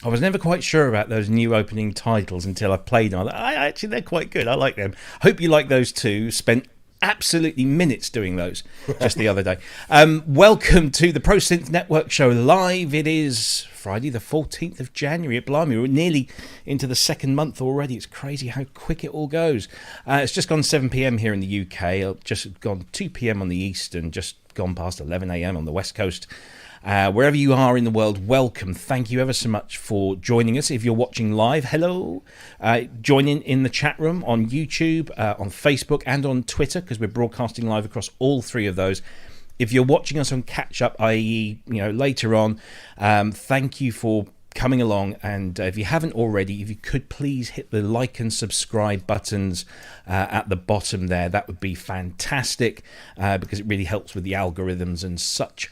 I was never quite sure about those new opening titles until I played them. Actually, they're quite good. I like them. Hope you like those too. Spent absolutely minutes doing those just the other day. Welcome to the Pro Synth Network show live. It is Friday the 14th of January. Blimey, we're nearly into the second month already. It's crazy how quick it all goes. It's just gone 7 p.m. here in the UK. Just gone 2 p.m. on the East and just gone past 11 a.m. on the West Coast. Wherever you are in the world, welcome. Thank you ever so much for joining us. If you're watching live, hello. Join in the chat room on YouTube, on Facebook, and on Twitter, because we're broadcasting live across all three of those. If you're watching us on catch up, i.e., later on, thank you for coming along. And if you haven't already, if you could please hit the like and subscribe buttons at the bottom there, that would be fantastic, because it really helps with the algorithms and such.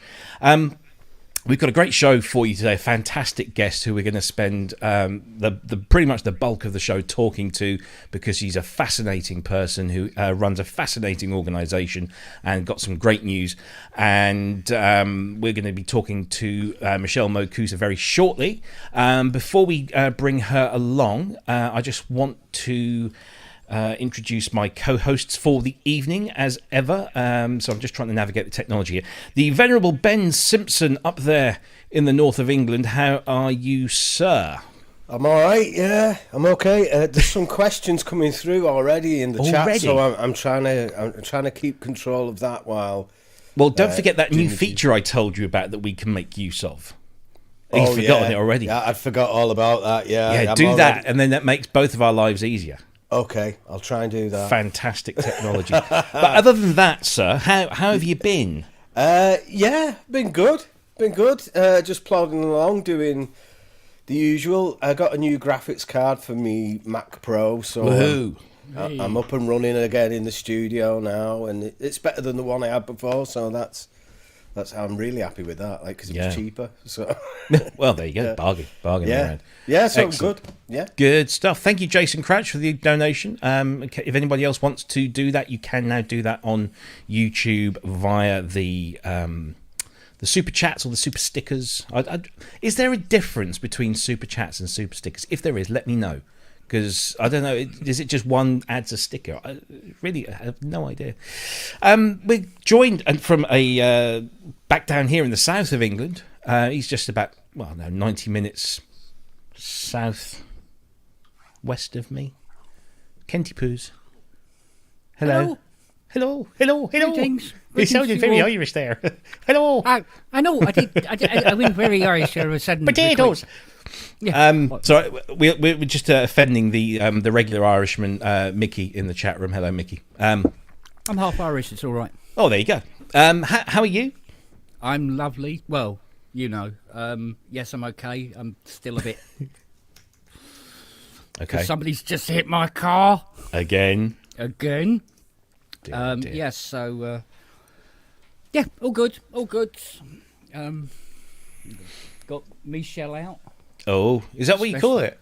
We've got a great show for you today. A fantastic guest who we're going to spend the pretty much the bulk of the show talking to, because he's a fascinating person who runs a fascinating organisation and got some great news. And we're going to be talking to Michelle Moog-Koussa very shortly. Before we bring her along, I just want to introduce my co-hosts for the evening as ever. So I'm just trying to navigate the technology here. The venerable Ben Simpson up there in the north of England. How are you, sir? I'm all right. Yeah, I'm okay. There's some questions coming through already in the chat, so I'm trying to keep control of that while. Well, don't forget that new feature I told you about that we can make use of. You've forgotten it already. Yeah, I'd forgot all about that. Yeah, do that, and then that makes both of our lives easier. Okay, I'll try and do that. Fantastic technology. But other than that, sir, how have you been? Yeah, been good. Just plodding along, doing the usual. I got a new graphics card for me Mac Pro, so I'm up and running again in the studio now, and it's better than the one I had before. So that's how I'm really happy with that, because it was cheaper. So well, there you go, bargain. Yeah, yeah. So excellent. Good. Yeah, good stuff. Thank you, Jason Crouch, for the donation. If anybody else wants to do that, you can now do that on YouTube via the super chats or the super stickers. Is there a difference between super chats and super stickers? If there is, let me know. Because, I don't know, is it just one adds a sticker? I have no idea. We're joined from back down here in the south of England. He's just about, 90 minutes south west of me. Kenty Poos. Hello. Greetings. You sounded very Irish there. Hello. I know, I went very Irish all of a sudden. Potatoes. Yeah. Sorry, we're just offending the regular Irishman, Mickey, in the chat room. Hello, Mickey. I'm half Irish, it's all right. Oh, there you go. How are you? I'm lovely. Well, yes, I'm okay. I'm still a bit... Okay. Somebody's just hit my car. Again. Dear. Yes, so... yeah, all good. Got Michelle out. Oh, is that what you call it?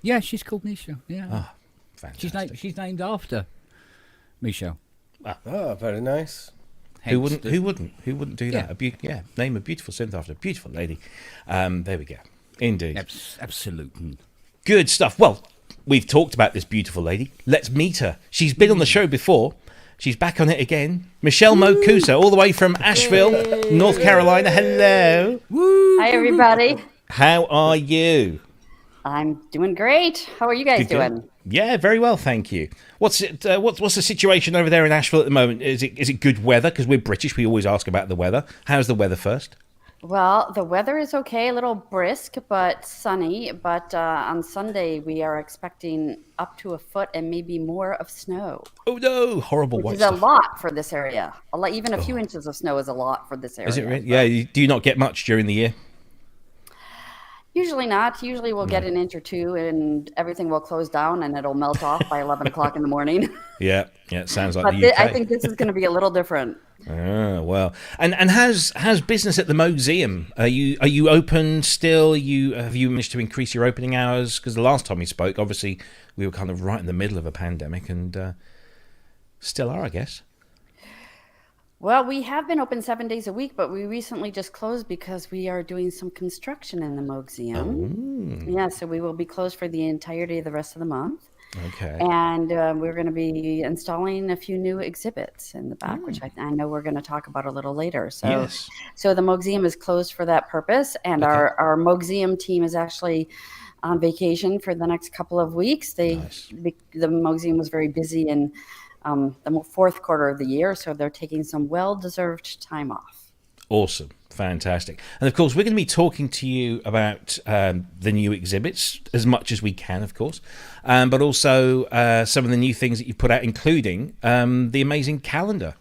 Yeah, she's called Michelle. Yeah. Oh, fantastic. She's named after Michelle. Oh, very nice. Who wouldn't do that? Name a beautiful synth after a beautiful lady. There we go. Indeed. Absolute. Good stuff. Well, we've talked about this beautiful lady. Let's meet her. She's been on the show before. She's back on it again. Michelle Moog-Koussa, all the way from Asheville, North Carolina. Hello. Woo. Hi, everybody. How are you? I'm doing great. How are you guys doing? Yeah, very well, thank you. What's the situation over there in Asheville at the moment? Is it good weather? Because we're British, we always ask about the weather. How's the weather first? Well, the weather is okay, a little brisk but sunny. But on Sunday, we are expecting up to a foot and maybe more of snow. Oh no, horrible white stuff. Which is a lot for this area. Even a few inches of snow is a lot for this area. Is it really? Yeah, do you not get much during the year? Usually not. Usually we'll get an inch or two and everything will close down and it'll melt off by 11 o'clock in the morning. Yeah, it sounds like the UK. I think this is going to be a little different. Oh, well. And how's business at the Moogseum? Are you open still? Have you managed to increase your opening hours? Because the last time we spoke, obviously, we were kind of right in the middle of a pandemic and still are, I guess. Well, we have been open 7 days a week, but we recently just closed because we are doing some construction in the Moogseum. Yeah, so we will be closed for the entirety of the rest of the month. Okay. And we're going to be installing a few new exhibits in the back, which I know we're going to talk about a little later. So, Yes. so the Moogseum is closed for that purpose, and our Moogseum team is actually on vacation for the next couple of weeks. The Moogseum was very busy in the fourth quarter of the year, so they're taking some well-deserved time off. Awesome. Fantastic. And of course, we're going to be talking to you about the new exhibits as much as we can, of course, but also some of the new things that you've put out, including the amazing calendar,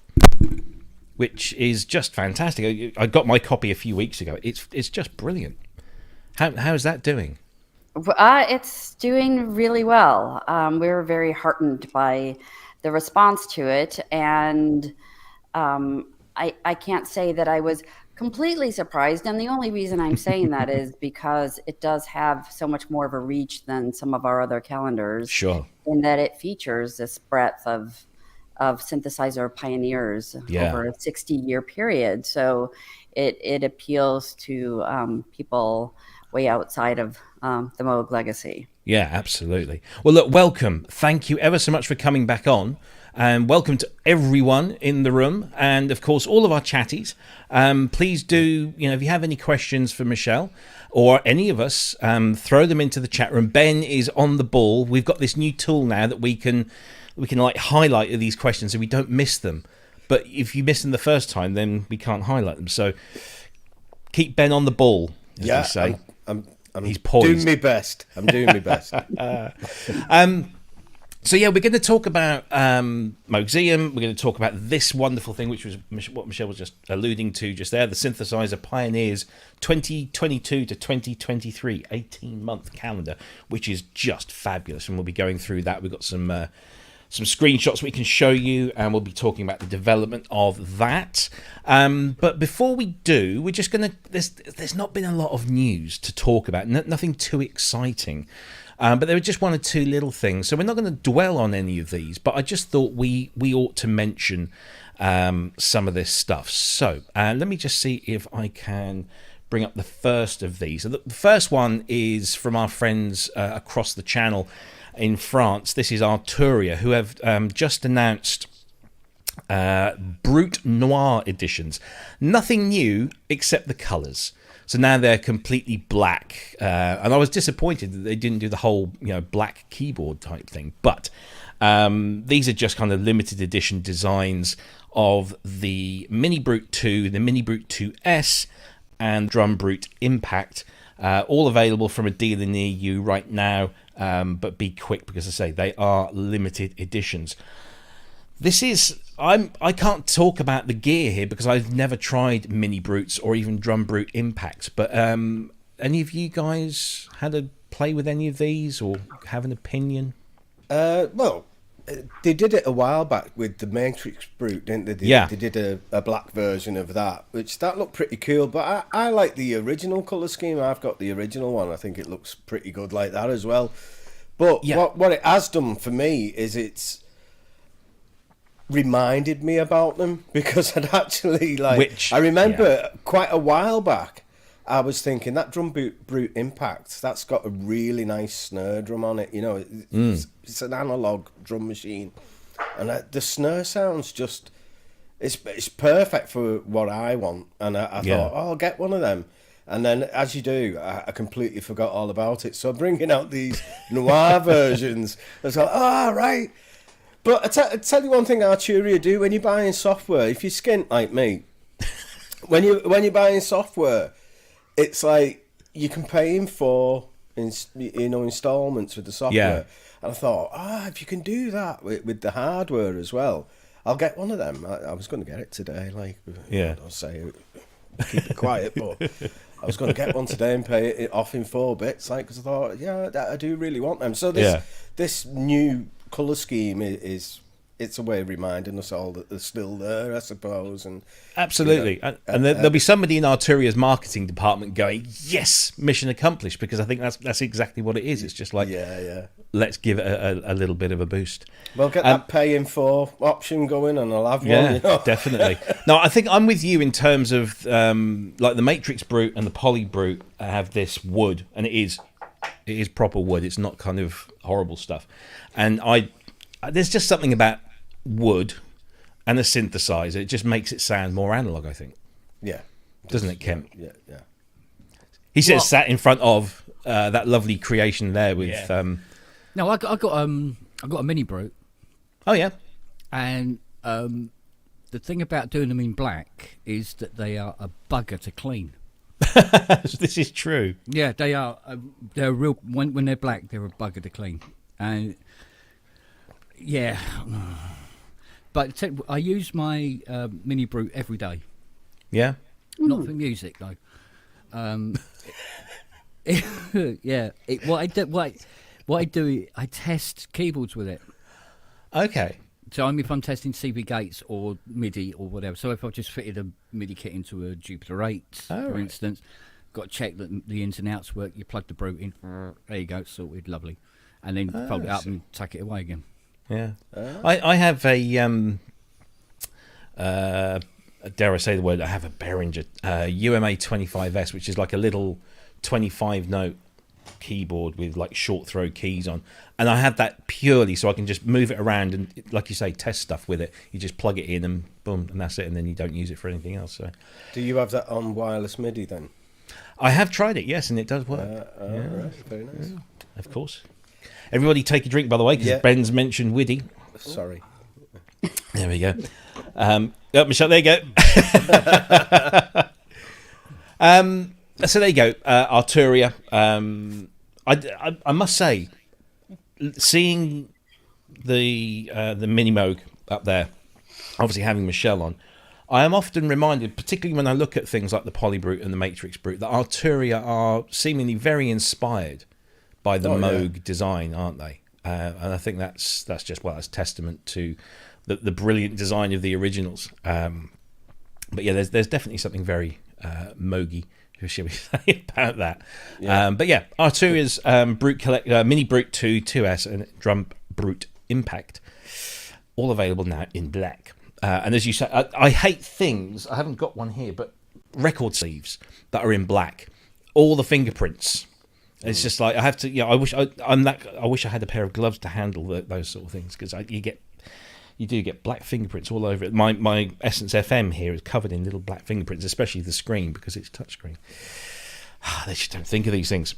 which is just fantastic. I got my copy a few weeks ago. It's just brilliant. How's that doing? It's doing really well. We're very heartened by the response to it, and I can't say that I was completely surprised, and the only reason I'm saying that is because it does have so much more of a reach than some of our other calendars. Sure. In that it features this breadth of synthesizer pioneers over a 60-year period. So it appeals to people way outside of the Moog legacy. Yeah, absolutely. Well, look, welcome. Thank you ever so much for coming back on. And welcome to everyone in the room, and of course all of our chatties. Please do, if you have any questions for Michelle or any of us, throw them into the chat room. Ben is on the ball. We've got this new tool now that we can like highlight these questions so we don't miss them. But if you miss them the first time, then we can't highlight them. So keep Ben on the ball, as we say. He's poised. Doing my best. I'm doing my best. So yeah, we're going to talk about Moogseum. We're going to talk about this wonderful thing, which was what Michelle was just alluding to just there, the Synthesizer Pioneers 2022 to 2023 18-month calendar, which is just fabulous. And we'll be going through that. We've got some screenshots we can show you, and we'll be talking about the development of that. But before we do, we're just going to... There's not been a lot of news to talk about, nothing too exciting. But there were just one or two little things. So we're not going to dwell on any of these, but I just thought we ought to mention some of this stuff. So let me just see if I can bring up the first of these. So the first one is from our friends across the channel in France. This is Arturia, who have just announced Brut Noir editions. Nothing new except the colours. So now they're completely black, and I was disappointed that they didn't do the whole, black keyboard type thing. But these are just kind of limited edition designs of the Mini Brute 2, the Mini Brute 2S, and Drum Brute Impact, all available from a dealer near you right now. But be quick, because I say they are limited editions. This is... I can't talk about the gear here because I've never tried Mini Brutes or even Drum Brute Impacts. But any of you guys had a play with any of these or have an opinion? Well, they did it a while back with the Matrix Brute, didn't they? They did a black version of that, which that looked pretty cool. But I like the original colour scheme. I've got the original one. I think it looks pretty good like that as well. But what it has done for me is it's reminded me about them, because I'd actually I remember quite a while back I was thinking that Drum Brute Impact, that's got a really nice snare drum on it, it's an analog drum machine, and the snare sounds just it's perfect for what I want, and I thought, I'll get one of them. And then, as you do, I completely forgot all about it. So bringing out these Noir versions, I was like, right. But I tell you one thing Arturia do when you're buying software. If you're skint like me, when you're buying software, it's like you can pay him for installments with the software. Yeah. And I thought, if you can do that with the hardware as well, I'll get one of them. I was going to get it today. I'll say it, keep it quiet, but I was going to get one today and pay it off in 4 bits, because I thought, I do really want them. So this new colour scheme is it's a way of reminding us all that they're still there, I suppose. And absolutely, and there'll be somebody in Arturia's marketing department going, "Yes, mission accomplished," because I think that's exactly what it is. It's just like, let's give it a little bit of a boost. Well, get that paying for option going, and I'll have one. Yeah, you know? definitely. No, I think I'm with you in terms of like the Matrix Brute and the Poly Brute have this wood, and it is proper wood. It's not kind of horrible stuff, and there's just something about wood and a synthesizer. It just makes it sound more analog, I think. Yeah. Doesn't it, Kent? Yeah, yeah. He sat in front of that lovely creation there with. No, I got a mini Brute. Oh yeah. And the thing about doing them in black is that they are a bugger to clean. This is true. Yeah, they are. They're real. When they're black, they're a bugger to clean. And yeah, but I use my mini Brute every day. Yeah. Not for music though. Yeah. What I do, I test keyboards with it. Okay. So if I'm testing CB Gates or MIDI or whatever. So if I just fitted a MIDI kit into a Jupiter 8, for instance, got to check that the ins and outs work. You plug the Brute in. There you go, sorted, lovely, and then fold it up and tuck it away again. Yeah. I have a dare I say the word? I have a Behringer UMA 25S, which is like a little 25 note keyboard with like short throw keys on, and I have that purely so I can just move it around and, like you say, test stuff with it. You just plug it in and boom, and that's it, and then you don't use it for anything else. So do you have that on wireless MIDI then? I have tried it, yes, and it does work. Right, very nice. Yeah, of course. Everybody take a drink, by the way, because Ben's mentioned Wieding. Sorry. There we go. Michelle, there you go. So there you go, Arturia. I must say, seeing the Mini Moog up there, obviously having Michelle on, I am often reminded, particularly when I look at things like the Poly Brute and the Matrix Brute, that Arturia are seemingly very inspired by the Moog design, aren't they? And I think that's just that's testament to the brilliant design of the originals. But yeah, there's definitely something very Moogy, should we say, about that. Yeah. But yeah, Arturia's Mini Brute 2, 2S, and Drum Brute Impact, all available now in black. And as you say, I hate things. I haven't got one here, but record sleeves that are in black, all the fingerprints. It's just like I have to. I wish I wish I had a pair of gloves to handle those sort of things, because you do get black fingerprints all over it. My Essence FM here is covered in little black fingerprints, especially the screen, because it's touchscreen. They just don't think of these things.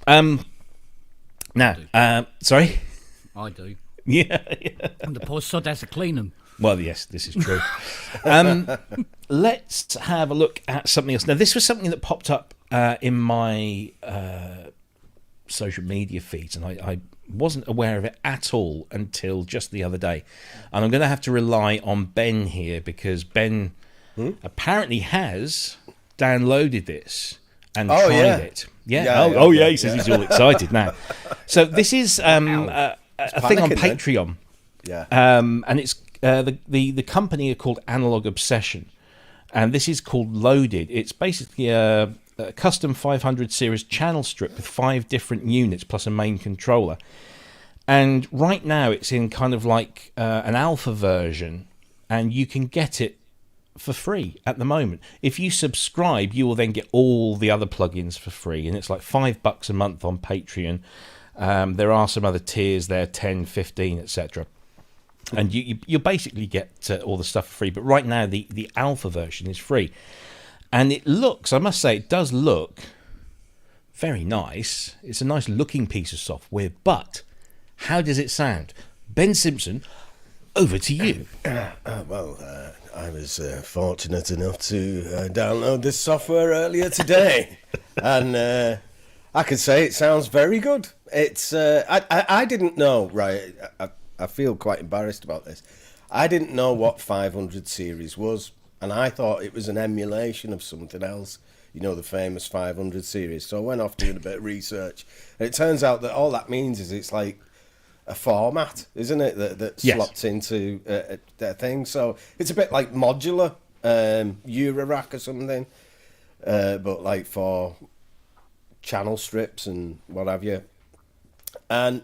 Sorry? I do. Yeah. And the poor sod has to clean them. Well, yes, this is true. Let's have a look at something else. Now, this was something that popped up in my social media feeds, and I wasn't aware of it at all until just the other day. And I'm going to have to rely on Ben here, because Ben apparently has downloaded this and tried it. Yeah. He says he's all excited now. So this is a thing on Patreon. Yeah. And it's the company are called Analogue Obsession, and this is called Loaded. It's basically a custom 500 series channel strip with 5 different units plus a main controller. And right now it's in kind of like an alpha version, and you can get it for free at the moment. If you subscribe, you will then get all the other plugins for free, and it's like $5 a month on Patreon. There are some other tiers there, 10, 15, etc. And you basically get all the stuff for free. But right now the alpha version is free. And it looks, I must say, it does look very nice. It's a nice looking piece of software, but how does it sound? Ben Simpson, over to you. I was fortunate enough to download this software earlier today, and I can say it sounds very good. It's I didn't know, right? I feel quite embarrassed about this. I didn't know what 500 series was, and I thought it was an emulation of something else, you know, the famous 500 series. So I went off doing a bit of research, and it turns out that all that means is it's like a format, isn't it? That Yes. slots into their thing. So it's a bit like modular Eurorack or something, but like for channel strips and what have you. And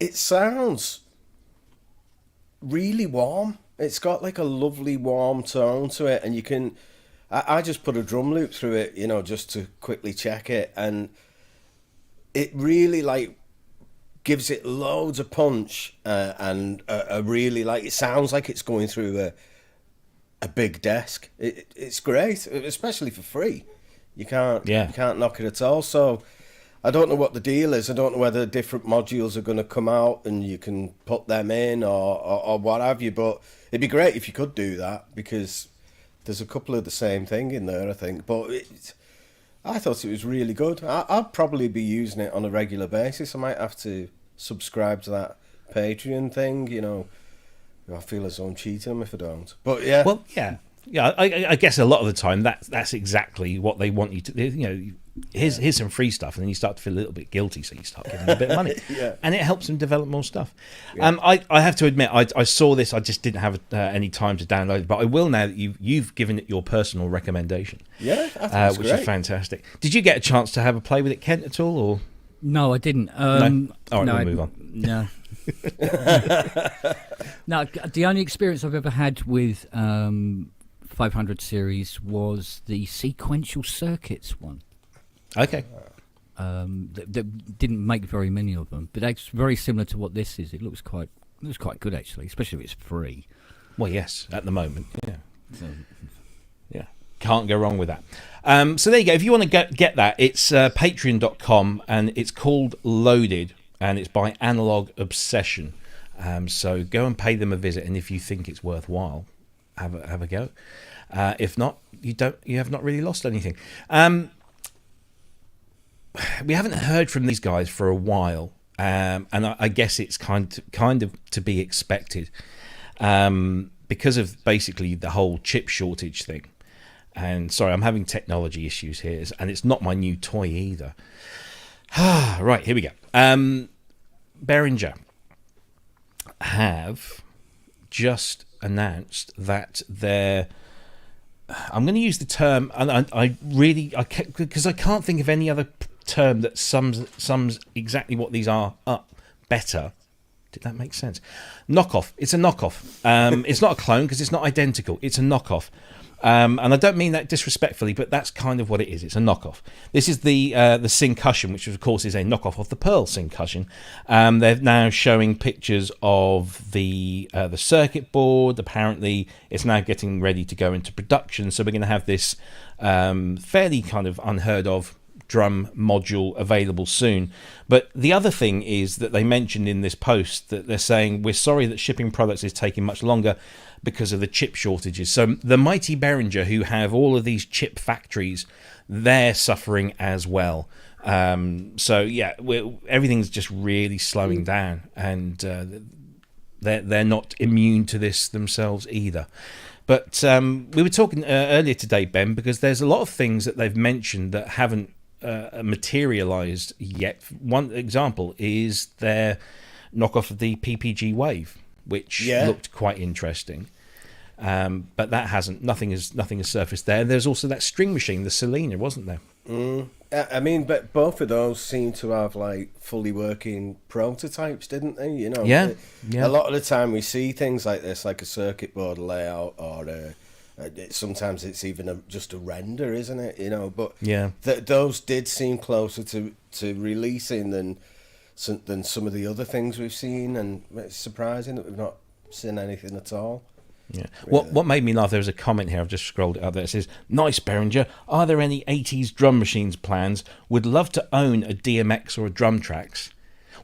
it sounds really warm. It's got like a lovely warm tone to it, and you can. I just put a drum loop through it, you know, just to quickly check it, and it really like gives it loads of punch, and a really like, it sounds like it's going through a big desk. It's great, especially for free. You can't knock it at all. So I don't know what the deal is. I don't know whether different modules are going to come out and you can put them in or what have you. But it'd be great if you could do that, because there's a couple of the same thing in there, I think. But I thought it was really good. I'll probably be using it on a regular basis. I might have to subscribe to that Patreon thing, you know. I feel as though I'm cheating them if I don't. But yeah. Well, yeah. Yeah, I guess a lot of the time that's exactly what they want you to. You know, here's some free stuff, and then you start to feel a little bit guilty, so you start giving them a bit of money, and it helps them develop more stuff. Yeah. I have to admit, I saw this, I just didn't have any time to download it, but I will now that you've given it your personal recommendation. Yeah, I think which great. is fantastic. Did you get a chance to have a play with it, Kent, at all, or No, I didn't. no? All right, no, we'll move on. No. No, the only experience I've ever had with 500 series was the sequential circuits one. Okay. That didn't make very many of them, but that's very similar to what this is. It looks quite good actually, especially if it's free. Well, yes, at the moment, yeah. So, Yeah, can't go wrong with that. So there you go. If you want to get that, it's patreon.com, and it's called Loaded, and it's by Analogue Obsession. So go and pay them a visit, and if you think it's worthwhile, have a go. If not, you have not really lost anything. We haven't heard from these guys for a while, and I guess it's kind of to be expected, because of basically the whole chip shortage thing. And sorry, I'm having technology issues here, and it's not my new toy either. Right, here we go. Behringer have just announced that I'm going to use the term, and because I can't think of any other term that sums exactly what these are up better. Did that make sense? Knockoff. It's a knockoff. It's not a clone because it's not identical. It's a knockoff. And I don't mean that disrespectfully, but that's kind of what it is. It's a knockoff. This is the Syncussion, which of course is a knockoff of the Pearl Syncussion. They're now showing pictures of the circuit board. Apparently, it's now getting ready to go into production. So we're going to have this fairly kind of unheard of drum module available soon. But the other thing is that they mentioned in this post that they're saying, we're sorry that shipping products is taking much longer because of the chip shortages. So the mighty Behringer, who have all of these chip factories, they're suffering as well. So yeah, everything's just really slowing down, and they're not immune to this themselves either. But we were talking earlier today, Ben, because there's a lot of things that they've mentioned that haven't materialized yet. One example is their knockoff of the PPG Wave, which looked quite interesting, but that nothing has surfaced there. There's also that string machine, the Selena, wasn't there? I mean, but both of those seem to have like fully working prototypes, didn't they? You know, yeah. A lot of the time we see things like this, like a circuit board layout, or sometimes it's even just a render, isn't it? You know, but those did seem closer to releasing than some of the other things we've seen, and it's surprising that we've not seen anything at all. Yeah. What made me laugh, there was a comment here, I've just scrolled it up there, it says, "Nice Behringer, are there any 80s drum machines plans? Would love to own a DMX or a Drum Tracks."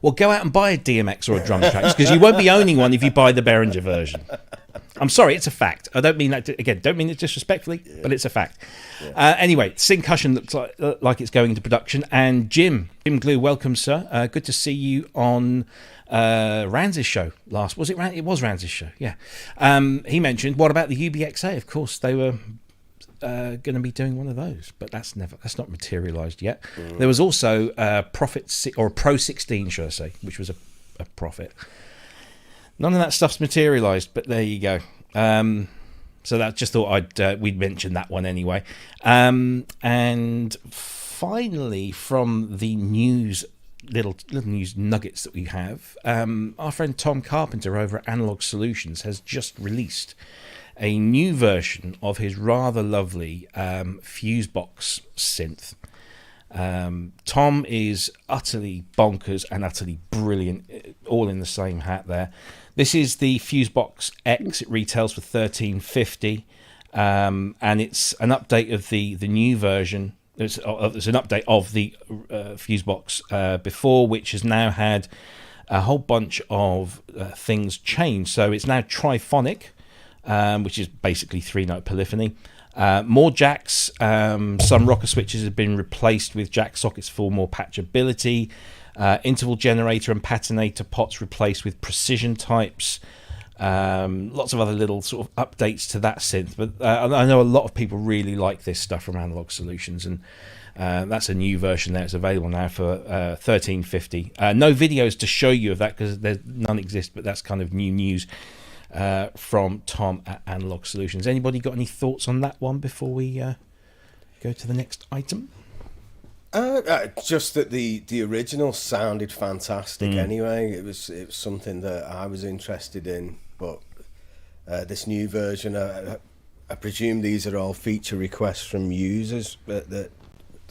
Well, go out and buy a DMX or a Drum Tracks, because you won't be owning one if you buy the Behringer version. I'm sorry, it's a fact. I don't mean that don't mean it disrespectfully, but it's a fact. Anyway, Syncussion looks like it's going into production. And Jim Glue, welcome, sir. Good to see you on Ranz's show last. Was it? It was Ranz's show. Yeah. He mentioned, what about the UBXA? Of course, they were going to be doing one of those, but that's not materialised yet. There was also Pro 16, should I say, which was a profit. None of that stuff's materialised, but there you go. So that just thought we'd mention that one anyway. And finally, from the news, little news nuggets that we have, our friend Tom Carpenter over at Analogue Solutions has just released a new version of his rather lovely Fusebox synth. Tom is utterly bonkers and utterly brilliant, all in the same hat there. This is the Fusebox X. It retails for $13.50, and it's an update of the new version. It's an update of the Fusebox before, which has now had a whole bunch of things changed. So it's now triphonic, which is basically 3-note polyphony. More jacks, some rocker switches have been replaced with jack sockets for more patchability. Interval generator and patinator pots replaced with precision types. Lots of other little sort of updates to that synth. But I know a lot of people really like this stuff from Analogue Solutions, and that's a new version there. It's available now for $13.50. No videos to show you of that because none exist, but that's kind of new news from Tom at Analogue Solutions. Anybody got any thoughts on that one before we go to the next item? Just that the original sounded fantastic. Anyway, it was something that I was interested in, but this new version, I presume these are all feature requests from users that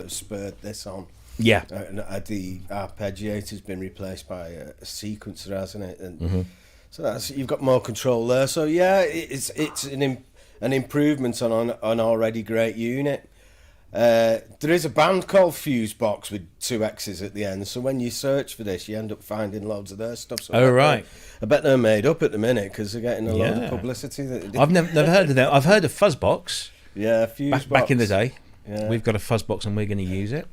spurred this on. Yeah, and the arpeggiator's been replaced by a sequencer, hasn't it? And so you've got more control there. So yeah, it's an improvement on an already great unit. There is a band called Fusebox with 2 X's at the end, so when you search for this, you end up finding loads of their stuff. So I bet they're made up at the minute because they're getting a lot of publicity. I've never heard of them. I've heard of Fuzzbox. Yeah, Fusebox. Back in the day. Yeah. We've got a Fuzzbox and we're going to use it.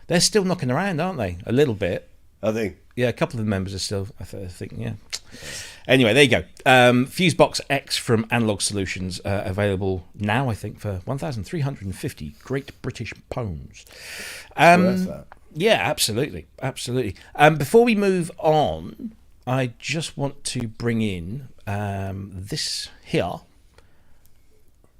They're still knocking around, aren't they? A little bit. I think. Yeah, a couple of the members are still, I think, yeah. Anyway, there you go. Fusebox X from Analogue Solutions, available now, I think, for 1,350 Great British pounds. Yeah, absolutely. Before we move on, I just want to bring in this here.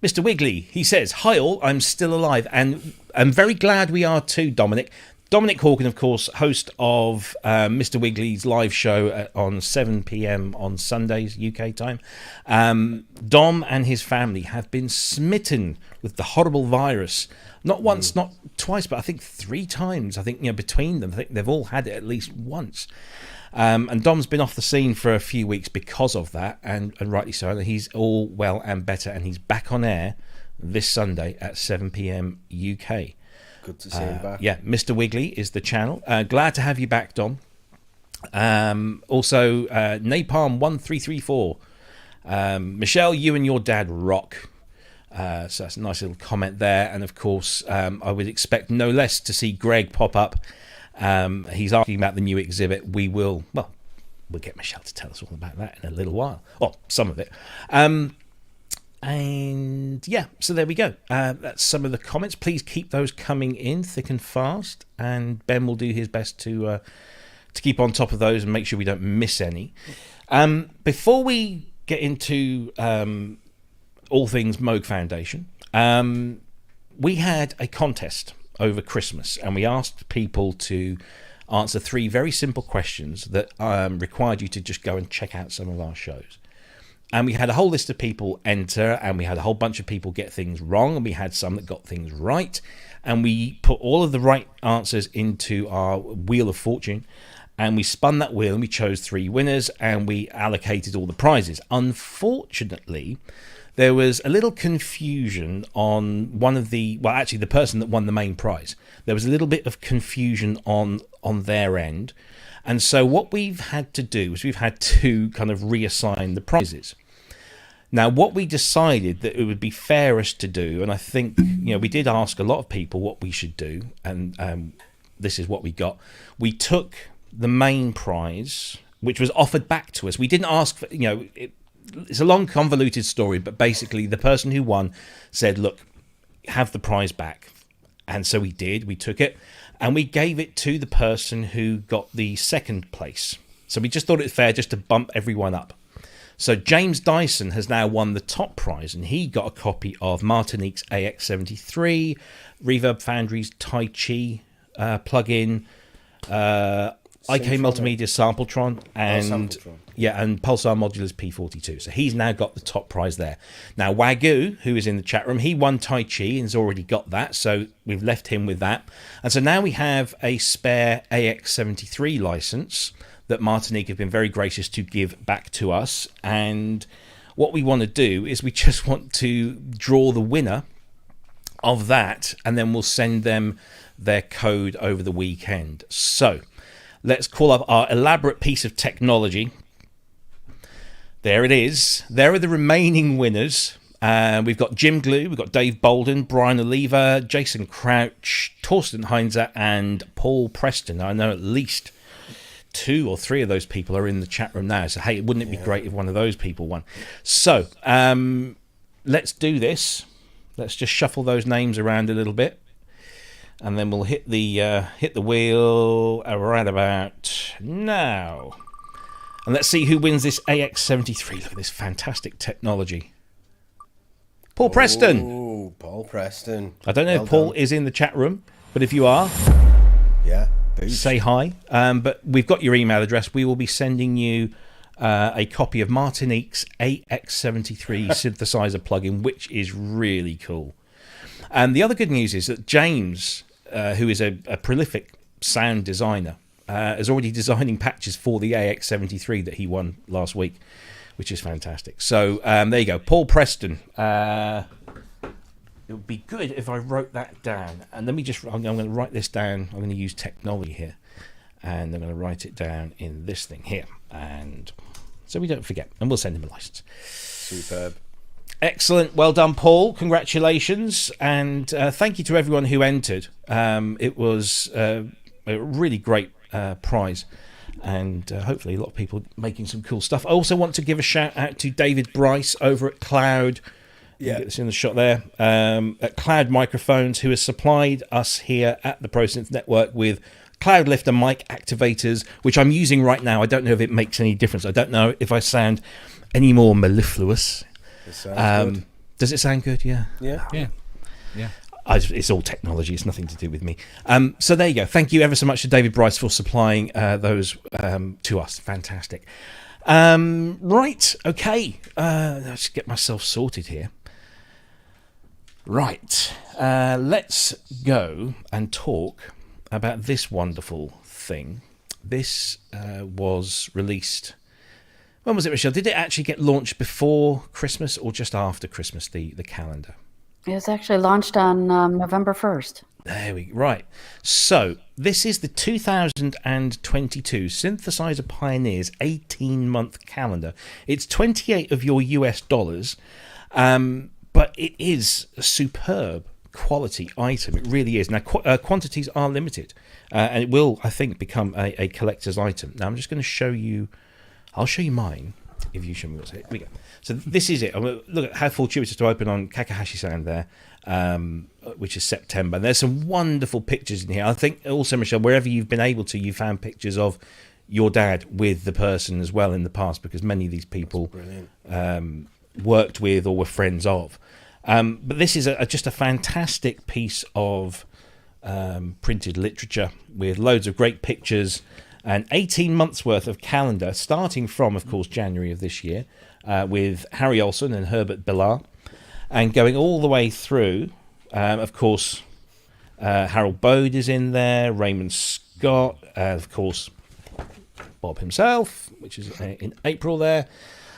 Mr. Wiggly, he says, "Hi all, I'm still alive, and I'm very glad we are too, Dominic." Dominic Hawken, of course, host of Mr. Wiggly's live show on 7 p.m. on Sundays, UK time. Dom and his family have been smitten with the horrible virus. Not once, not twice, but I think 3 times. I think, between them, I think they've all had it at least once. And Dom's been off the scene for a few weeks because of that, and rightly so. And he's all well and better, and he's back on air this Sunday at 7 p.m. UK. Good to see him back. Yeah, Mr. Wiggly is the channel. Glad to have you back, Dom. Also, Napalm1334. Michelle, you and your dad rock. So that's a nice little comment there. And of course, I would expect no less to see Greg pop up. He's asking about the new exhibit. We'll get Michelle to tell us all about that in a little while. Or some of it. And yeah, so there we go. That's some of the comments. Please keep those coming in thick and fast, and Ben will do his best to keep on top of those and make sure we don't miss any. Before we get into all things Moog Foundation, we had a contest over Christmas, and we asked people to answer 3 very simple questions that required you to just go and check out some of our shows. And we had a whole list of people enter, and we had a whole bunch of people get things wrong, and we had some that got things right. And we put all of the right answers into our Wheel of Fortune, and we spun that wheel, and we chose 3 winners, and we allocated all the prizes. Unfortunately, there was a little confusion on one of the... Well, actually, the person that won the main prize. There was a little bit of confusion on their end. And so what we've had to do is we've had to kind of reassign the prizes. Now, what we decided that it would be fairest to do, and I think, we did ask a lot of people what we should do, and this is what we got. We took the main prize, which was offered back to us. We didn't ask for, it's a long, convoluted story, but basically the person who won said, look, have the prize back. And so we did. We took it. And we gave it to the person who got the second place. So we just thought it fair just to bump everyone up. So James Dyson has now won the top prize, and he got a copy of Martinique's AX73, Reverb Foundry's Tai Chi plugin, IK Multimedia Sampletron, and and Pulsar Modular's P42. So he's now got the top prize there. Now Wagyu, who is in the chat room, he won Tai Chi and has already got that, so we've left him with that. And so now we have a spare AX73 license that Martinique have been very gracious to give back to us. And what we want to do is we just want to draw the winner of that, and then we'll send them their code over the weekend. So let's call up our elaborate piece of technology. There it is. There are the remaining winners. We've got Jim Glue, we've got Dave Bolden, Brian Oliva, Jason Crouch, Torsten Heinzer, and Paul Preston. I know at least 2 or 3 of those people are in the chat room now. So, hey, wouldn't it be great if one of those people won? So, let's do this. Let's just shuffle those names around a little bit. And then we'll hit the wheel right about now. And let's see who wins this AX73. Look at this fantastic technology. Paul Preston. Oh, Paul Preston. I don't know if Paul is in the chat room, but if you are, say hi. But we've got your email address. We will be sending you a copy of Martinique's AX73 synthesizer plugin, which is really cool. And the other good news is that James, who is a prolific sound designer, is already designing patches for the AX73 that he won last week, which is fantastic. So there you go, Paul Preston. It would be good if I wrote that down. And let me just, I'm going to write this down. I'm going to use technology here. And I'm going to write it down in this thing here. And so we don't forget. And we'll send him a license. Superb. Excellent. Well done, Paul. Congratulations. And thank you to everyone who entered. It was a really great prize. And hopefully a lot of people making some cool stuff. I also want to give a shout out to David Bryce over at Cloud. Get this in the shot there. At Cloud Microphones, who has supplied us here at the ProSynth Network with Cloud Lifter mic activators, which I'm using right now. I don't know if it makes any difference. I don't know if I sound any more mellifluous. It sounds good. Does it sound good? Yeah. It's all technology. It's nothing to do with me. So there you go. Thank you ever so much to David Bryce for supplying those to us. Fantastic. Right. Okay. Let's get myself sorted here. Right. Let's go and talk about this wonderful thing. This was released. When was it, Michelle? Did it actually get launched before Christmas or just after Christmas, the calendar? It was actually launched on November 1st. There we go. Right. So this is the 2022 Synthesizer Pioneers 18-month calendar. It's 28 of your US dollars, but it is a superb quality item. It really is. Now, quantities are limited, and it will, I think, become a collector's item. Now, I'm just going to show you. I'll show you mine if you show me what's here. Here we go. So this is it. Look at how fortuitous to open on Kakahashi Sound there, which is September. And there's some wonderful pictures in here. I think also, Michelle, wherever you've been able to, you found pictures of your dad with the person as well in the past, because many of these people worked with or were friends of. But this is just a fantastic piece of printed literature with loads of great pictures and 18 months worth of calendar, starting from, of course, January of this year, with Harry Olsen and Herbert Billar, and going all the way through, of course, Harold Bode is in there, Raymond Scott, of course, Bob himself, which is in April there.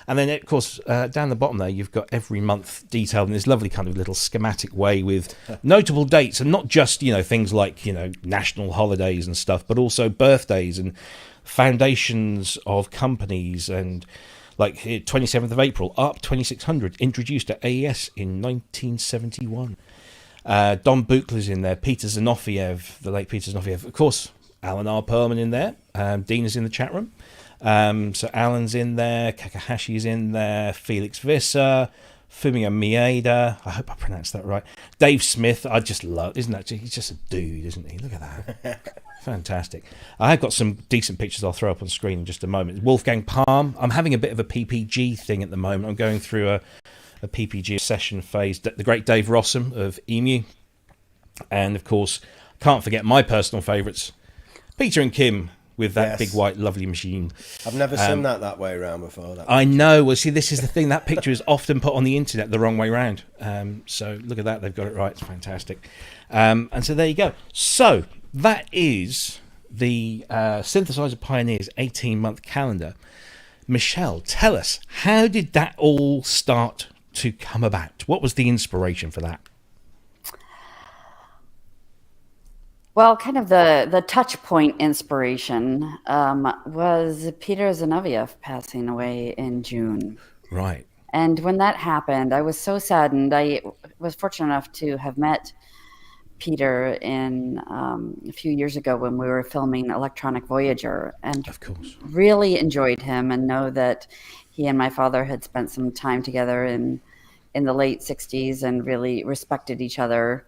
And then, of course, down the bottom there, you've got every month detailed in this lovely kind of little schematic way with notable dates, and not just, things like, national holidays and stuff, but also birthdays and foundations of companies. And like 27th of April, ARP 2600, introduced at AES in 1971. Don Buchler's in there, Peter Zinoviev, the late Peter Zinoviev. Of course, Alan R. Perlman in there. Dean is in the chat room. So Alan's in there, Kakahashi's in there, Felix Visser, Fumio Mieda, I hope I pronounced that right. Dave Smith, I just love, isn't that? He's just a dude, isn't he? Look at that. Fantastic. I have got some decent pictures I'll throw up on screen in just a moment. Wolfgang Palm, I'm having a bit of a PPG thing at the moment. I'm going through a PPG session phase. The great Dave Rossum of Emu. And, of course, can't forget my personal favourites, Peter and Kim, with that big white lovely machine. I've never seen that way around before. I know. Well, see, this is the thing. That picture is often put on the internet the wrong way round. So look at that. They've got it right. It's fantastic. And so there you go. So that is the Synthesizer Pioneers 18-month calendar. Michelle, tell us, how did that all start to come about? What was the inspiration for that? Well, kind of the touch point inspiration was Peter Zinoviev passing away in June. Right. And when that happened, I was so saddened. I was fortunate enough to have met Peter a few years ago when we were filming Electronic Voyager, and of course really enjoyed him, and know that he and my father had spent some time together in the late 60s and really respected each other.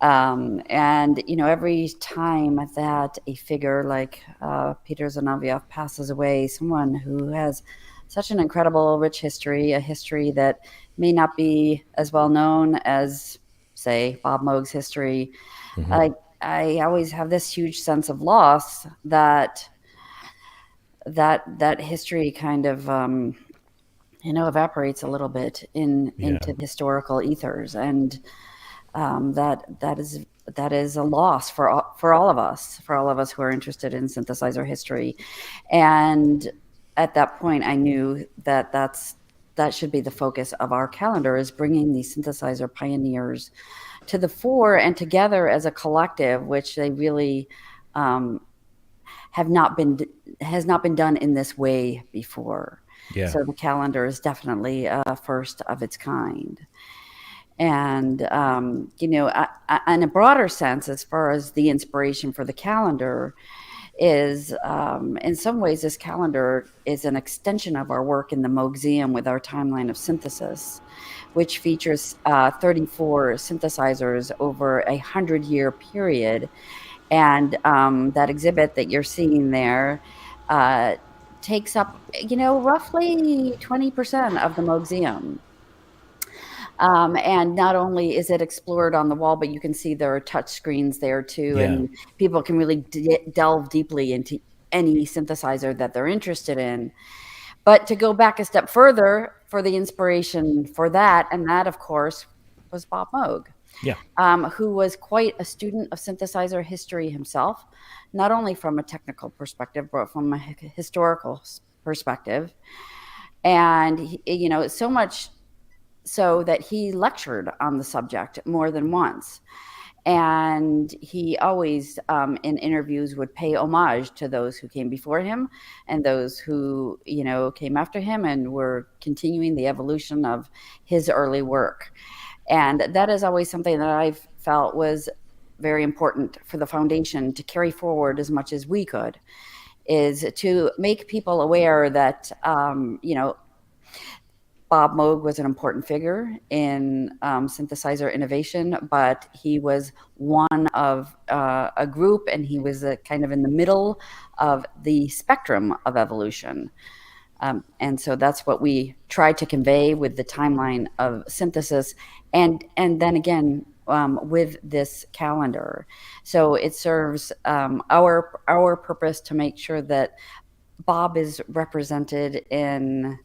And, every time that a figure like Peter Zinoviev passes away, someone who has such an incredible, rich history, a history that may not be as well known as, say, Bob Moog's history, I always have this huge sense of loss that history kind of, evaporates a little bit into the historical ethers. And that is a loss for all of us who are interested in synthesizer history. And at that point, I knew that should be the focus of our calendar, is bringing these synthesizer pioneers to the fore and together as a collective, which they really has not been done in this way before. Yeah. So the calendar is definitely a first of its kind. And, in a broader sense, as far as the inspiration for the calendar is, in some ways, this calendar is an extension of our work in the Moogseum with our timeline of synthesis, which features 34 synthesizers over a 100-year period. And that exhibit that you're seeing there takes up, roughly 20% of the Moogseum. And not only is it explored on the wall, but you can see there are touch screens there too, and people can really delve deeply into any synthesizer that they're interested in. But to go back a step further for the inspiration for that, and that of course was Bob Moog, who was quite a student of synthesizer history himself, not only from a technical perspective, but from a historical perspective. And so much so that he lectured on the subject more than once. And he always, in interviews, would pay homage to those who came before him and those who, came after him and were continuing the evolution of his early work. And that is always something that I've felt was very important for the foundation to carry forward as much as we could, is to make people aware that, Bob Moog was an important figure in synthesizer innovation, but he was one of a group, and he was kind of in the middle of the spectrum of evolution. And so that's what we try to convey with the timeline of synthesis, and then again with this calendar. So it serves our purpose to make sure that Bob is represented in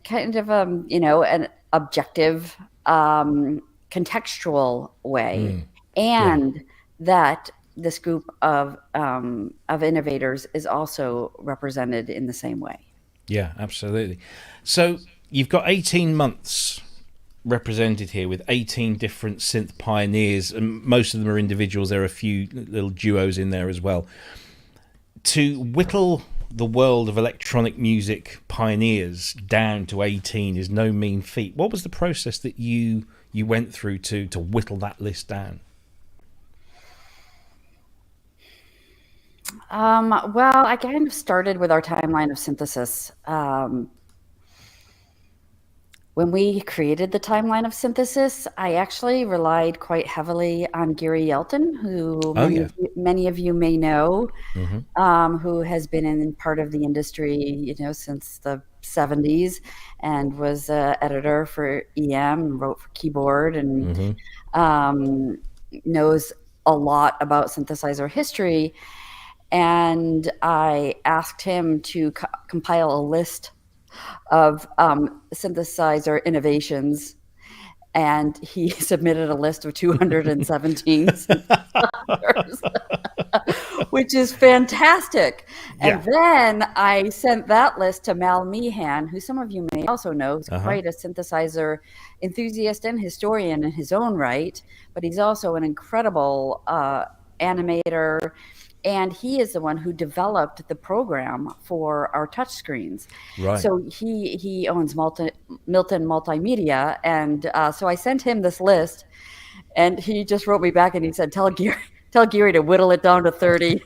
kind of an objective, contextual way, and that this group of innovators is also represented in the same way. Yeah, absolutely. So you've got 18 months represented here with 18 different synth pioneers, and most of them are individuals. There are a few little duos in there as well. To whittle the world of electronic music pioneers down to 18 is no mean feat. What was the process that you went through to whittle that list down? Well, I kind of started with our timeline of synthesis. When we created the timeline of synthesis, I actually relied quite heavily on Gary Yelton, who many of you may know, who has been in part of the industry, since the 70s, and was editor for EM, and wrote for Keyboard, and knows a lot about synthesizer history. And I asked him to compile a list of synthesizer innovations, and he submitted a list of 217 synthesizers, which is fantastic. And then I sent that list to Mal Meehan, who some of you may also know is quite a synthesizer enthusiast and historian in his own right, but he's also an incredible animator. And he is the one who developed the program for our touchscreens. Right. So he owns Milton Multimedia. And so I sent him this list, and he just wrote me back and he said, tell Gary to whittle it down to 30.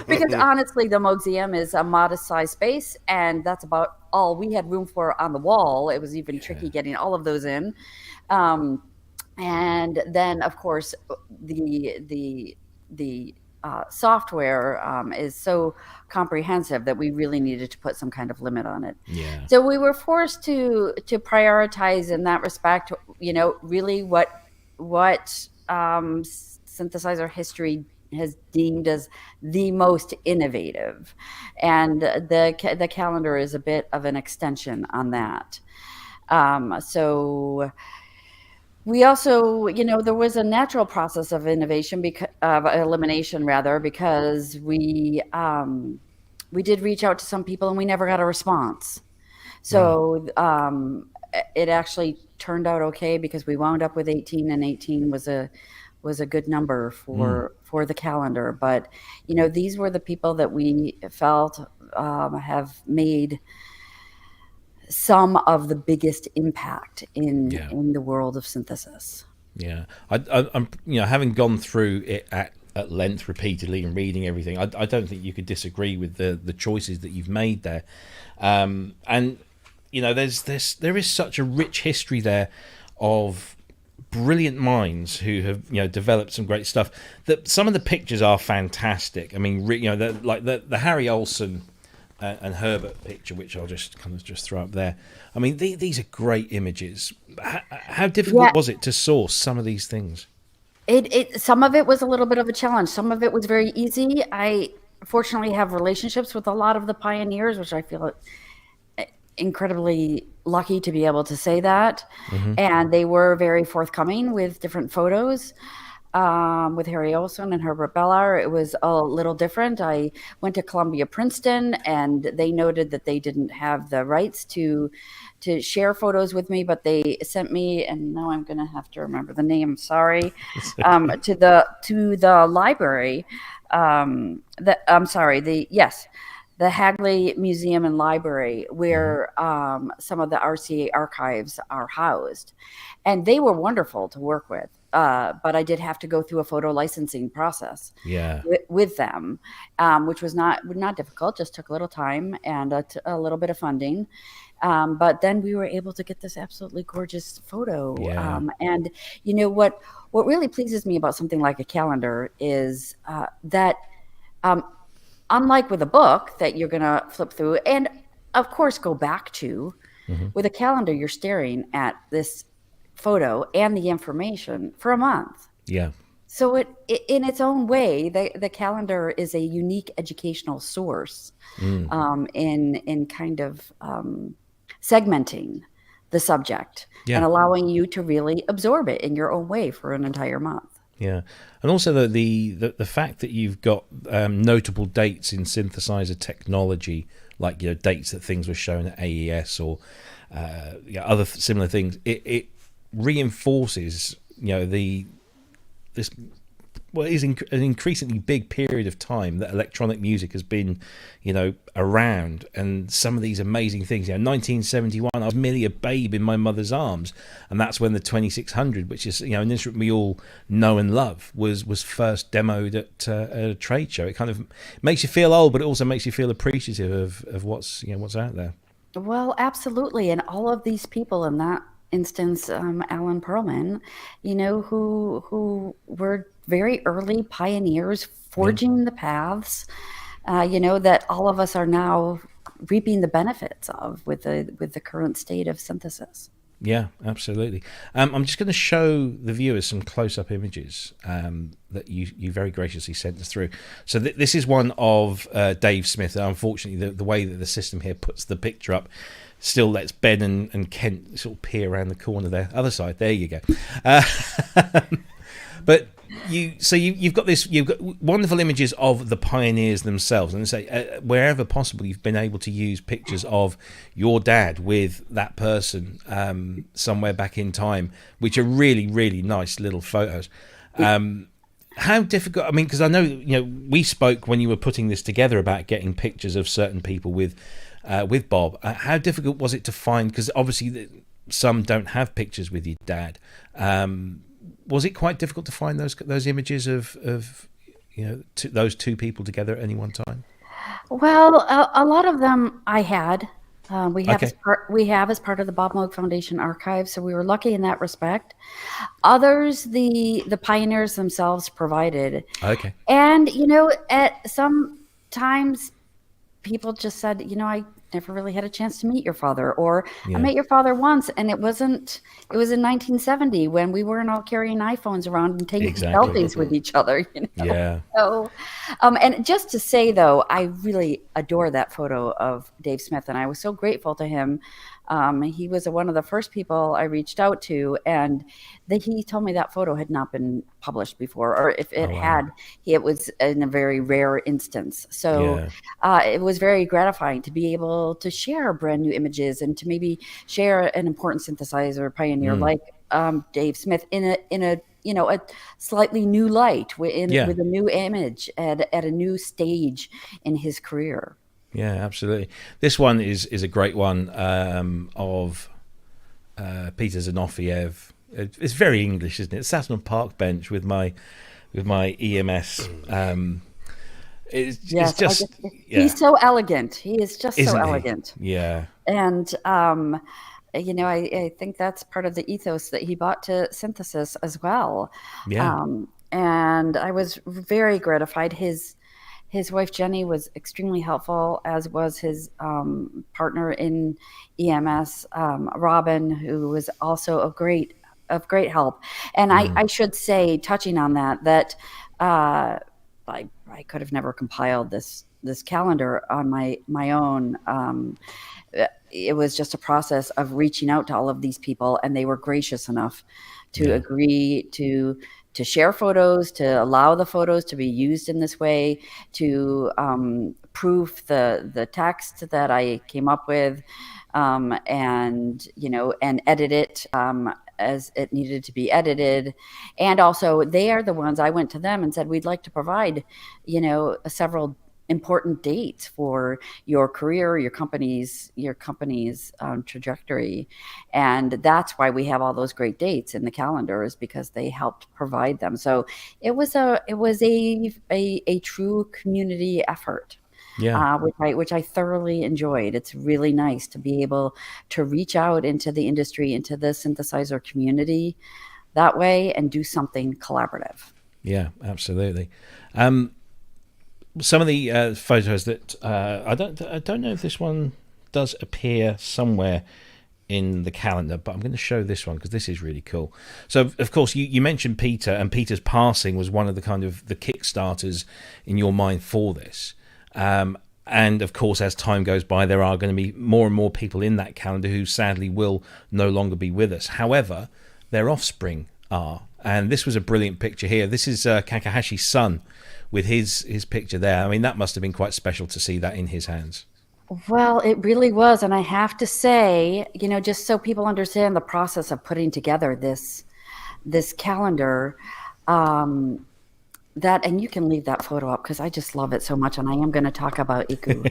Because honestly, the Moogseum is a modest size space, and that's about all we had room for on the wall. It was even tricky getting all of those in. And then, of course, the software is so comprehensive that we really needed to put some kind of limit on it. Yeah. So we were forced to prioritize in that respect, really what synthesizer history has deemed as the most innovative. And the calendar is a bit of an extension on that. So we also, there was a natural process of elimination, because we did reach out to some people and we never got a response. So it actually turned out okay, because we wound up with 18, and 18 was a good number for the calendar. But these were the people that we felt have made some of the biggest impact in the world of synthesis. Yeah, I'm having gone through it at length repeatedly and reading everything, I don't think you could disagree with the choices that you've made there. And there is such a rich history there of brilliant minds who have developed some great stuff. That some of the pictures are fantastic. I mean, the Harry Olsen and Herbert picture, which I'll just throw up there. I mean, these are great images. How difficult was it to source some of these things? Some of it was a little bit of a challenge. Some of it was very easy. I fortunately have relationships with a lot of the pioneers, which I feel incredibly lucky to be able to say that. And they were very forthcoming with different photos. With Harry Olsen and Herbert Bellar, it was a little different. I went to Columbia Princeton, and they noted that they didn't have the rights to share photos with me, but they sent me, and now I'm going to have to remember the name, sorry, to the library. The Hagley Museum and Library, where some of the RCA archives are housed. And they were wonderful to work with. But I did have to go through a photo licensing process with them, which was not difficult, just took a little time and a little bit of funding. But then we were able to get this absolutely gorgeous photo. And what really pleases me about something like a calendar is that unlike with a book that you're going to flip through and, of course, go back to, with a calendar, you're staring at this photo and the information for a month. So it in its own way, the calendar is a unique educational source in kind of segmenting the subject and allowing you to really absorb it in your own way for an entire month. Yeah, and also the fact that you've got notable dates in synthesizer technology, like dates that things were shown at AES or other similar things. It reinforces this is an increasingly big period of time that electronic music has been around, and some of these amazing things. 1971, I was merely a babe in my mother's arms, and that's when the 2600, which is an instrument we all know and love, was first demoed at a trade show. It kind of makes you feel old, but it also makes you feel appreciative of what's out there. Well, absolutely. And all of these people in that instance, Alan Perlman, who were very early pioneers forging the paths, that all of us are now reaping the benefits of with the current state of synthesis. Yeah, absolutely. I'm just going to show the viewers some close-up images that you very graciously sent us through. So this is one of Dave Smith. Unfortunately, the way that the system here puts the picture up still lets Ben and Kent sort of peer around the corner there. Other side, there you go. But you've got wonderful images of the pioneers themselves, and say wherever possible you've been able to use pictures of your dad with that person somewhere back in time, which are really, really nice little photos. How difficult? I mean, because I know we spoke when you were putting this together about getting pictures of certain people with Bob. How difficult was it to find? Because obviously some don't have pictures with your dad. Was it quite difficult to find those images of those two people together at any one time? Well, a lot of them I had. We have Okay. as part of the Bob Moog Foundation archive, so we were lucky in that respect. Others, the pioneers themselves provided. Okay. And at some times, people just said, I never really had a chance to meet your father, or I met your father once, and it was in 1970 when we weren't all carrying iPhones around and taking selfies with each other. Yeah. So, and just to say though, I really adore that photo of Dave Smith, and I was so grateful to him. He was one of the first people I reached out to, and he told me that photo had not been published before, or if it had, it was in a very rare instance. So it was very gratifying to be able to share brand new images and to maybe share an important synthesizer pioneer like Dave Smith in a a slightly new light with a new image at a new stage in his career. Yeah, absolutely. This one is a great one of Peter Zinoviev. It's very English, isn't it? Sat on a park bench with my EMS. He's so elegant. He is just so elegant. Yeah. And I think that's part of the ethos that he brought to synthesis as well. Yeah. And I was very gratified. His wife Jenny was extremely helpful, as was his partner in EMS, Robin, who was also of great help. And I should say, touching on that I could have never compiled this calendar on my own. It was just a process of reaching out to all of these people, and they were gracious enough to agree to share photos, to allow the photos to be used in this way, to proof the text that I came up with, and edit it as it needed to be edited. And also, they are the ones, I went to them and said, we'd like to provide, several important dates for your career, your company's trajectory. And that's why we have all those great dates in the calendar, is because they helped provide them. So it was a true community effort. Which I thoroughly enjoyed. It's really nice to be able to reach out into the industry, into the synthesizer community that way, and do something collaborative. Yeah, absolutely. Some of the photos that I don't know if this one does appear somewhere in the calendar, but I'm going to show this one because this is really cool. So, of course, you mentioned Peter, and Peter's passing was one of the kind of the kickstarters in your mind for this. And of course, as time goes by, there are going to be more and more people in that calendar who sadly will no longer be with us. However, their offspring are. And this was a brilliant picture here. This is Kakahashi's son with his picture there. I mean, that must have been quite special to see that in his hands. Well, it really was. And I have to say, just so people understand the process of putting together this calendar, and you can leave that photo up because I just love it so much, and I am going to talk about Iku.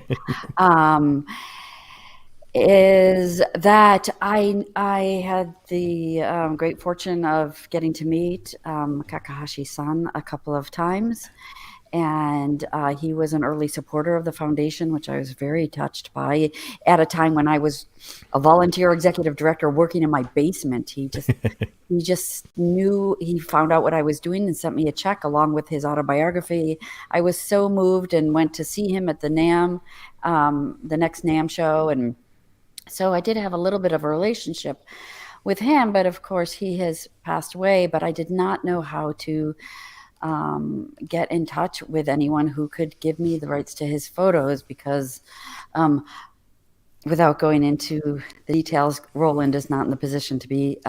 Is that I had the great fortune of getting to meet Kakahashi's son a couple of times, And he was an early supporter of the foundation, which I was very touched by. At a time when I was a volunteer executive director working in my basement, he just knew, he found out what I was doing and sent me a check along with his autobiography. I was so moved and went to see him at the NAMM, the next NAMM show. And so I did have a little bit of a relationship with him, but of course he has passed away. But I did not know how to get in touch with anyone who could give me the rights to his photos, because without going into the details, Roland is not in the position to be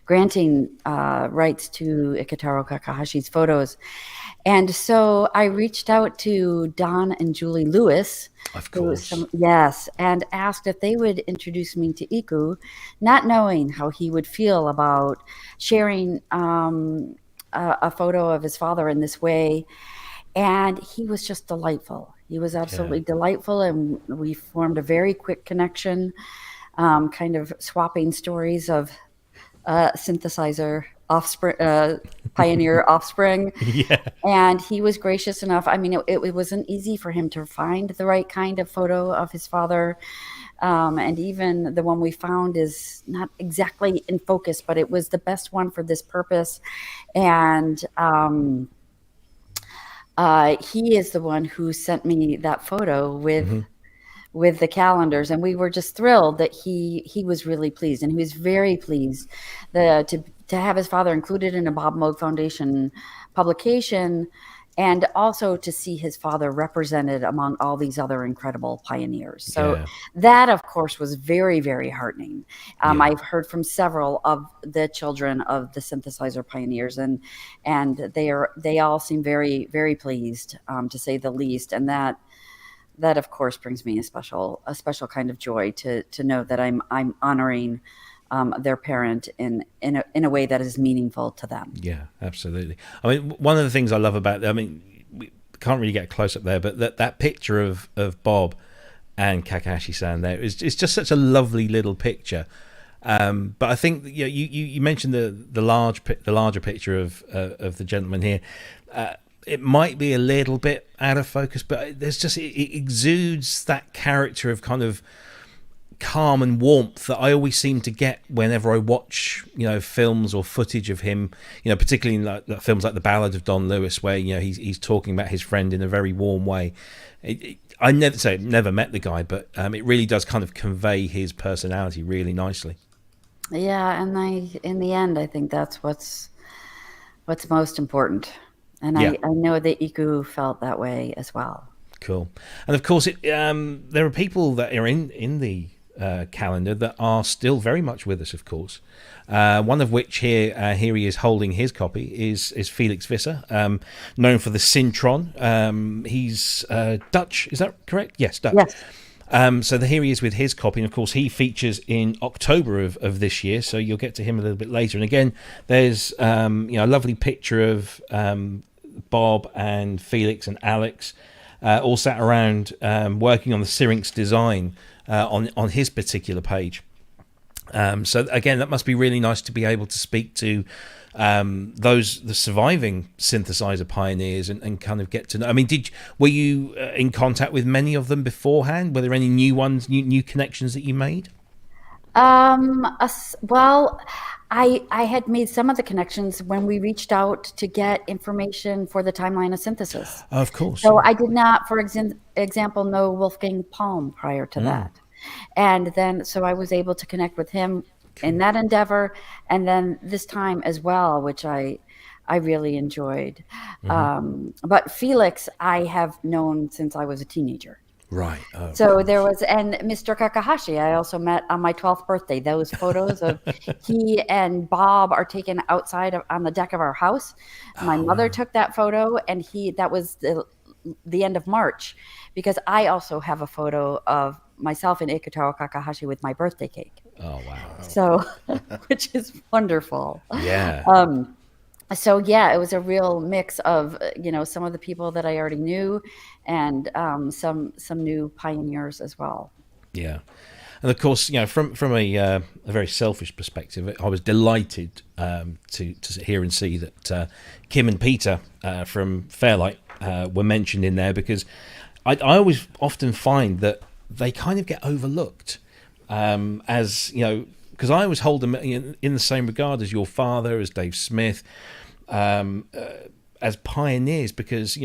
granting rights to Iketaro Kakahashi's photos. And so I reached out to Don and Julie Lewis. Of course. Yes, and asked if they would introduce me to Iku, not knowing how he would feel about sharing a photo of his father in this way. And he was just delightful. He was absolutely delightful, and we formed a very quick connection, kind of swapping stories of synthesizer offspring, pioneer offspring. Yeah. And he was gracious enough. I mean, it wasn't easy for him to find the right kind of photo of his father. And even the one we found is not exactly in focus, but it was the best one for this purpose. And he is the one who sent me that photo with the calendars, and we were just thrilled that he was really pleased, and he was very pleased to have his father included in a Bob Moog Foundation publication, and also to see his father represented among all these other incredible pioneers. So that, of course, was very, very heartening. I've heard from several of the children of the synthesizer pioneers, and they all seem very, very pleased, to say the least. And that of course brings me a special kind of joy to know that I'm honoring their parent in a way that is meaningful to them. Yeah, absolutely. I mean, one of the things I love about, we can't really get close up there, but that picture of Bob and Kakahashi-san there is just such a lovely little picture. But I think you mentioned the larger picture of the gentleman here. It might be a little bit out of focus, but there's just it exudes that character of kind of calm and warmth that I always seem to get whenever I watch films or footage of him, particularly in like films like The Ballad of Don Lewis, where he's talking about his friend in a very warm way. I never met the guy, but it really does kind of convey his personality really nicely. Yeah, and in the end, I think that's what's most important. And I know that Iku felt that way as well. Cool. And of course, there are people that are in the calendar that are still very much with us, of course. One of which here he is holding his copy is Felix Visser, known for the Syntron. He's Dutch, is that correct? Yes, Dutch. Yes. So here he is with his copy, and of course he features in October of this year, so you'll get to him a little bit later. And again, there's a lovely picture of Bob and Felix and Alex all sat around working on the Syrinx design on his particular page. So again, that must be really nice to be able to speak to the surviving synthesizer pioneers and kind of get to know. I mean, were you in contact with many of them beforehand? Were there any new ones, new connections that you made? Well, I had made some of the connections when we reached out to get information for the timeline of synthesis. Of course. So I did not, for example, know Wolfgang Palm prior to that. And then, so I was able to connect with him in that endeavor. And then this time as well, which I really enjoyed. But Felix, I have known since I was a teenager. Right. Oh, so there was, and Mr. Kakahashi, I also met on my 12th birthday. Those photos of he and Bob are taken outside on the deck of our house. My mother took that photo, and that was the end of March, because I also have a photo of myself and Iketaro Kakahashi with my birthday cake. Oh, wow. So, which is wonderful. Yeah. So yeah, it was a real mix of some of the people that I already knew, and some new pioneers as well. Yeah, And of course, from a very selfish perspective, I was delighted to hear and see that Kim and Peter from Fairlight were mentioned in there, because I always often find that they kind of get overlooked, as because I always hold them in the same regard as your father, as Dave Smith, as pioneers, because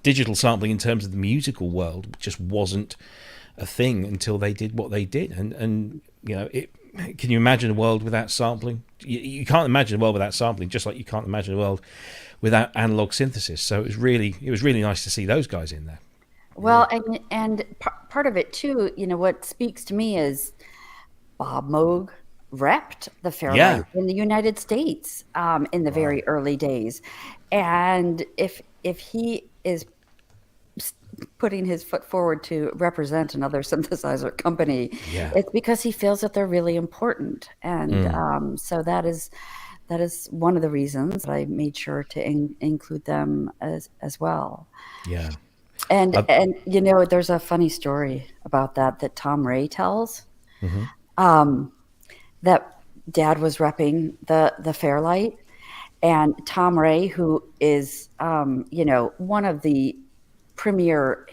digital sampling in terms of the musical world just wasn't a thing until they did what they did, and can you imagine a world without sampling? You can't imagine a world without sampling, just like you can't imagine a world without analog synthesis. So it was really nice to see those guys in there. Well, and part of it too, what speaks to me is Bob Moog repped the Fairlight in the United States in the very early days, and if he is putting his foot forward to represent another synthesizer company, it's because he feels that they're really important, and so that is one of the reasons that I made sure to include them as well. Yeah. And there's a funny story about that Tom Ray tells. That Dad was repping the Fairlight, and Tom Ray, who is one of the premier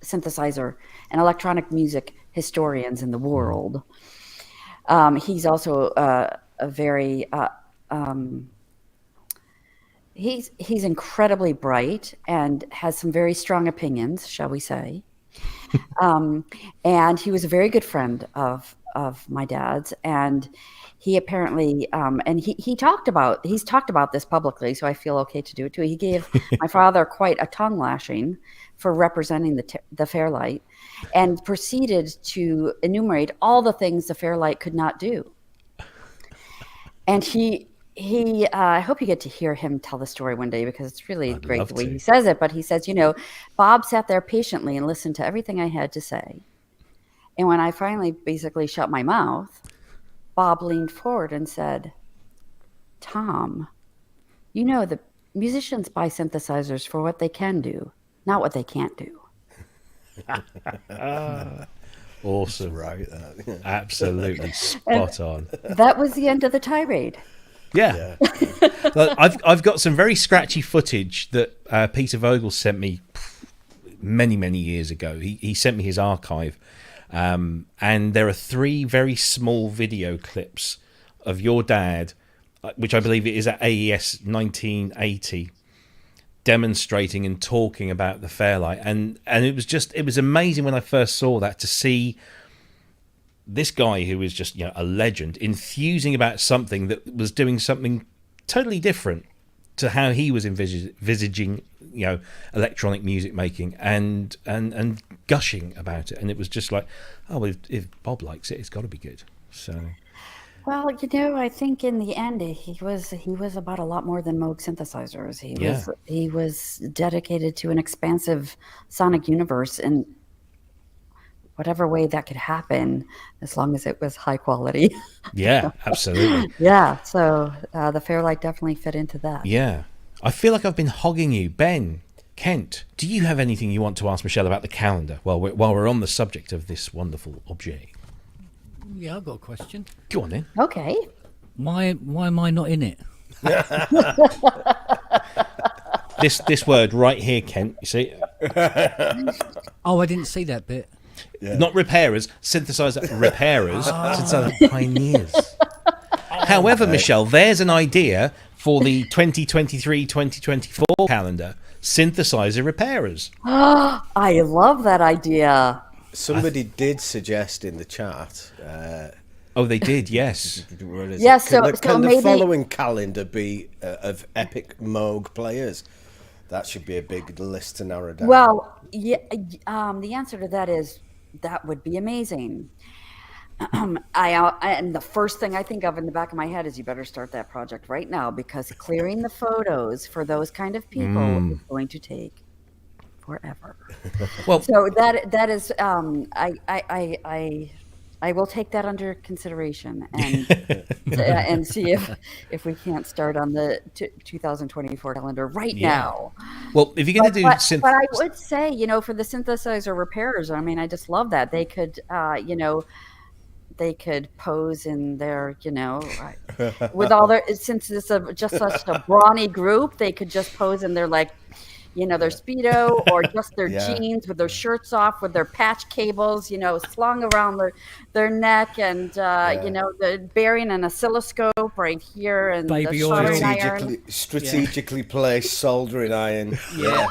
synthesizer and electronic music historians in the world. He's also a very he's incredibly bright and has some very strong opinions, shall we say. And he was a very good friend of my dad's, and he apparently and he's talked about this publicly, so I feel okay to do it too. He gave my father quite a tongue lashing for representing the Fairlight, and proceeded to enumerate all the things the Fairlight could not do. And he I hope you get to hear him tell the story one day, because it's really great the way he says it. But he says, Bob sat there patiently and listened to everything I had to say. And when I finally basically shut my mouth, Bob leaned forward and said, Tom, the musicians buy synthesizers for what they can do, not what they can't do. Awesome. Right. Absolutely spot on. That was the end of the tirade. Yeah. I've got some very scratchy footage that Peter Vogel sent me many, many years ago. He sent me his archive. And there are 3 very small video clips of your dad, which I believe it is at AES 1980, demonstrating and talking about the Fairlight. And it was amazing when I first saw that, to see this guy who was just a legend enthusing about something that was doing something totally different to how he was envisaging electronic music making, and gushing about it. And it was just like, if Bob likes it, it's got to be good. So well, I think in the end he was about a lot more than Moog synthesizers. He was dedicated to an expansive sonic universe in whatever way that could happen, as long as it was high quality. Yeah, absolutely. Yeah, so the Fairlight definitely fit into that. Yeah. I feel like I've been hogging you. Ben, Kent, do you have anything you want to ask Michelle about the calendar while we're on the subject of this wonderful objet? Yeah, I've got a question. Go on then. Okay. Why am I not in it? This word right here, Kent, you see? Oh, I didn't see that bit. Yeah. Not repairers, synthesizer repairers, synthesizer pioneers. However, Michelle, there's an idea for the 2023-2024 calendar, synthesizer repairers. I love that idea. Somebody did suggest in the chat. Oh, they did, yes. Yes, can the following calendar be of epic Moog players? That should be a big list to narrow down. Well, yeah, the answer to that is that would be amazing. And the first thing I think of in the back of my head is you better start that project right now, because clearing the photos for those kind of people is going to take forever. Well, so that is I will take that under consideration and see if we can't start on the 2024 calendar right now. Well, if you're going to do synth, but I would say, for the synthesizer repairers, I mean, I just love that they could, they could pose in their, with all their, since it's just such a brawny group, they could just pose in their their Speedo or just their jeans with their shirts off with their patch cables, slung around their neck and, the bearing an oscilloscope right here and baby the oil. Strategically placed soldering iron. Yeah.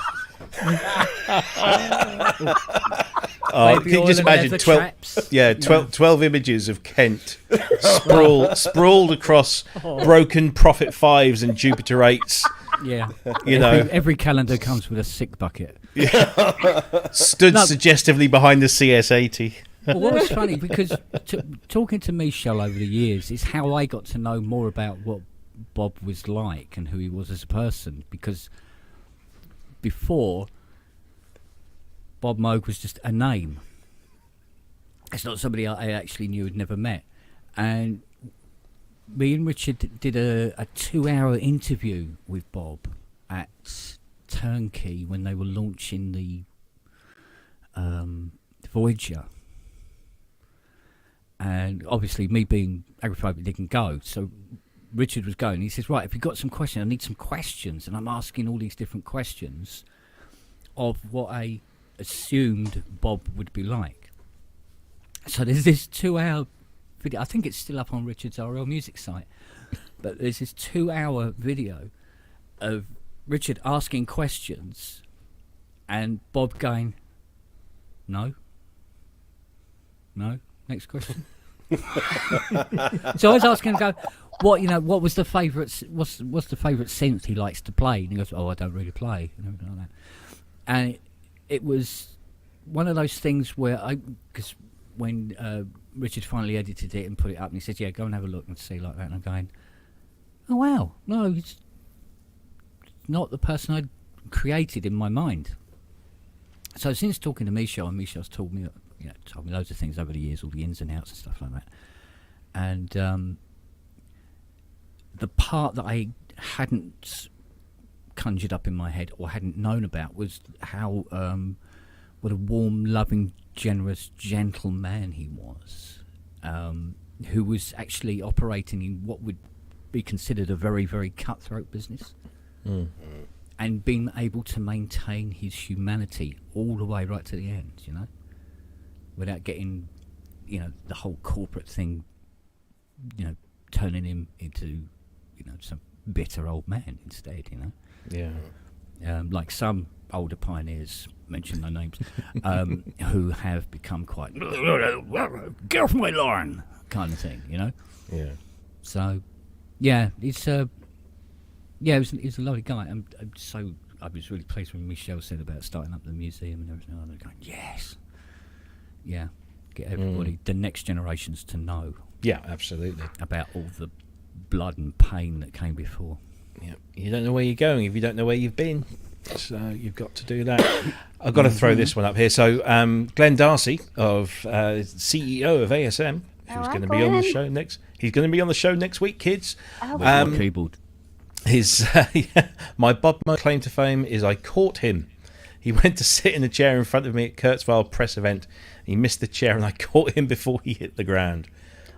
Can you just imagine 12 images of Kent sprawled across broken Prophet 5s and Jupiter 8s. Yeah, every calendar comes with a sick bucket. Stood suggestively behind the CS80. Well, what was funny, because talking to Michelle over the years is how I got to know more about what Bob was like and who he was as a person. Because before, Bob Moog was just a name. It's not somebody I actually knew, had never met. And me and Richard did a 2-hour interview with Bob at Turnkey when they were launching the Voyager. And obviously, me being agoraphobic didn't go, so Richard was going. He says, right, if you've got some questions, I need some questions. And I'm asking all these different questions of what I assumed Bob would be like. So there's this 2-hour video. I think it's still up on Richard's RL Music site. But there's this 2-hour video of Richard asking questions and Bob going, no, next question. So I was asking him, go, what was the favourite? What's the favourite synth he likes to play? And he goes, I don't really play, and everything like that. And it was one of those things where because when Richard finally edited it and put it up, and he said, "Yeah, go and have a look and see like that." And I'm going, "Oh wow, no, it's not the person I'd created in my mind." So since talking to Michelle, and Michelle's told me loads of things over the years, all the ins and outs and stuff like that. And the part that I hadn't conjured up in my head or hadn't known about was how what a warm, loving, generous, gentle man he was, who was actually operating in what would be considered a very, very cutthroat business. And being able to maintain his humanity all the way right to the end, without getting, the whole corporate thing, turning him into, some bitter old man instead, Yeah. Like some older pioneers, mention no names, who have become quite, get off my lawn, kind of thing, Yeah. So, yeah, it's he was a lovely guy. I was really pleased when Michelle said about starting up the museum and everything. I was going, yes, yeah, get everybody, the next generations, to know. Yeah, absolutely. About all the blood and pain that came before. Yeah, you don't know where you're going if you don't know where you've been. So you've got to do that. I've got to throw this one up here. So Glenn Darcy, CEO of ASM, who's going to be on the show next. He's going to be on the show next week, kids. With keyboard. My Bob Moog claim to fame is I caught him. He went to sit in a chair in front of me at Kurzweil press event. He missed the chair and I caught him before he hit the ground.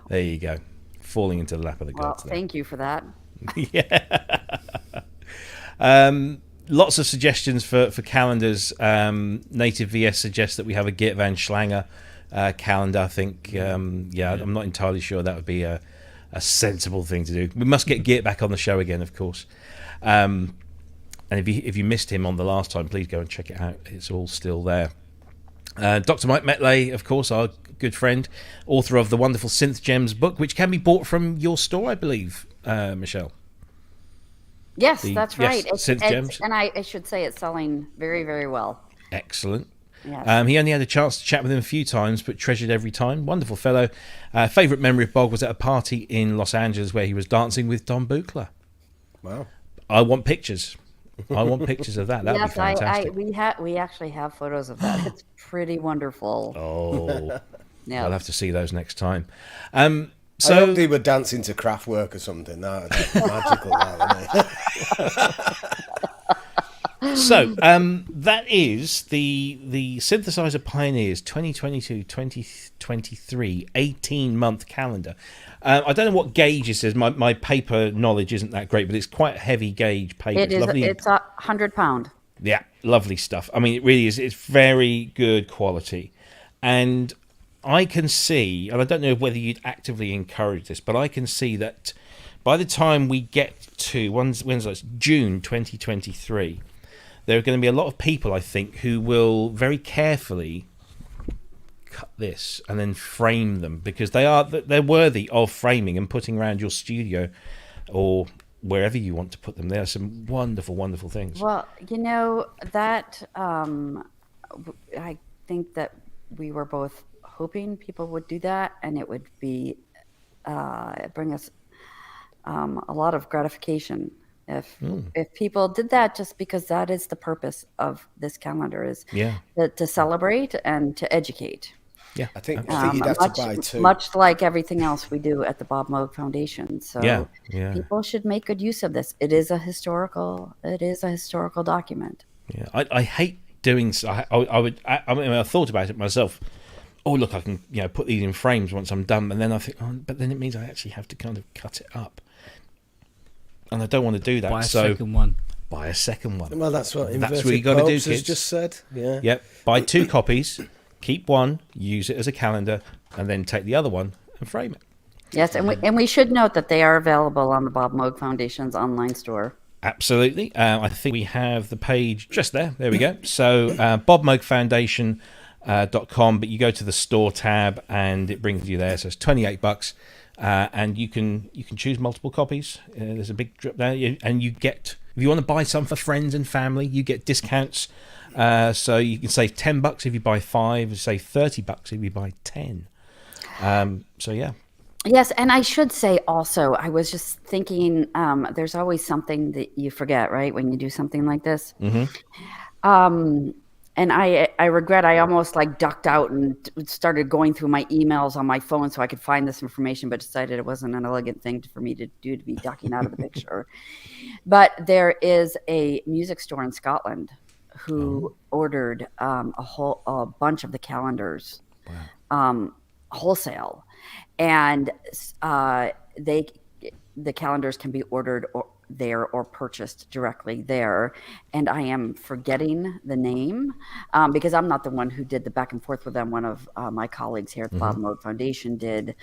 There you go. Falling into the lap of the gods. Well, thank you for that. Yeah. Lots of suggestions for calendars. Native VS suggests that we have a Geert van Schlanger calendar. I think, I'm not entirely sure that would be a sensible thing to do. We must get Geert back on the show again, of course. And if you missed him on the last time, please go and check it out. It's all still there. Dr. Mike Metley, of course, our good friend, author of the wonderful Synth Gems book, which can be bought from your store, I believe, Michelle. Yes, that's right. Synth Gems. And I should say it's selling very, very well. Excellent. Yes. He only had a chance to chat with him a few times, but treasured every time. Wonderful fellow. Favourite memory of Bob was at a party in Los Angeles where he was dancing with Don Buchler. Wow. I want pictures. I want pictures of that. That'd be fantastic. We actually have photos of that. It's pretty wonderful. Oh, yeah. I'll have to see those next time. I hope they were dancing to Kraftwerk or something. That's magical, that, isn't it? So that is the Synthesizer Pioneers 2022-2023 18-month calendar. I don't know what gauge it says. My paper knowledge isn't that great, but it's quite heavy gauge paper. It is. Lovely. It's 100 pound. Yeah, lovely stuff. I mean, it really is. It's very good quality. And I can see, and I don't know whether you'd actively encourage this, but I can see that by the time we get to when's June 2023, there are going to be a lot of people, I think, who will very carefully cut this and then frame them, because they're worthy of framing and putting around your studio or wherever you want to put them. There are some wonderful, wonderful things. Well, that I think that we were both hoping people would do that, and it would be bring us a lot of gratification if people did that, just because that is the purpose of this calendar, is to celebrate and to educate. Yeah, I think you'd have to buy two. Much like everything else we do at the Bob Moog Foundation. So people should make good use of this. It is a historical document. Yeah, I hate doing so. I thought about it myself. Oh, look, I can put these in frames once I'm done, and then I think, but then it means I actually have to kind of cut it up, and I don't want to do that. Buy a second one. Buy a second one. Well, that's what you got to do, kids. Just said. Yeah. Yep. Buy 2 copies, keep one, use it as a calendar, and then take the other one and frame it. Yes, and we should note that they are available on the Bob Moog Foundation's online store. Absolutely. I think we have the page just there. There we go. So bobmoogfoundation.com, but you go to the store tab and it brings you there. So it's $28, and you can choose multiple copies. There's a big drop there, and you get, if you want to buy some for friends and family, you get discounts. So you can save $10 if you buy 5, save $30 if you buy 10. So yeah. Yes, and I should say also, I was just thinking, there's always something that you forget, right, when you do something like this. Mm-hmm. And I regret I almost ducked out and started going through my emails on my phone so I could find this information, but decided it wasn't an elegant thing for me to do, to be ducking out of the picture. But there is a music store in Scotland who ordered a bunch of the calendars wholesale. And the calendars can be ordered there or purchased directly there. And I am forgetting the name because I'm not the one who did the back and forth with them. One of my colleagues here at the Bob Moog Foundation did.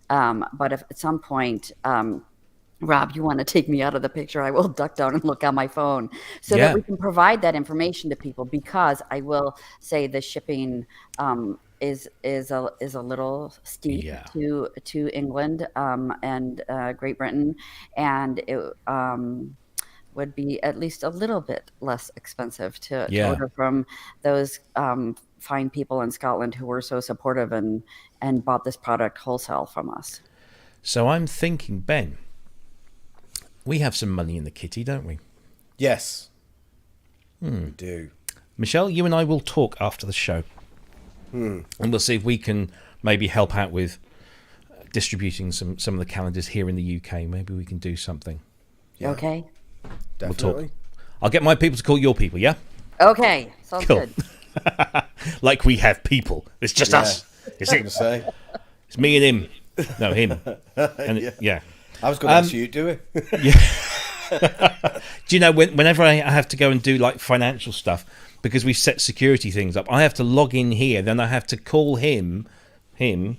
But if at some point, Rob, you want to take me out of the picture, I will duck down and look on my phone so that we can provide that information to people, because I will say the shipping is a little steep to England and Great Britain, and it would be at least a little bit less expensive to order from those fine people in Scotland who were so supportive and bought this product wholesale from us. So I'm thinking, Ben, we have some money in the kitty, don't we? Yes, we do. Michelle, you and I will talk after the show. And we'll see if we can maybe help out with distributing some of the calendars here in the UK. Maybe we can do something. Yeah. Okay. Definitely. We'll talk. I'll get my people to call your people, yeah? Okay. Sounds good. Like we have people. It's just us. It's It's me and him. No, him. And I was going to ask you to do it. Do you know, whenever I have to go and do financial stuff, because we set security things up, I have to log in here, then I have to call him to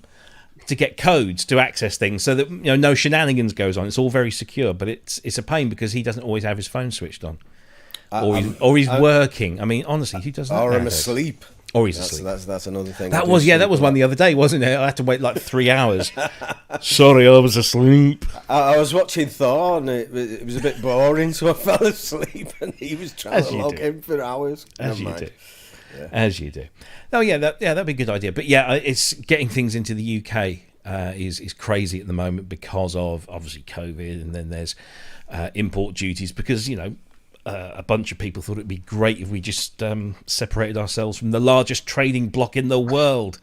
get codes to access things so that no shenanigans goes on. It's all very secure, but it's a pain because he doesn't always have his phone switched on, or he's working. I mean, honestly, who doesn't? Or I'm asleep. Or he's asleep. That's another thing. That was one the other day, wasn't it? I had to wait 3 hours. Sorry, I was asleep. I was watching Thor, and it was a bit boring, so I fell asleep, and he was trying to log in for hours. As you do. As you do. Oh yeah, that'd be a good idea. But it's getting things into the UK is crazy at the moment because of obviously COVID, and then there's import duties because a bunch of people thought it'd be great if we just separated ourselves from the largest trading bloc in the world.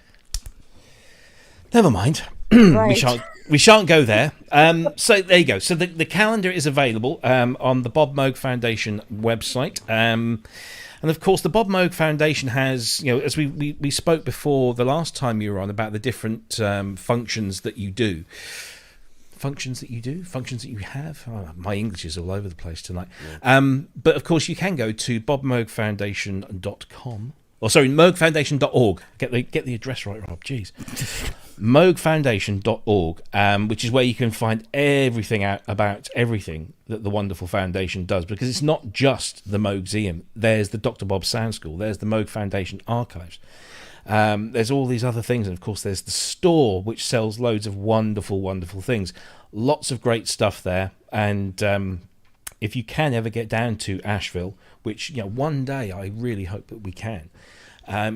Never mind. Right. we shan't go there. So there you go. So the calendar is available on the Bob Moog Foundation website. And of course, the Bob Moog Foundation has, as we spoke before the last time you were on about the different functions that you do. Functions that you have. Oh, my English is all over the place tonight. Yeah. But of course, you can go to bobmoogfoundation.com. Or sorry, moogfoundation.org. Get the address right, Rob. Jeez. moogfoundation.org, which is where you can find everything out about everything that the wonderful foundation does, because it's not just the Moogseum. There's the Dr. Bob Sound School. There's the Moog Foundation archives. There's all these other things, and of course there's the store, which sells loads of wonderful, wonderful things. Lots of great stuff there, and if you can ever get down to Asheville, which one day I really hope that we can,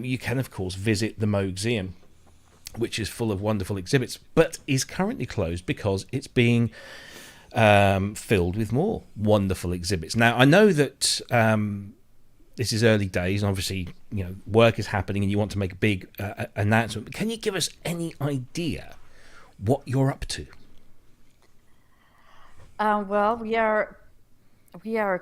you can of course visit the Moogseum, which is full of wonderful exhibits, but is currently closed because it's being filled with more wonderful exhibits. Now I know that this is early days, and obviously, work is happening, and you want to make a big announcement. But can you give us any idea what you're up to? Well, we are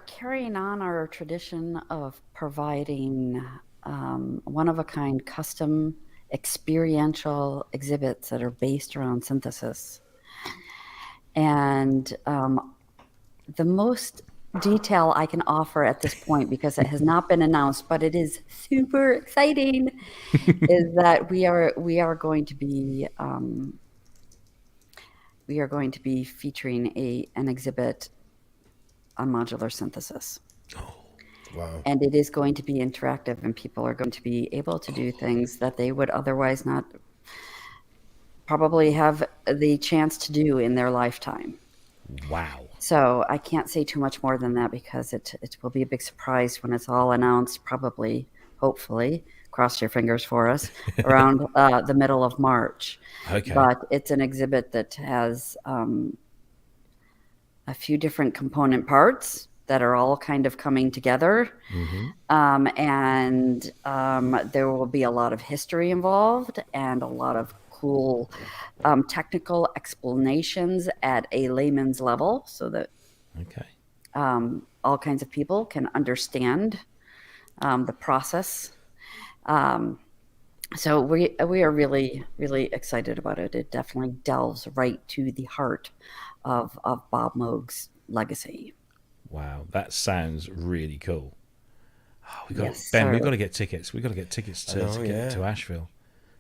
carrying on our tradition of providing one-of-a-kind custom experiential exhibits that are based around synthesis. And the most detail I can offer at this point, because it has not been announced, but it is super exciting, is that we are going to be featuring an exhibit on modular synthesis. Oh, wow. And it is going to be interactive, and people are going to be able to do things that they would otherwise not probably have the chance to do in their lifetime. Wow. So I can't say too much more than that, because it will be a big surprise when it's all announced, probably, hopefully, cross your fingers for us, around the middle of March. Okay. But it's an exhibit that has a few different component parts that are all kind of coming together. Mm-hmm. And there will be a lot of history involved, and a lot of cool technical explanations at a layman's level, so that all kinds of people can understand the process. So we are really, really excited about it. It definitely delves right to the heart of Bob Moog's legacy. Wow, that sounds really cool. Oh, we've got to get tickets. We've got to get tickets to get to Asheville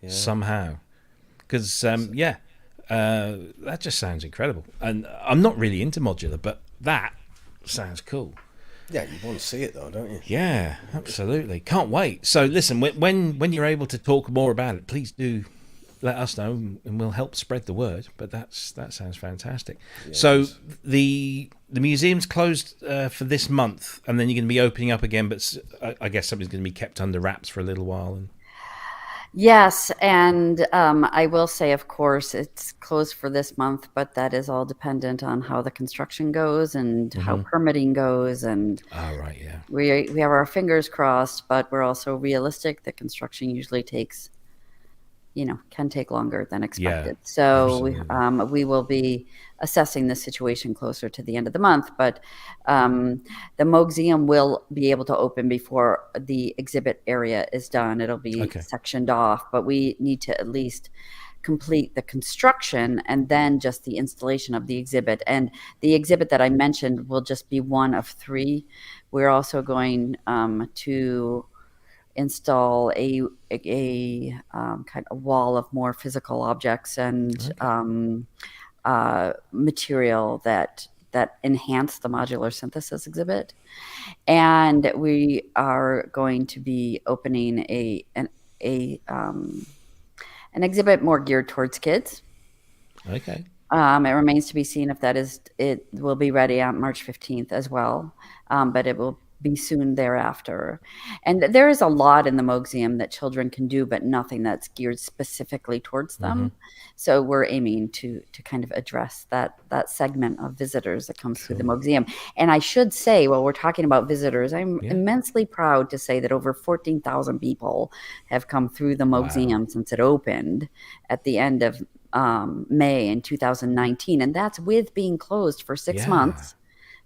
somehow. Because, that just sounds incredible. And I'm not really into modular, but that sounds cool. Yeah, you want to see it, though, don't you? Yeah, absolutely. Can't wait. So, listen, when you're able to talk more about it, please do let us know, and we'll help spread the word. But that sounds fantastic. Yeah, so, the museum's closed for this month, and then you're going to be opening up again, but I guess something's going to be kept under wraps for a little while. And yes, and I will say, of course, it's closed for this month, but that is all dependent on how the construction goes and how permitting goes. And we have our fingers crossed, but we're also realistic that construction usually takes, can take longer than expected. So we will be assessing the situation closer to the end of the month, but the Moogseum will be able to open before the exhibit area is done. It'll be sectioned off, but we need to at least complete the construction and then just the installation of the exhibit. And the exhibit that I mentioned will just be one of three. We're also going to install a kind of wall of more physical objects and material that enhance the modular synthesis exhibit. And we are going to be opening an exhibit more geared towards kids. Okay. It remains to be seen if it will be ready on March 15th as well, but it will be soon thereafter. And there is a lot in the Moogseum that children can do, but nothing that's geared specifically towards them. Mm-hmm. So we're aiming to kind of address that segment of visitors that comes through the Moogseum. And I should say, while we're talking about visitors, I'm immensely proud to say that over 14,000 people have come through the Moogseum since it opened at the end of May in 2019, and that's with being closed for 6 Yeah. months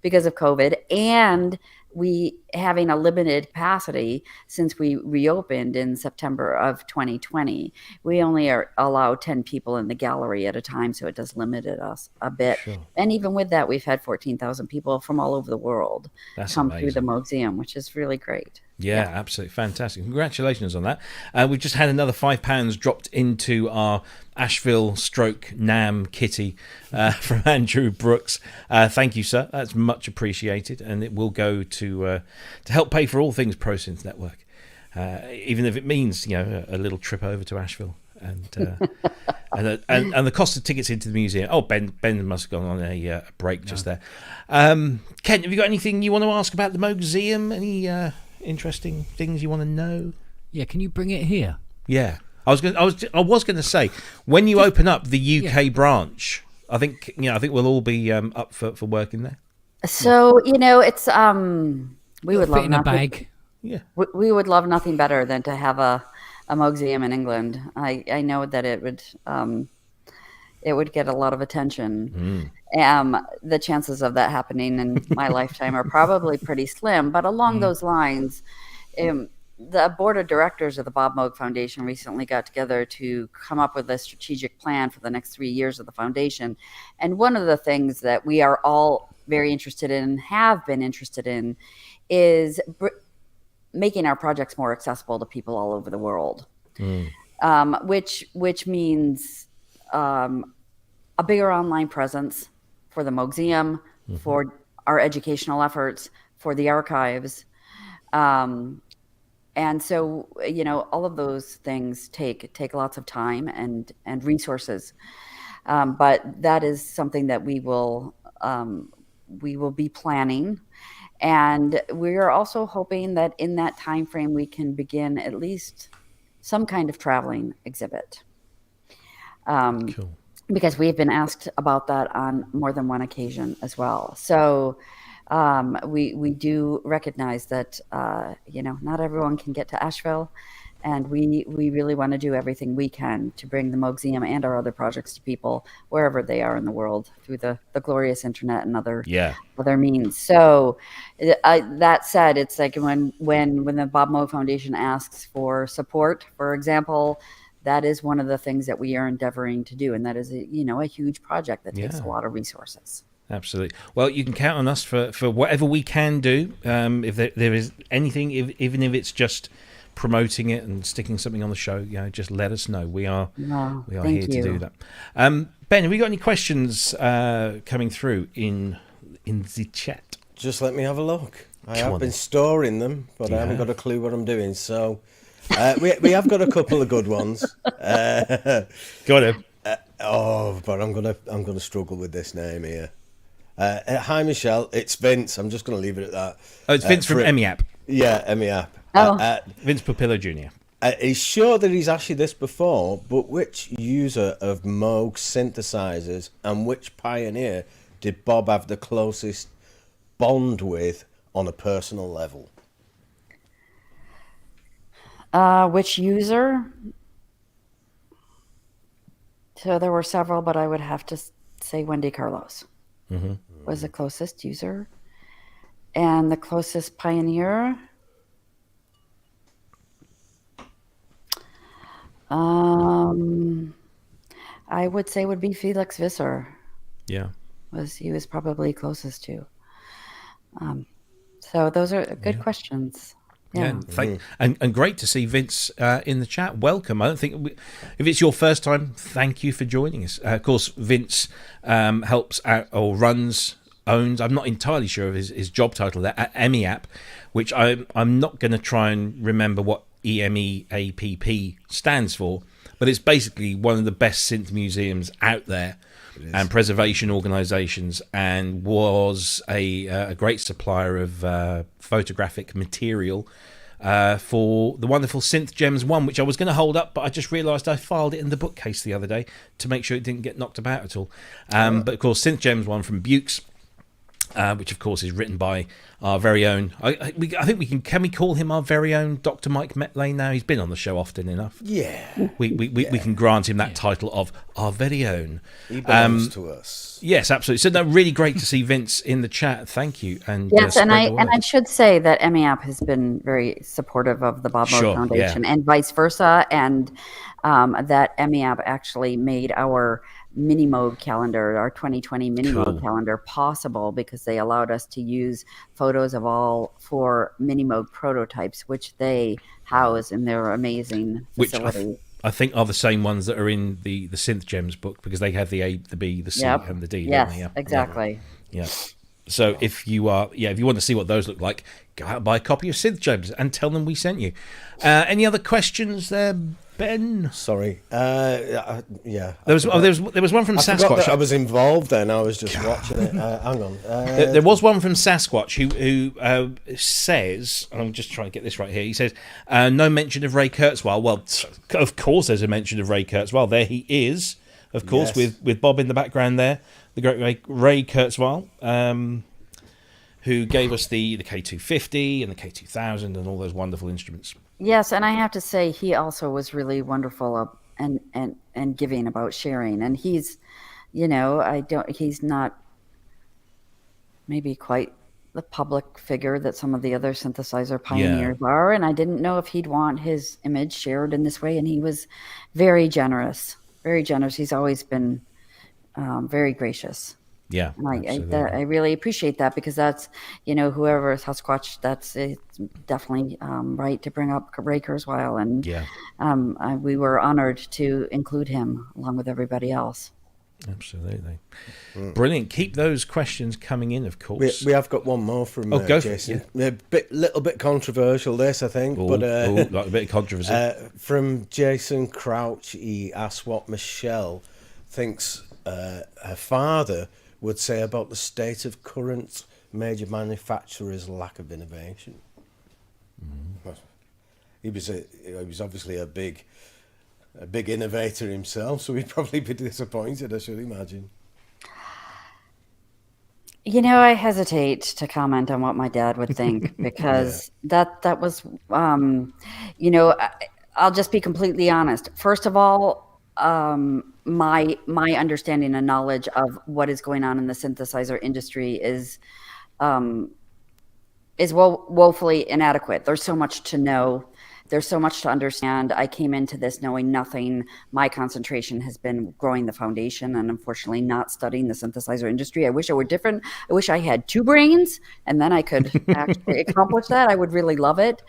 because of COVID, and we having a limited capacity since we reopened in September of 2020. We only are allowed 10 people in the gallery at a time, so it does limit us a bit. Sure. And even with that, we've had 14,000 people from all over the world come through the amazing. Moogseum, which is really great. Yeah, absolutely fantastic. Congratulations on that. We've just had another £5 dropped into our Asheville stroke NAM kitty from Andrew Brooks. Thank you, sir. That's much appreciated, and it will go to help pay for all things ProSynth Network, even if it means a little trip over to Asheville and the cost of tickets into the museum. Oh, Ben must have gone on a break just there. Kent, have you got anything you want to ask about the Moogseum? Any interesting things you want to know? Yeah, can you bring it here? Yeah, I was going to say, when you open up the UK branch, I think we'll all be up for working there. So it's we would Fit love in a nothing. bag. Yeah, We would love nothing better than to have a Moogseum in England. I know that it would get a lot of attention. The chances of that happening in my lifetime are probably pretty slim. But along those lines, the board of directors of the Bob Moog Foundation recently got together to come up with a strategic plan for the next 3 years of the foundation. And one of the things that we are all very interested in and have been interested in is making our projects more accessible to people all over the world, which means a bigger online presence for the Moogseum, for our educational efforts, for the archives. And so, all of those things take lots of time and resources. But that is something that we will be planning. And we're also hoping that in that time frame, we can begin at least some kind of traveling exhibit. cool. Because we've been asked about that on more than one occasion as well. So we do recognize that, not everyone can get to Asheville. And we really want to do everything we can to bring the Moogseum and our other projects to people wherever they are in the world through the glorious internet and other means. So that said, it's like when the Bob Moog Foundation asks for support, for example, that is one of the things that we are endeavoring to do. And that is a huge project that takes a lot of resources. Absolutely. Well, you can count on us for whatever we can do. If there is anything, even if it's just promoting it and sticking something on the show, just let us know. We are here to do that. Ben, have we got any questions coming through in the chat? Just let me have a look. I have been storing them, but I haven't got a clue what I'm doing. So we have got a couple of good ones. Got him. But I'm gonna struggle with this name here. Hi Michelle, it's Vince. I'm just gonna leave it at that. Oh, it's Vince from EMIAP. Yeah, EMIAP. Vince Papillo Jr. He's sure that he's asked you this before, but which user of Moog synthesizers and which pioneer did Bob have the closest bond with on a personal level? Which user? So there were several, but I would have to say Wendy Carlos was the closest user. And the closest pioneer? I would say would be Felix Visser. Yeah. He was probably closest to. So those are good questions. Yeah. And great to see Vince in the chat. Welcome. I don't think if it's your first time, thank you for joining us. Of course, Vince helps out or owns. I'm not entirely sure of his job title there at EMIAP, which I'm not going to try and remember what EMEAPP stands for, but it's basically one of the best synth museums out there and preservation organisations, and was a great supplier of photographic material for the wonderful Synth Gems 1, which I was going to hold up, but I just realised I filed it in the bookcase the other day to make sure it didn't get knocked about at all. But of course, Synth Gems 1 from Bukes. which of course is written by our very own. I think we can we call him our very own Dr. Mike Metlane now? He's been on the show often enough. Yeah, we can grant him that title of our very own. He belongs to us. Yes, absolutely. So, no, really great to see Vince in the chat. Thank you. And yes, and I should say that MEAP has been very supportive of the Bob Moog Foundation, and vice versa, and that MEAP actually made our Mini Moog calendar, our 2020 Mini Moog calendar, possible because they allowed us to use photos of all 4 Mini Moog prototypes, which they house in their amazing facility. Which I think are the same ones that are in the Synth Gems book, because they have the A, the B, the C, and the D. Yes, don't they? exactly. Yeah. So if you want to see what those look like, go out and buy a copy of Synth Gems and tell them we sent you. Any other questions there, Ben? Sorry. Yeah. There was one from Sasquatch. I was involved then. I was just watching it. Hang on. There was one from Sasquatch who says, and I'm just trying to get this right here. He says, no mention of Ray Kurzweil. Well, of course there's a mention of Ray Kurzweil. There he is, of course, with Bob in the background there. The great Ray Kurzweil, who gave us the K250 and the K2000 and all those wonderful instruments. Yes, and I have to say he also was really wonderful and giving about sharing. And he's, he's not maybe quite the public figure that some of the other synthesizer pioneers are. And I didn't know if he'd want his image shared in this way. And he was very generous, very generous. He's always been very gracious. Yeah, and I really appreciate that, because that's, whoever Sasquatch, that's definitely right to bring up Ray Kurzweil, and we were honored to include him along with everybody else. Absolutely. Brilliant. Keep those questions coming in, of course. We have got one more from Jason. Yeah. Little bit controversial, this, I think. Like a bit of controversy. From Jason Crouch, he asked what Michelle thinks her father would say about the state of current major manufacturers' lack of innovation. He was obviously a big innovator himself, so he'd probably be disappointed, I should imagine. I hesitate to comment on what my dad would think, because that was, I'll just be completely honest. First of all, my understanding and knowledge of what is going on in the synthesizer industry is woefully inadequate. There's so much to know. There's so much to understand. I came into this knowing nothing. My concentration has been growing the foundation and unfortunately not studying the synthesizer industry. I wish I were different. I wish I had 2 brains and then I could actually accomplish that. I would really love it.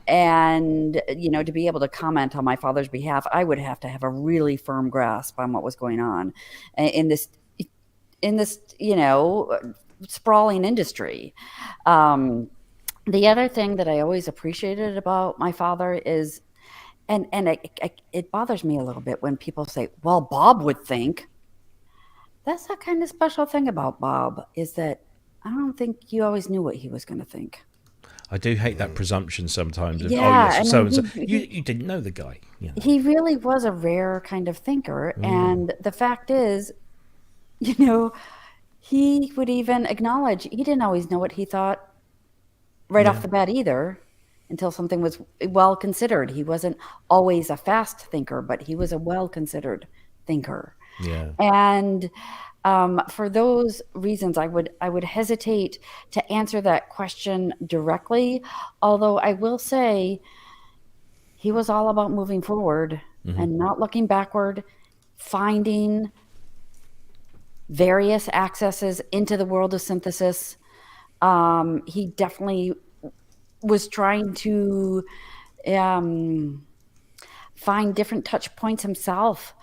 And, to be able to comment on my father's behalf, I would have to have a really firm grasp on what was going on in this, sprawling industry. The other thing that I always appreciated about my father is, and it bothers me a little bit when people say, well, Bob would think. That's the kind of special thing about Bob, is that I don't think you always knew what he was going to think. I do hate that presumption sometimes. Of, you didn't know the guy. He really was a rare kind of thinker. And the fact is, he would even acknowledge he didn't always know what he thought right off the bat either, until something was well considered. He wasn't always a fast thinker, but he was a well considered thinker. Yeah. And for those reasons, I would hesitate to answer that question directly. Although I will say, he was all about moving forward and not looking backward, finding various accesses into the world of synthesis. He definitely was trying to find different touch points himself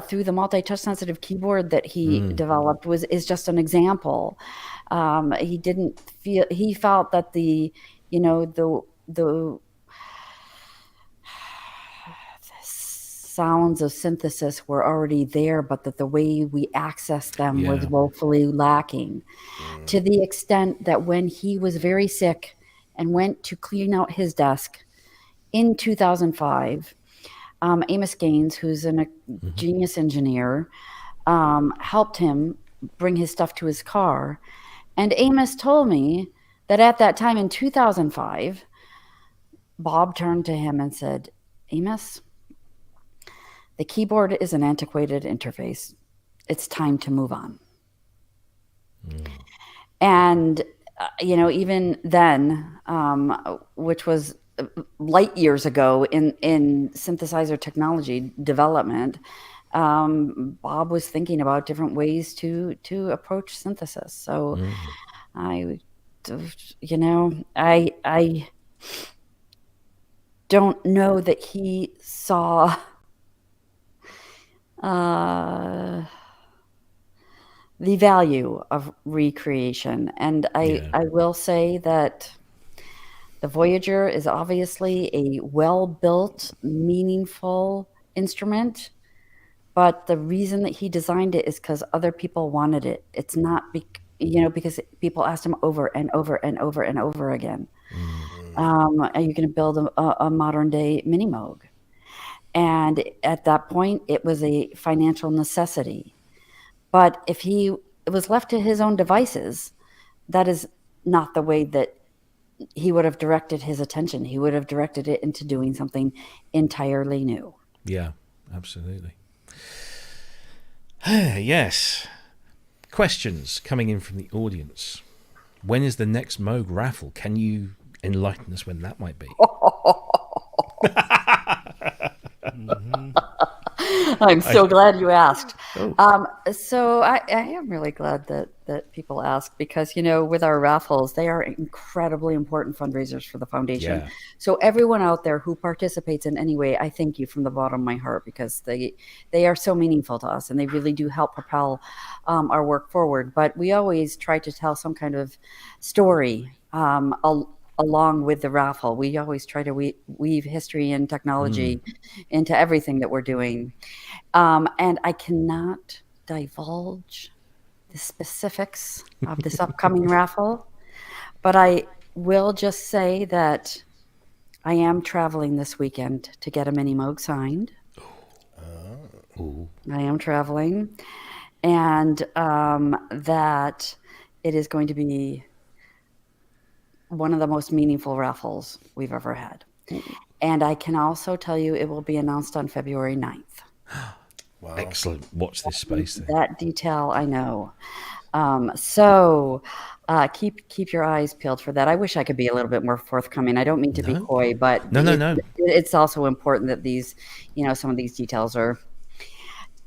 through the multi-touch sensitive keyboard that he developed is just an example. He felt that the sounds of synthesis were already there, but that the way we accessed them was woefully lacking, to the extent that when he was very sick and went to clean out his desk in 2005, Amos Gaines, who's a genius engineer, helped him bring his stuff to his car. And Amos told me that at that time in 2005, Bob turned to him and said, Amos, the keyboard is an antiquated interface. It's time to move on. And, even then, which was light years ago in synthesizer technology development, Bob was thinking about different ways to approach synthesis. So I don't know that he saw the value of recreation. And I will say that the Voyager is obviously a well-built, meaningful instrument, but the reason that he designed it is because other people wanted it. It's not because people asked him over and over and over and over again. Are you going to build a modern day mini Moog? And at that point, it was a financial necessity. But if he was left to his own devices, that is not the way that he would have directed his attention. He would have directed it into doing something entirely new. Yeah, absolutely. Yes. Questions coming in from the audience. When is the next Moog raffle? Can you enlighten us when that might be? I'm so glad you asked. So I am really glad that people ask, because, with our raffles, they are incredibly important fundraisers for the foundation. Yeah. So everyone out there who participates in any way, I thank you from the bottom of my heart, because they are so meaningful to us, and they really do help propel our work forward. But we always try to tell some kind of story along with the raffle. We always try to weave history and technology into everything that we're doing. And I cannot divulge the specifics of this upcoming raffle, but I will just say that I am traveling this weekend to get a mini Moog signed. I am traveling, and that it is going to be one of the most meaningful raffles we've ever had. And I can also tell you it will be announced on February 9th. Wow. Excellent. Watch this space there. That detail I know. So keep your eyes peeled for that. I wish I could be a little bit more forthcoming. I don't mean to be coy, but no. It's also important that these, some of these details are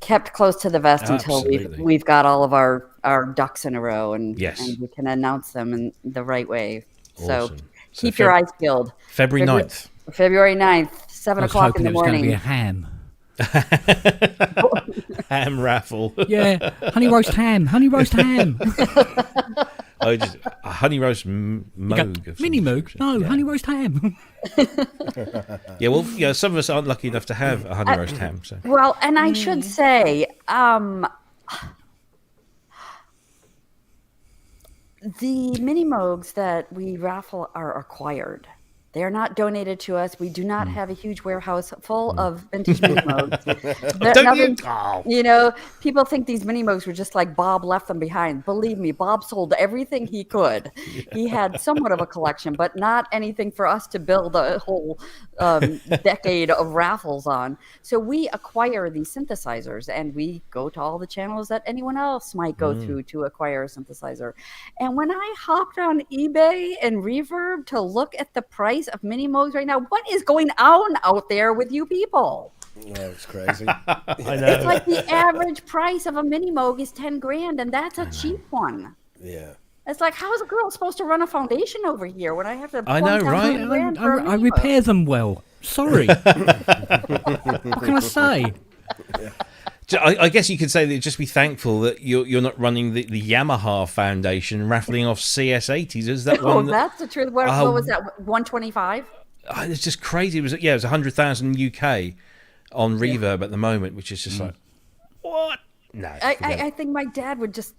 kept close to the vest until we've got all of our ducks in a row, and we can announce them in the right way. Awesome. So keep your eyes peeled. February 9th. February 9th, 7 o'clock in the morning. It was going to be a ham. Ham raffle. Yeah, honey roast ham. Oh, just a honey roast Moog. Mini Moog? No, honey roast ham. Yeah, well, some of us aren't lucky enough to have a honey roast ham. So. Well, and I should say, the mini Moogs that we raffle are acquired. They are not donated to us. We do not have a huge warehouse full of vintage mini Moogs. People think these mini Moogs were just like Bob left them behind. Believe me, Bob sold everything he could. Yeah. He had somewhat of a collection, but not anything for us to build a whole decade of raffles on. So we acquire these synthesizers, and we go to all the channels that anyone else might go through to acquire a synthesizer. And when I hopped on eBay and Reverb to look at the price of mini Moogs right now, what is going on out there with you people? Yeah, it's crazy. I know. It's like the average price of a mini Moog is $10,000, and that's a cheap one. Yeah. It's like, how is a girl supposed to run a foundation over here when I have to? I know, right? I repair them well. Sorry. What can I say? Yeah. I guess you could say that just be thankful that you're not running the Yamaha Foundation raffling off CS80s. Is that one? That's the truth. What was that? 125? It's just crazy. It was 100,000 UK on Reverb at the moment, which is just like, what? No. I think my dad would just.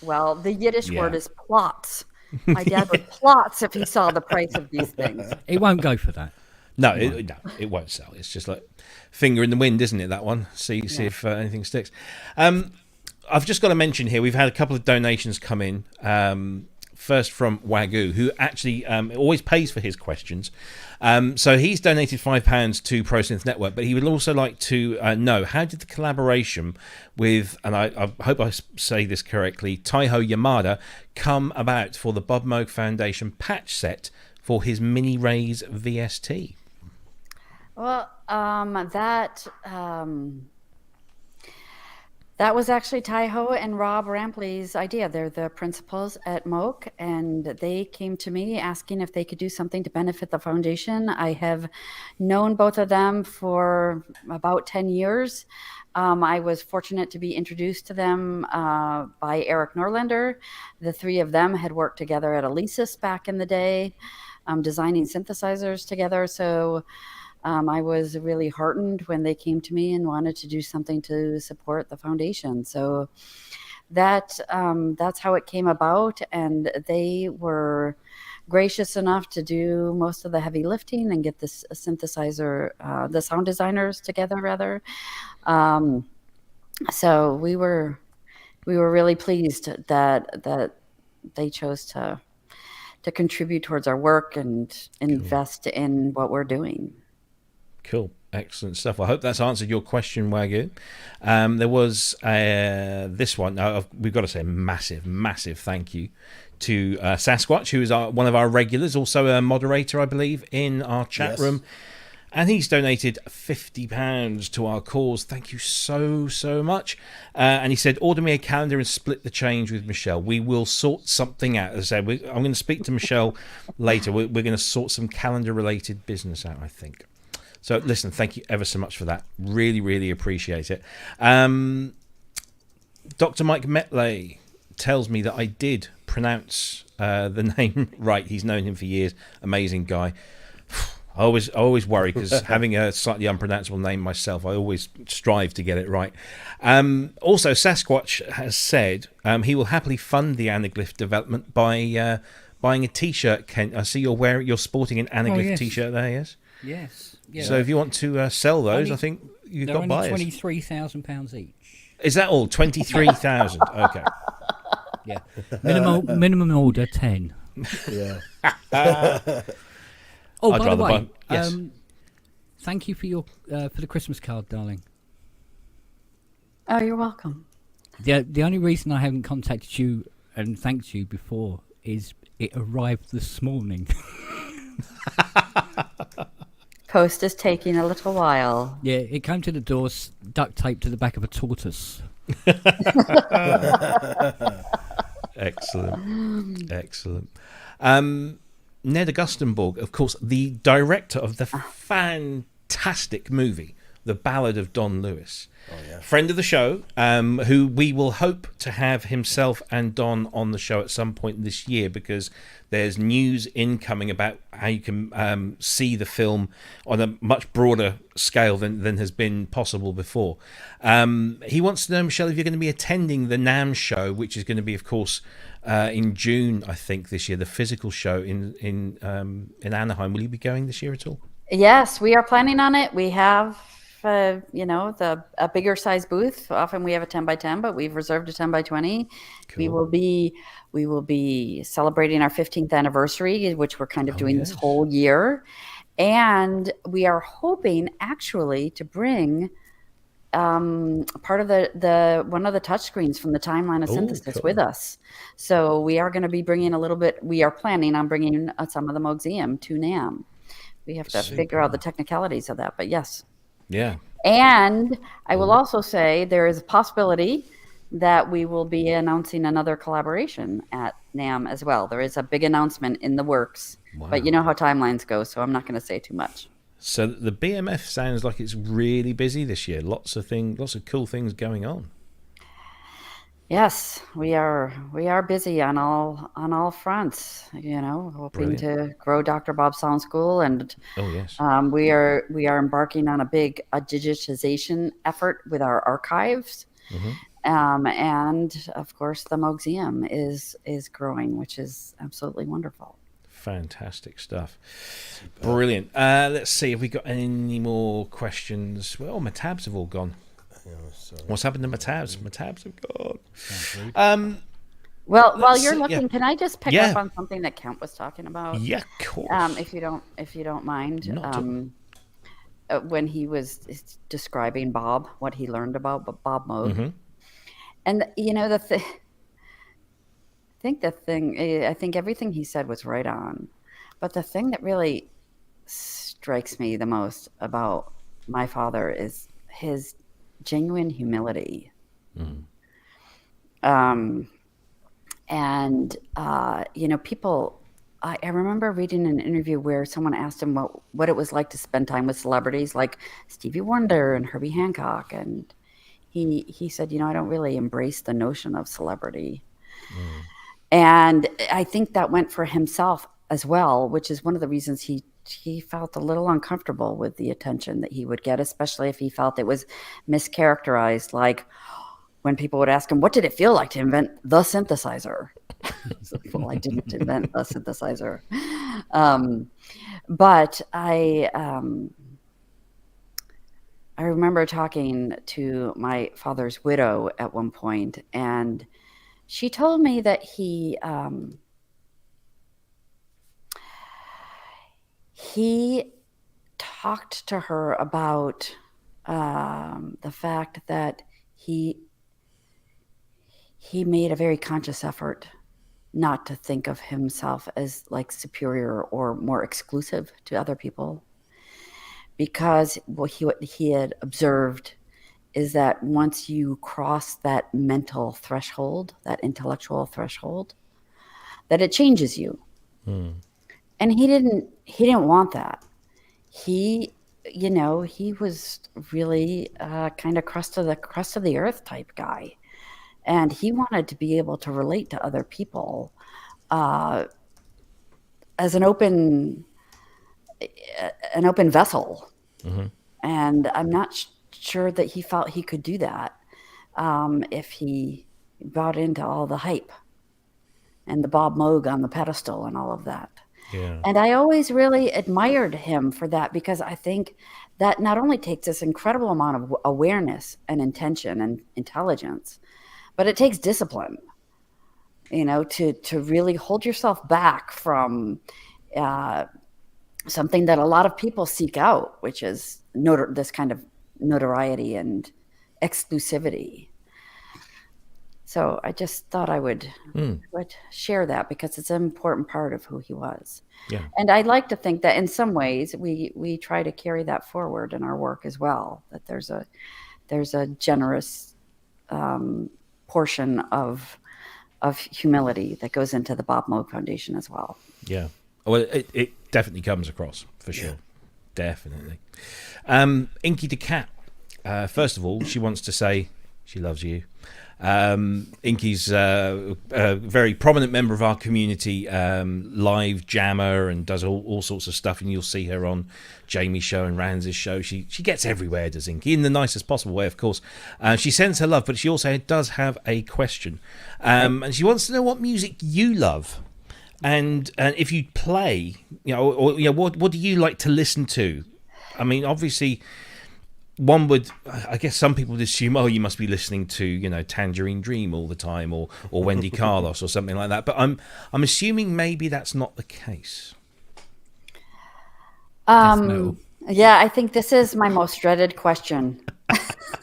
Well, the Yiddish word is plots. My dad would plots if he saw the price of these things. He won't go for that. No, it won't sell. It's just like finger in the wind, isn't it, that one? See if anything sticks. I've just got to mention here, we've had a couple of donations come in. First from Wagyu, who actually always pays for his questions. So he's donated £5 to ProSynth Network, but he would also like to know, how did the collaboration with, and I hope I say this correctly, Taiho Yamada come about for the Bob Moog Foundation patch set for his Mini Rays VST? Well, that was actually Taiho and Rob Rampley's idea. They're the principals at Moog, and they came to me asking if they could do something to benefit the foundation. I have known both of them for about 10 years. I was fortunate to be introduced to them by Eric Norlander. The three of them had worked together at Alesis back in the day, designing synthesizers together. So I was really heartened when they came to me and wanted to do something to support the foundation. So that's how it came about, and they were gracious enough to do most of the heavy lifting and get this synthesizer, the sound designers together, rather. So we were really pleased that they chose to contribute towards our work and invest in what we're doing. Cool. Excellent stuff. I hope that's answered your question, Wagyu. There was this one. We've got to say massive thank you to Sasquatch, who is one of our regulars, also a moderator, I believe, in our chat room. And he's donated £50 to our cause. Thank you so much. And he said, order me a calendar and split the change with Michelle. We will sort something out. As I said, I'm going to speak to Michelle later. We're going to sort some calendar-related business out, I think. So listen, thank you ever so much for that. Really appreciate it. Dr. Mike Metley tells me that I did pronounce the name right. He's known him for years. Amazing guy. I always worry because having a slightly unpronounceable name myself, I always strive to get it right. Also, Sasquatch has said he will happily fund the anaglyph development by buying a T-shirt. Kent, I see you're sporting an anaglyph T-shirt there. Yes. Yeah. So if you want to sell those, I think you've got buyers. They're only £23,000 each. Is that all? 23,000. Okay. Yeah. Minimum order 10. Yeah. Oh, by the way, yes. Thank you for the Christmas card, darling. Oh, you're welcome. The only reason I haven't contacted you and thanked you before is it arrived this morning. Post is taking a little while. Yeah, it came to the door, duct taped to the back of a tortoise. Excellent. Ned Augustenborg, of course, the director of the fantastic movie, The Ballad of Don Lewis. Oh, yeah. Friend of the show, who we will hope to have himself and Don on the show at some point this year, because there's news incoming about how you can see the film on a much broader scale than has been possible before. He wants to know, Michelle, if you're going to be attending the NAMM show, which is going to be, of course, in June, I think, this year, the physical show in Anaheim. Will you be going this year at all? Yes, we are planning on it. We have a bigger size booth. Often we have a 10 by 10, but we've reserved a 10 by 20. Cool. We will be celebrating our 15th anniversary, which we're kind of doing this whole year. And we are hoping actually to bring part of the one of the touchscreens from the timeline of synthesis with us. So we are going to be bringing we are planning on bringing some of the Moogseum to NAMM. We have to figure out the technicalities of that, but yes. Yeah. And I will also say there is a possibility that we will be announcing another collaboration at NAMM as well. There is a big announcement in the works, but you know how timelines go, so I'm not going to say too much. So the BMF sounds like it's really busy this year. Lots of cool things going on. Yes, we are busy on all fronts. Hoping to grow Dr. Bob Sound School, and we are embarking on a big digitization effort with our archives, and of course the Moogseum is growing, which is absolutely wonderful. Fantastic stuff. Brilliant. Let's see if we got any more questions. Well, my tabs have all gone. So. What's happened to my tabs? My tabs have gone. Well, while you're looking, can I just pick Yeah. up on something that Kent was talking about? Yeah, of course. If you don't mind. Not at all. When he was describing Bob, what he learned about Bob Moog. Mm-hmm. And I think everything he said was right on. But the thing that really strikes me the most about my father is his genuine humility. And people, I remember reading an interview where someone asked him what it was like to spend time with celebrities like Stevie Wonder and Herbie Hancock. And he said, I don't really embrace the notion of celebrity. And I think that went for himself as well, which is one of the reasons he felt a little uncomfortable with the attention that he would get, especially if he felt it was mischaracterized, like when people would ask him, what did it feel like to invent the synthesizer? Well, I didn't invent the synthesizer. But I remember talking to my father's widow at one point, and she told me that he talked to her about the fact that he made a very conscious effort not to think of himself as like superior or more exclusive to other people, because what he had observed is that once you cross that mental threshold, that intellectual threshold, that it changes you. And he didn't want that. He was really kind of crust of the earth type guy. And he wanted to be able to relate to other people as an open vessel. And I'm not sure that he felt he could do that if he bought into all the hype and the Bob Moog on the pedestal and all of that. Yeah. And I always really admired him for that, because I think that not only takes this incredible amount of awareness and intention and intelligence, but it takes discipline, to really hold yourself back from something that a lot of people seek out, which is this kind of notoriety and exclusivity. So I just thought I would share that, because it's an important part of who he was. Yeah. And I'd like to think that in some ways we try to carry that forward in our work as well, that there's a generous portion of humility that goes into the Bob Moog Foundation as well. Yeah. Well, it definitely comes across, for sure. Yeah. Definitely. Inky the Cat. First of all, she wants to say she loves you. Inky's a very prominent member of our community, live jammer, and does all sorts of stuff, and you'll see her on Jamie's show and Ranz's show. She gets everywhere, does Inky, in the nicest possible way, of course. She sends her love, but she also does have a question, and she wants to know what music you love, and if you play, what do you like to listen to? I mean, obviously, one would, I guess some people would assume, you must be listening to, Tangerine Dream all the time, or Wendy Carlos or something like that. But I'm assuming maybe that's not the case. Yeah, I think this is my most dreaded question.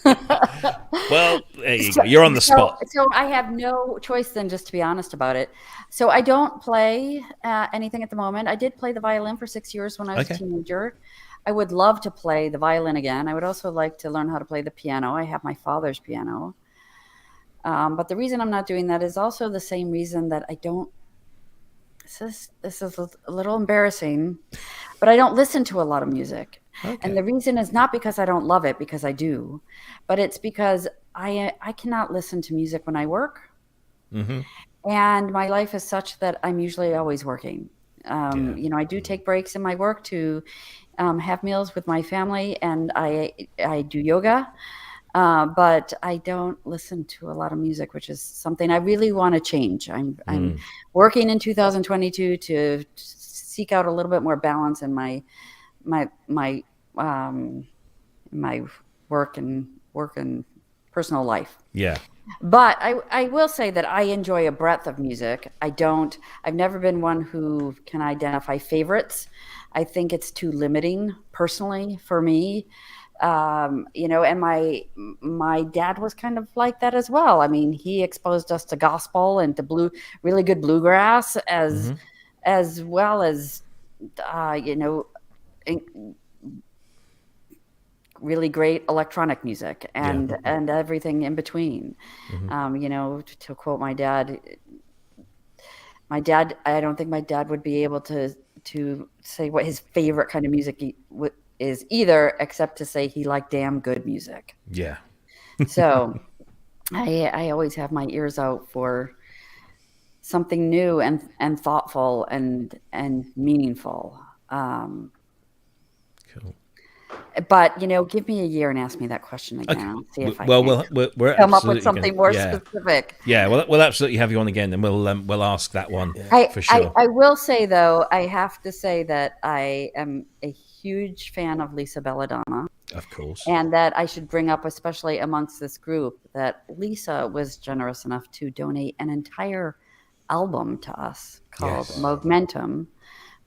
Well, there you go. You're on the spot. So I have no choice then, just to be honest about it. So I don't play anything at the moment. I did play the violin for 6 years when I was a teenager. I would love to play the violin again. I would also like to learn how to play the piano. I have my father's piano. But the reason I'm not doing that is also the same reason that I don't. This is a little embarrassing, but I don't listen to a lot of music. Okay. And the reason is not because I don't love it, because I do, but it's because I cannot listen to music when I work. Mm-hmm. And my life is such that I'm usually always working. I do take breaks in my work to have meals with my family, and I do yoga, but I don't listen to a lot of music, which is something I really want to change. I'm working in 2022 to seek out a little bit more balance in my work and personal life. Yeah. But I will say that I enjoy a breadth of music. I've never been one who can identify favorites. I think it's too limiting personally for me. And my dad was kind of like that as well. I mean, he exposed us to gospel and to really good bluegrass as well as, really great electronic music and everything in between. To quote my dad, I don't think my dad would be able to say what his favorite kind of music is either, except to say he liked damn good music. Yeah. So I always have my ears out for something new and thoughtful and meaningful. Cool. But give me a year and ask me that question again. Okay. I'll see if I we're come up with something more specific. Yeah, we'll absolutely have you on again, and we'll ask that one for sure. I will say though, I have to say that I am a huge fan of Lisa Belladonna. Of course. And that I should bring up, especially amongst this group, that Lisa was generous enough to donate an entire album to us called Moogmentum,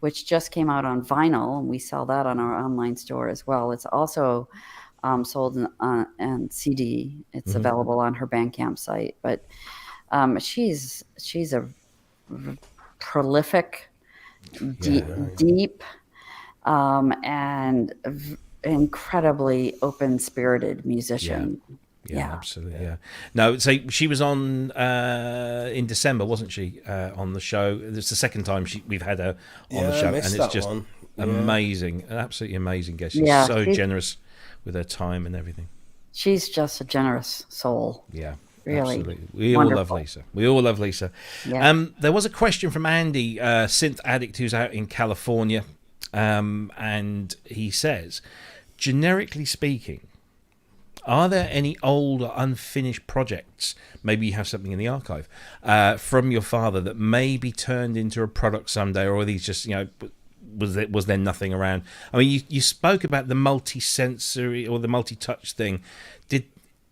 which just came out on vinyl, and we sell that on our online store as well. It's also sold on CD. It's available on her Bandcamp site. But she's a prolific, deep, and incredibly open-spirited musician. Yeah, absolutely. Yeah. No, so she was on in December, wasn't she? On the show. It's the second time we've had her on the show, and it's just amazing, an absolutely amazing guest. She's so generous with her time and everything. She's just a generous soul. Yeah, really. Absolutely. We all love Lisa. We all love Lisa. Yeah. There was a question from Andy, synth addict who's out in California, and he says, generically speaking, are there any old or unfinished projects, maybe you have something in the archive, from your father that may be turned into a product someday, or are these just, was there nothing around? I mean, you spoke about the multi-sensory or the multi-touch thing. Did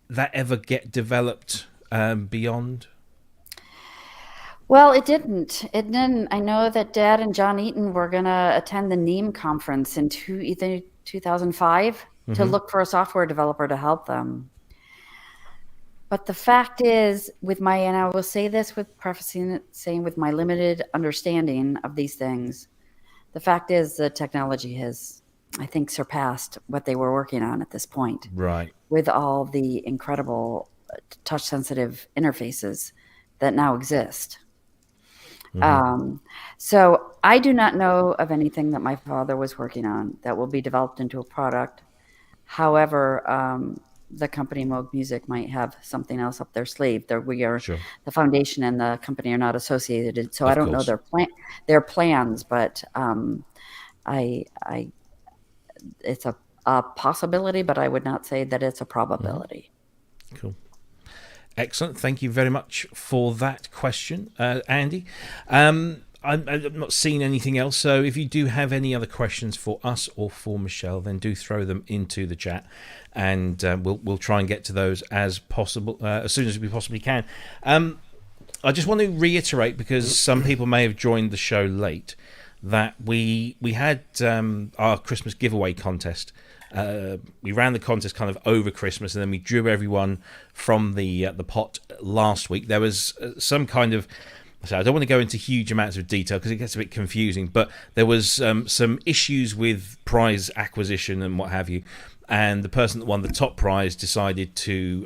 that ever get developed beyond? Well, it didn't. I know that Dad and John Eaton were going to attend the NEAM conference in either 2005 to look for a software developer to help them. But the fact is, and I will say this with saying with my limited understanding of these things, the fact is the technology has, I think, surpassed what they were working on at this point. Right. With all the incredible touch-sensitive interfaces that now exist. So I do not know of anything that my father was working on that will be developed into a product. However, the company Moog Music might have something else up their sleeve. The foundation and the company are not associated, so I don't know their plans. But it's a possibility, but I would not say that it's a probability. Cool. Excellent. Thank you very much for that question, Andy. I've not seen anything else, so if you do have any other questions for us or for Michelle, then do throw them into the chat, and we'll try and get to those as soon as we possibly can. I just want to reiterate, because some people may have joined the show late, that we had our Christmas giveaway contest. We ran the contest kind of over Christmas, and then we drew everyone from the pot last week. There was some kind of, I don't want to go into huge amounts of detail because it gets a bit confusing, but there was some issues with prize acquisition and what have you, and the person that won the top prize decided to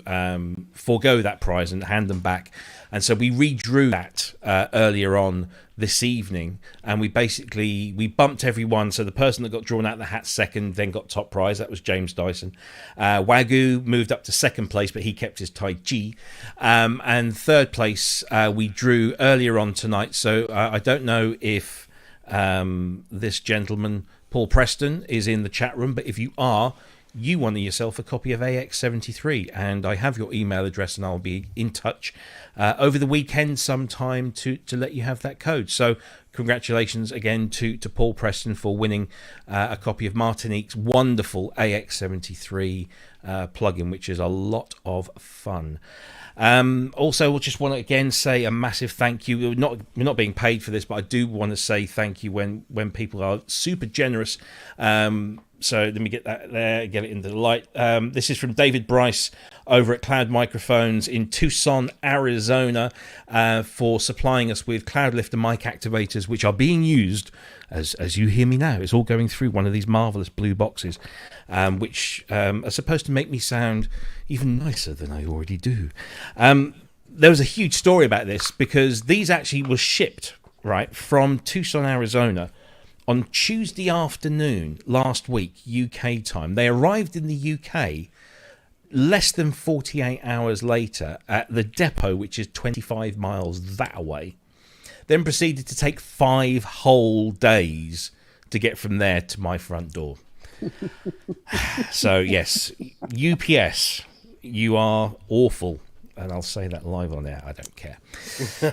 forego that prize and hand them back. And so we redrew that earlier on this evening, and we bumped everyone. So the person that got drawn out of the hat second then got top prize. That was James Dyson. Wagyu moved up to second place, but he kept his Tai Chi. And third place we drew earlier on tonight. So I don't know if this gentleman, Paul Preston, is in the chat room, but if you are, you won yourself a copy of AX73, and I have your email address, and I'll be in touch over the weekend sometime to let you have that code. So congratulations again to Paul Preston for winning a copy of Martinique's wonderful AX73 plugin, which is a lot of fun. Also, we'll just want to again say a massive thank you. We're not being paid for this, but I do want to say thank you when people are super generous. So let me get that there, get it into the light. This is from David Bryce over at Cloud Microphones in Tucson, Arizona, for supplying us with Cloudlifter mic activators, which are being used, as you hear me now. It's all going through one of these marvellous blue boxes, which are supposed to make me sound even nicer than I already do. There was a huge story about this because these actually were shipped, right, from Tucson, Arizona, on Tuesday afternoon last week, UK time. They arrived in the UK less than 48 hours later at the depot, which is 25 miles that way. Then proceeded to take 5 whole days to get from there to my front door. So, yes, UPS, you are awful. And I'll say that live on air. I don't care.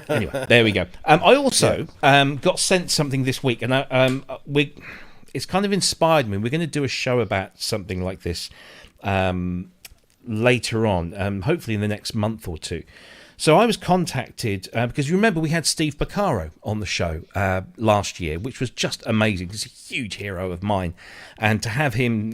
Anyway, there we go. I also got sent something this week, and it's kind of inspired me. We're going to do a show about something like this later on, hopefully in the next month or two. So I was contacted because you remember we had Steve Porcaro on the show last year, which was just amazing. He's a huge hero of mine, and to have him,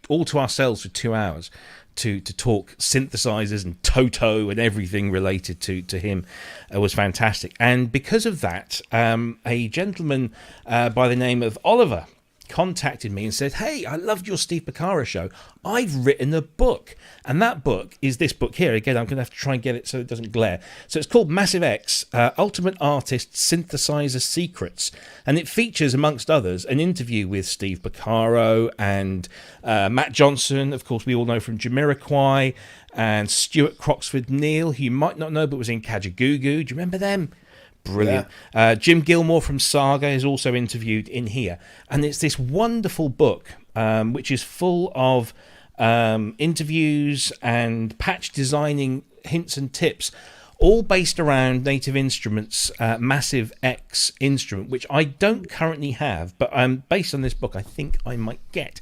all to ourselves for 2 hours. To talk synthesizers and Toto and everything related to him was fantastic. And because of that, a gentleman by the name of Oliver contacted me and said, "Hey, I loved your Steve Porcaro show. I've written a book." And that book is this book here. Again, I'm going to have to try and get it so it doesn't glare. So it's called Massive X, Ultimate Artist Synthesizer Secrets. And it features, amongst others, an interview with Steve Porcaro and Matt Johnson, of course, we all know from Jamiroquai, and Stuart Croxford-Neal, who you might not know but was in Kajagoogoo. Do you remember them? Brilliant. Yeah. Jim Gilmore from Saga is also interviewed in here. And it's this wonderful book, which is full of interviews and patch designing hints and tips, all based around Native Instruments' Massive X instrument, which I don't currently have, but based on this book, I think I might get.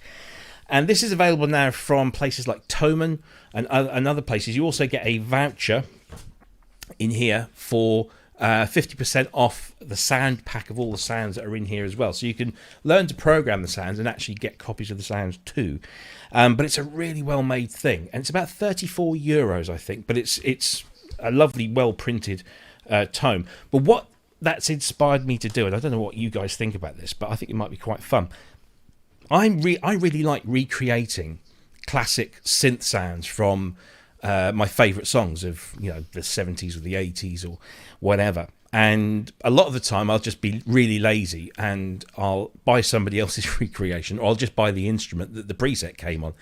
And this is available now from places like Thomann and other places. You also get a voucher in here for 50% off the sound pack of all the sounds that are in here as well. So you can learn to program the sounds and actually get copies of the sounds too. But it's a really well-made thing. And it's about €34, I think. But it's a lovely, well-printed tome. But what that's inspired me to do, and I don't know what you guys think about this, but I think it might be quite fun. I really like recreating classic synth sounds from my favourite songs of the 70s or the 80s or whatever. And a lot of the time I'll just be really lazy and I'll buy somebody else's recreation, or I'll just buy the instrument that the preset came on.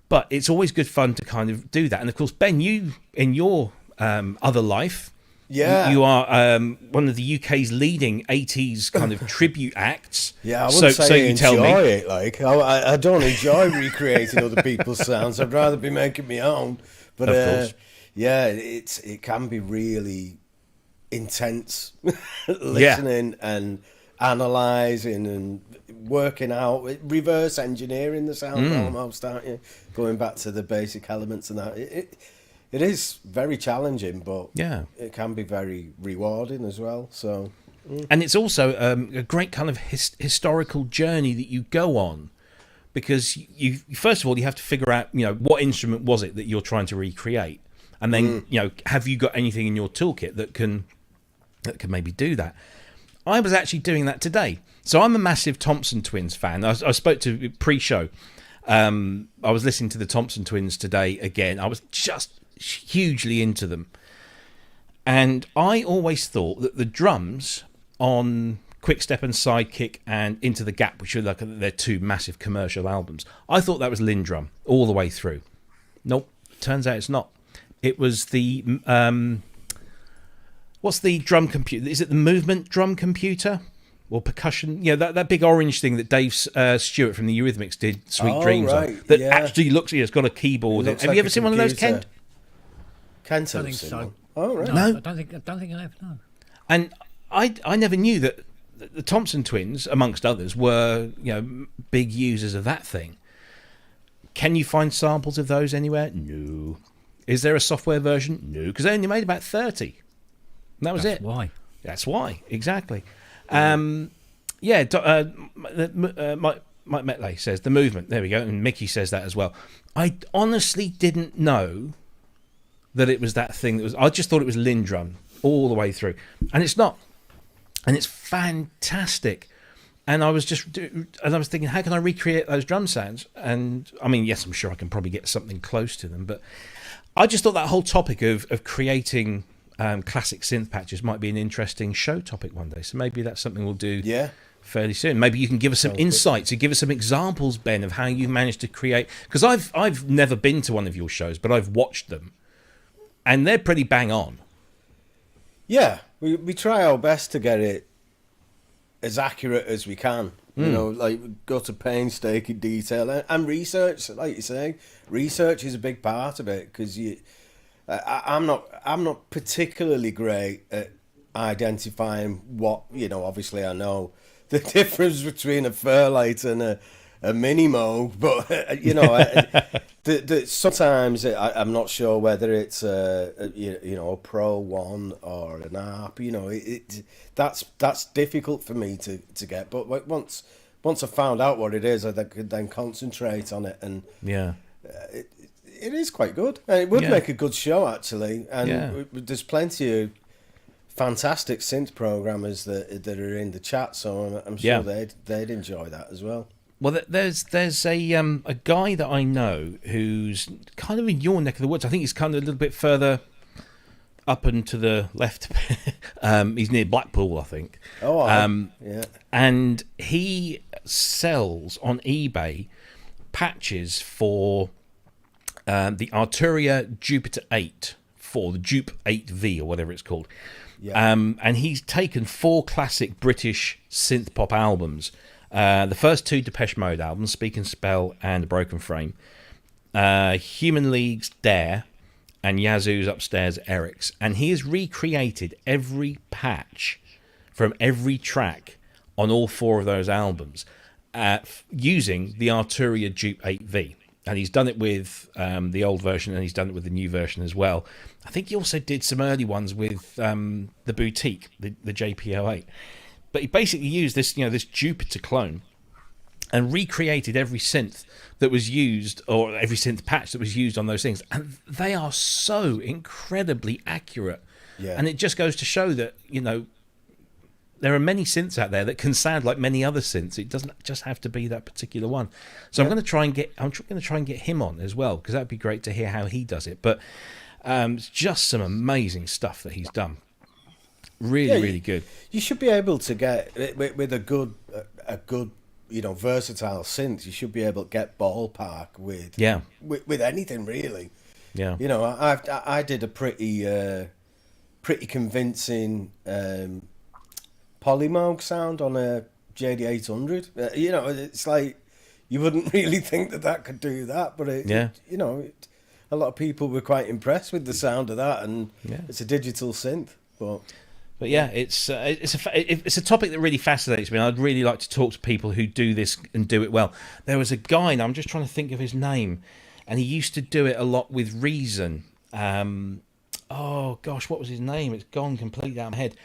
But it's always good fun to kind of do that. And of course, Ben, you in your other life, you are one of the UK's leading 80s kind of tribute acts. Yeah, I wouldn't say I enjoy it. Like, I don't enjoy recreating other people's sounds. I'd rather be making my own. But it can be really intense listening and analysing and working out, reverse engineering the sound almost, aren't you? Going back to the basic elements and that. It is very challenging, but it can be very rewarding as well. So, and it's also a great kind of historical journey that you go on, because you first of all you have to figure out what instrument was it that you're trying to recreate, and then have you got anything in your toolkit that can maybe do that. I was actually doing that today. So I'm a massive Thompson Twins fan. I spoke to pre-show. I was listening to the Thompson Twins today again. I was just hugely into them, and I always thought that the drums on Quickstep and Sidekick and Into the Gap, which are like their two massive commercial albums, I thought that was Lindrum all the way through. Nope, turns out it's not. It was the what's the drum computer? Is it the Movement drum computer or percussion? That big orange thing that Dave Stewart from the Eurythmics did Sweet Dreams on. That actually looks like it's got a keyboard. Have you ever seen one of those, Kent? Kent, I don't think so. Oh, right. No, I don't think I have. No. And I never knew that the Thompson twins, amongst others, were big users of that thing. Can you find samples of those anywhere? No. Is there a software version? No, because they only made about 30. And that was it. That's why, exactly. Mike Metley says, the movement. There we go. And Mickey says that as well. I honestly didn't know that it was that thing. I just thought it was Lindrum all the way through. And it's not. And it's fantastic. And I was thinking, how can I recreate those drum sounds? And I mean, yes, I'm sure I can probably get something close to them. But I just thought that whole topic of creating classic synth patches might be an interesting show topic one day. So maybe that's something we'll do fairly soon. Maybe you can give us some insights and give us some examples, Ben, of how you managed to create. Because I've never been to one of your shows, but I've watched them, and they're pretty bang on. Yeah, we try our best to get it as accurate as we can. Like go to painstaking detail and research. Like you say, research is a big part of it because I'm not particularly great at identifying what Obviously, I know the difference between a Fairlight and a Mini Moog, but sometimes I'm not sure whether it's a Pro One or an ARP. That's difficult for me to get. But once I found out what it is, I could then concentrate on it, and it is quite good. And it would make a good show actually. And there's plenty of fantastic synth programmers that are in the chat, so I'm sure they'd enjoy that as well. Well, there's a guy that I know who's kind of in your neck of the woods. I think he's kind of a little bit further up and to the left. He's near Blackpool, I think. And he sells on eBay patches for the Arturia Jupiter 8 for the Jupe 8V or whatever it's called. And he's taken 4 classic British synth pop albums. The first 2 Depeche Mode albums, Speak and Spell and A Broken Frame, Human League's Dare, and Yazoo's Upstairs Eric's. And he has recreated every patch from every track on all 4 of those albums using the Arturia Dupe 8V. And he's done it with the old version, and he's done it with the new version as well. I think he also did some early ones with the Boutique, the JP08. But he basically used this, this Jupiter clone, and recreated every synth that was used, or every synth patch that was used on those things. And they are so incredibly accurate. Yeah. And it just goes to show that, there are many synths out there that can sound like many other synths. It doesn't just have to be that particular one. So I'm going to try and get him on as well, because that'd be great to hear how he does it. But it's just some amazing stuff that he's done. Really good. You should be able to get with a good versatile synth. You should be able to get ballpark with anything really. Yeah. I did a pretty convincing Polymoog sound on a JD800. It's like you wouldn't really think that could do that, but a lot of people were quite impressed with the sound of that, and it's a digital synth, But yeah, it's a topic that really fascinates me. I'd really like to talk to people who do this and do it well. There was a guy, and I'm just trying to think of his name, and he used to do it a lot with Reason. Oh gosh, what was his name? It's gone completely out of my head.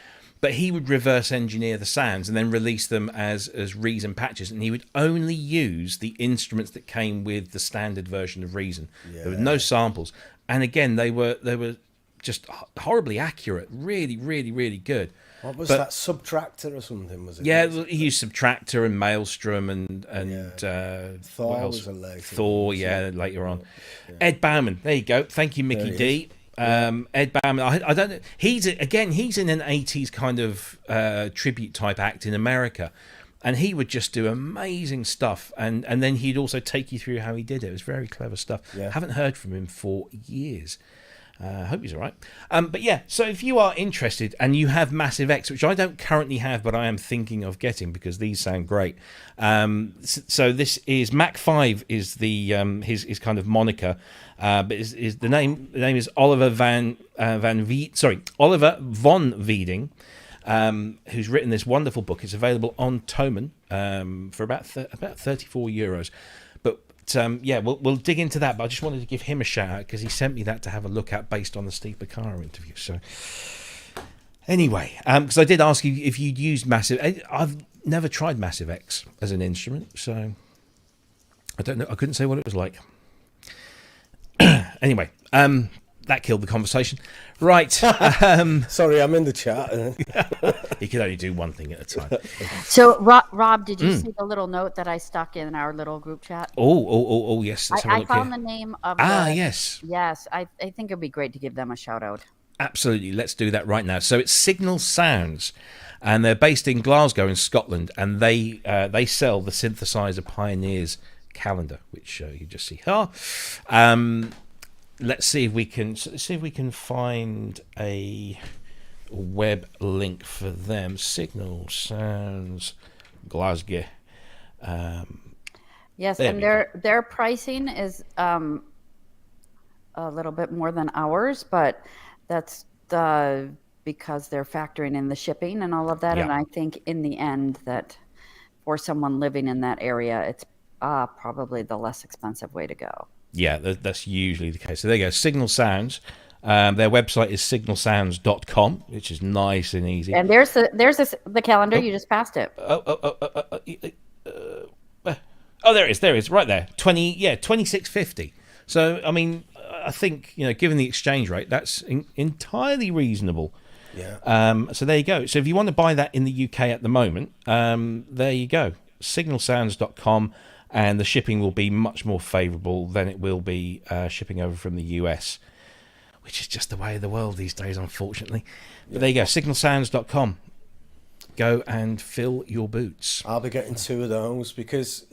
But he would reverse engineer the sounds and then release them as Reason patches, and he would only use the instruments that came with the standard version of Reason. Yeah. There were no samples, and again, they were just horribly accurate, really good. What was that, Subtractor or something? Was it? Yeah, he used Subtractor and Maelstrom and Thor was a later. Thor, later on. Yeah. Ed Bauman, there you go. Thank you, Mickey D. Ed Bauman, I don't know. He's in an 80s kind of tribute type act in America, and he would just do amazing stuff, and then he'd also take you through how he did it. It was very clever stuff. Yeah. Haven't heard from him for years. Hope he's all right. But yeah, so if you are interested and you have Massive X, which I don't currently have, but I am thinking of getting because these sound great. So this is Mac 5 is the his kind of moniker, but is the name is Oliver Oliver von Wieding. who's written this wonderful book. It's available on Thomann for about 34 euros. But yeah, we'll dig into that. But I just wanted to give him a shout out because he sent me that to have a look at based on the Steve Picaro interview. So anyway, because I did ask you if you'd used Massive. I've never tried Massive X as an instrument, so I don't know. I couldn't say what it was like. Anyway, that killed the conversation. Right. Sorry, I'm in the chat. You can only do one thing at a time. So, Rob, did you see the little note that I stuck in our little group chat? Oh, yes. Let's have a I look found here. the name of Yes. Yes, I think it'd be great to give them a shout out. Absolutely. Let's do that right now. So it's Signal Sounds, and they're based in Glasgow in Scotland, and they sell the Synthesizer Pioneers Calendar, which you just see here. Let's see if we can find a web link for them. Signal Sounds Glasgow. Yes, and their pricing is a little bit more than ours, but that's because they're factoring in the shipping and all of that. Yeah. And I think in the end that for someone living in that area, it's probably the less expensive way to go. Yeah, that's usually the case. So there you go, Signal Sounds. Their website is signalsounds.com, which is nice and easy. And there's the calendar. You just passed it. Oh, there it is, right there. 26.50. So, I mean, I think, given the exchange rate, that's entirely reasonable. Yeah. So there you go. So if you want to buy that in the UK at the moment, there you go, signalsounds.com. And the shipping will be much more favourable than it will be shipping over from the US, which is just the way of the world these days, unfortunately. But there you go, signalsounds.com. Go and fill your boots. I'll be getting 2 of those because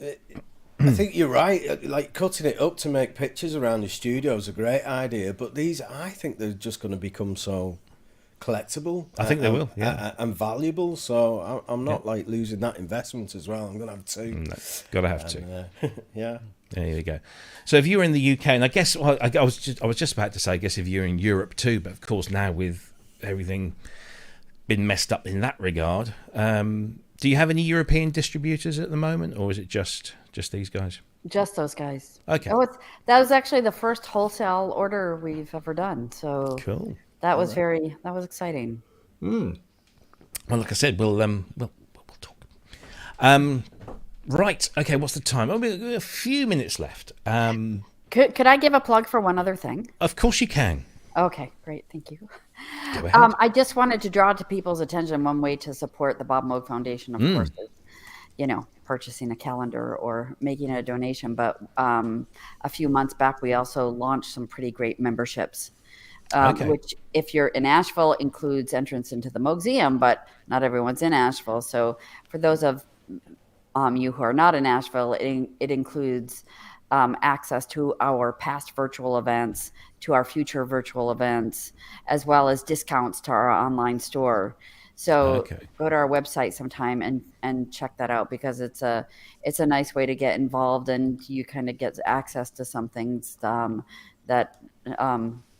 I think you're right. Like cutting it up to make pictures around the studio is a great idea, but these, I think they're just going to become so collectible. I think they will, yeah. And valuable, so I'm not like losing that investment as well. I'm going to have 2. No, got to have 2. Yeah. There you go. So if you're in the UK, and I guess I was just about to say, I guess if you're in Europe too, but of course now with everything been messed up in that regard, do you have any European distributors at the moment, or is it just these guys? Just those guys. Okay. That was actually the first wholesale order we've ever done. So Cool. That was that was exciting. Well, like I said, we'll talk. Right. Okay. What's the time? A few minutes left. Could I give a plug for one other thing? Of course you can. Okay, great. Thank you. Go ahead. I just wanted to draw to people's attention one way to support the Bob Moog Foundation, of course, is, purchasing a calendar or making a donation. But a few months back, we also launched some pretty great memberships. Which, if you're in Asheville, includes entrance into the Moogseum, but not everyone's in Asheville. So for those of you who are not in Asheville, it includes access to our past virtual events, to our future virtual events, as well as discounts to our online store. So go to our website sometime and check that out, because it's a nice way to get involved, and you kind of get access to some things that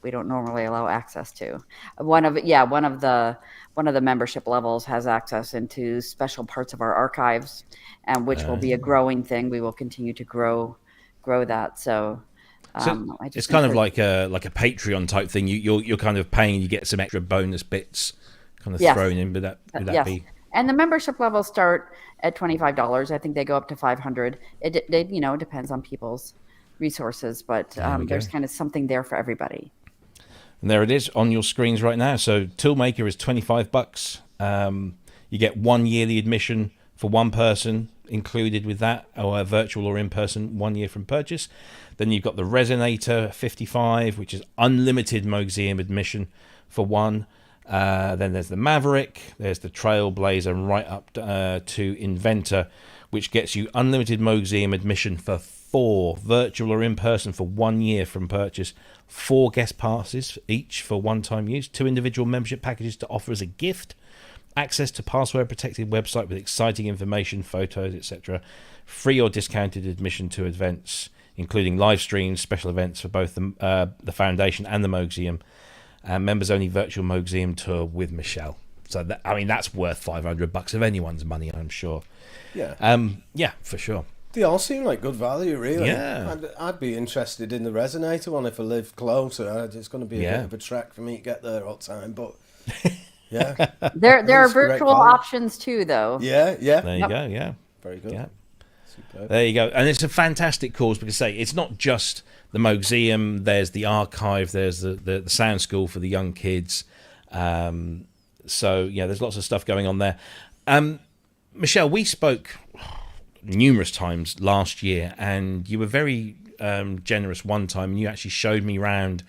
we don't normally allow access to. One of the membership levels has access into special parts of our archives, and which will be a growing thing. We will continue to grow that. So it's kind of like a Patreon type thing. You're kind of paying, you get some extra bonus bits kind of thrown in. Would that be? And the membership levels start at $25. I think they go up to $500. It depends on people's resources, but there's kind of something there for everybody. And there it is on your screens right now. So Toolmaker is $25. You get 1 yearly admission for one person included with that, or virtual or in person, 1 year from purchase. Then you've got the Resonator 55, which is unlimited Moogseum admission for one. Then there's the Maverick, there's the Trailblazer, right up to Inventor, which gets you unlimited Moogseum admission for 4, virtual or in person for 1 year from purchase, 4 guest passes each for one-time use, 2 individual membership packages to offer as a gift, access to password-protected website with exciting information, photos, etc., free or discounted admission to events, including live streams, special events for both the Foundation and the Moogseum, members-only virtual Moogseum tour with Michelle. So that, I mean, that's worth $500 of anyone's money, I'm sure. Yeah. Yeah, for sure. They all seem like good value, really. Yeah. I'd be interested in the Resonator one if I live closer. It's going to be a bit of a trek for me to get there all the time, but yeah. There are It's great virtual value. options too, though. Yeah. There you go, yeah. Very good. Yeah. Superb. There you go. And it's a fantastic cause because, say, it's not just the Moogseum, there's the archive, there's the sound school for the young kids. So, yeah, there's lots of stuff going on there. Michelle, we spoke numerous times last year, and you were very generous one time, and you actually showed me around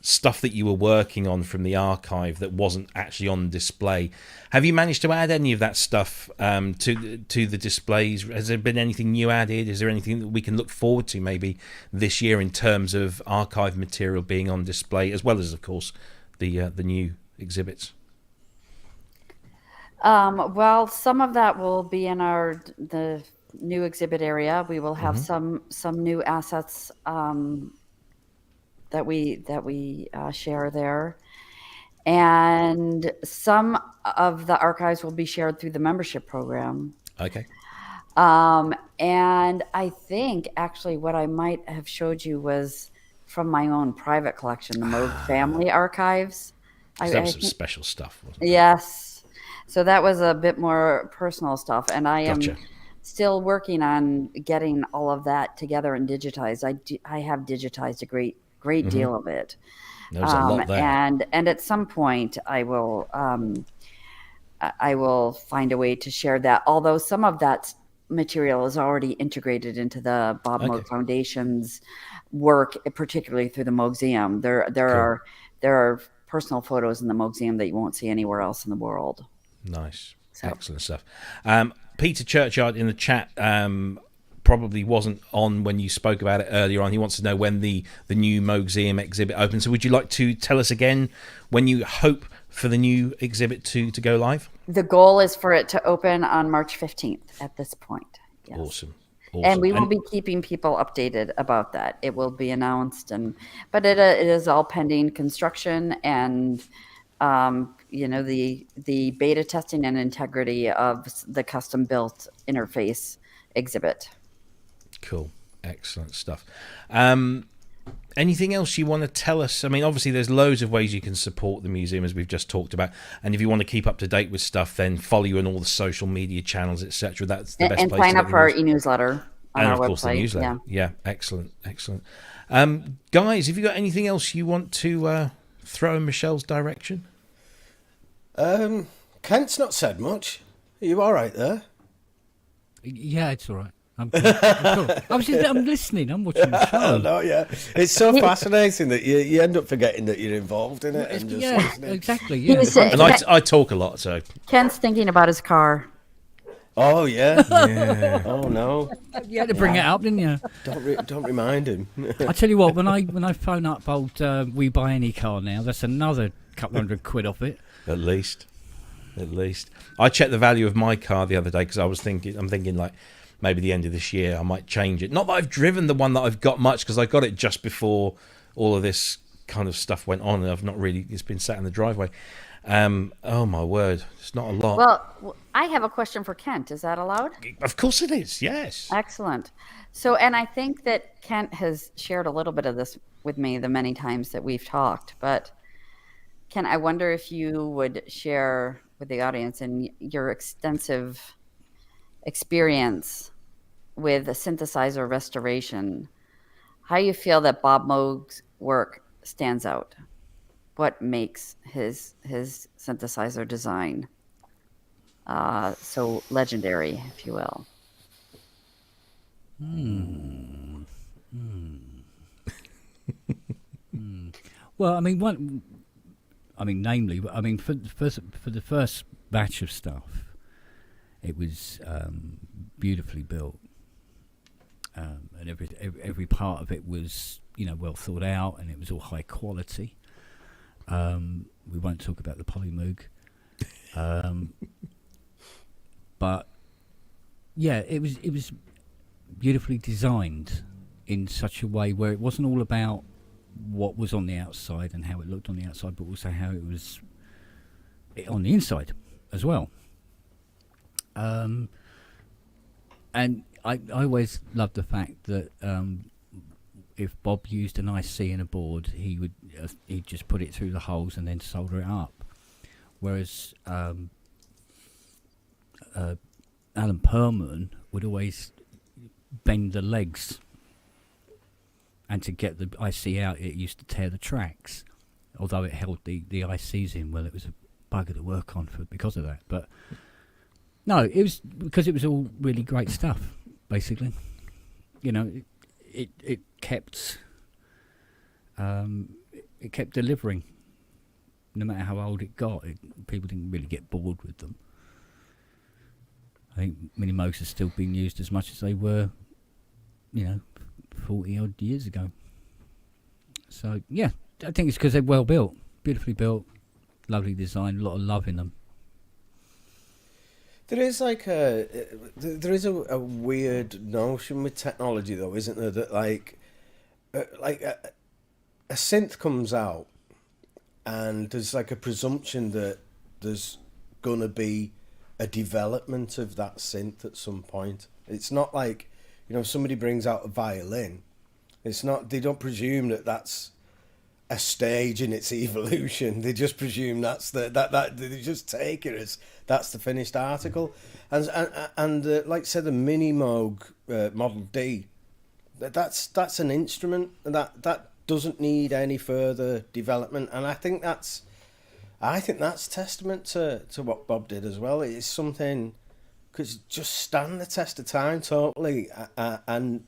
stuff that you were working on from the archive that wasn't actually on display. Have you managed to add any of that stuff to the displays? Has there been anything new added? Is there anything that we can look forward to maybe this year in terms of archive material being on display, as well as, of course, the new exhibits? Well, some of that will be in the new exhibit area. We will have some new assets that we share there, and some of the archives will be shared through the membership program. Okay. And I think actually what I might have showed you was from my own private collection, the Moog family archives. That was some special stuff, wasn't it? Yes. So that was a bit more personal stuff, and I am Gotcha. still working on getting all of that together and digitized. I have digitized a great deal of it. There's a lot there. And at some point I will find a way to share that. Although some of that material is already integrated into the Bob Moog Foundation's work, particularly through the Moogseum. There are personal photos in the Moogseum that you won't see anywhere else in the world. Nice. So. Excellent stuff. Peter Churchyard in the chat probably wasn't on when you spoke about it earlier on. He wants to know when the new Moogseum exhibit opens. So would you like to tell us again when you hope for the new exhibit to go live? The goal is for it to open on March 15th at this point. Yes. Awesome. And we will be keeping people updated about that. It will be announced, but it is all pending construction and the beta testing and integrity of the custom built interface exhibit. Cool. Excellent stuff. Anything else you want to tell us? I mean, obviously there's loads of ways you can support the museum, as we've just talked about. And if you want to keep up to date with stuff, then follow you on all the social media channels, etc. That's the best and place sign to up for our e-newsletter on and our of course website. the newsletter. Yeah, excellent. Guys, have you got anything else you want to throw in Michelle's direction? Kent's not said much. Are you all right there? Yeah, it's all right. I'm listening. I'm watching the show. No, yeah. It's so fascinating that you end up forgetting that you're involved in it. And just listening. Exactly. Yeah. And I talk a lot, so. Kent's thinking about his car. Oh, yeah. Oh, no. You had to bring it up, didn't you? Don't remind him. I tell you what, when I phone up old We Buy Any Car now, that's another couple £100 off it. At least. I checked the value of my car the other day because I'm thinking like maybe the end of this year I might change it. Not that I've driven the one that I've got much, because I got it just before all of this kind of stuff went on, and I've not really, it's been sat in the driveway. Oh my word, it's not a lot. Well, I have a question for Kent. Is that allowed? Of course it is, yes. Excellent. So, and I think that Kent has shared a little bit of this with me the many times that we've talked, but Kent, I wonder if you would share with the audience and your extensive experience with the synthesizer restoration, how you feel that Bob Moog's work stands out. What makes his synthesizer design so legendary, if you will? Well, namely, for the first batch of stuff, it was beautifully built, and every part of it was well thought out, and it was all high quality. We won't talk about the Polymoog, but yeah, it was beautifully designed in such a way where it wasn't all about what was on the outside and how it looked on the outside, but also how it was on the inside. as well. And I always loved the fact that if Bob used an IC in a board, he'd just put it through the holes and then solder it up. Whereas Alan Perlman would always bend the legs, and to get the IC out, it used to tear the tracks. Although it held the ICs in, well, it was a bugger to work on because of that. But no, it was because it was all really great stuff. Basically, it kept delivering, no matter how old it got. People didn't really get bored with them. I think mini Moogs are still being used as much as they were, 40 odd years ago. So yeah, I think it's because they're well built, beautifully built, lovely design, a lot of love in them. There is a weird notion with technology, though, isn't there? That a synth comes out, and there's like a presumption that there's gonna be a development of that synth at some point. It's not like, somebody brings out a violin. It's not. They don't presume that that's a stage in its evolution. They just presume that's they just take it as that's the finished article. And like I said, the Mini Moog Model D, that's an instrument that doesn't need any further development. And I think that's testament to what Bob did as well. It's something because just stand the test of time totally, and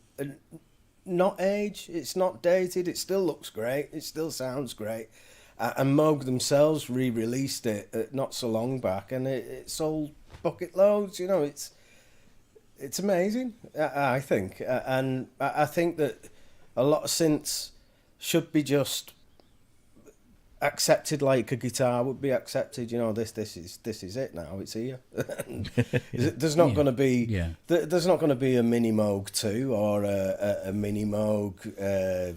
not age. It's not dated. It still looks great. It still sounds great. And Moog themselves re-released it not so long back, and it sold bucket loads. It's amazing. I think, and I think that a lot of synths should be just accepted like a guitar would be accepted. This is it now. It's here. There's not going to be there's not going to be a Mini Moog 2 or a Mini Moog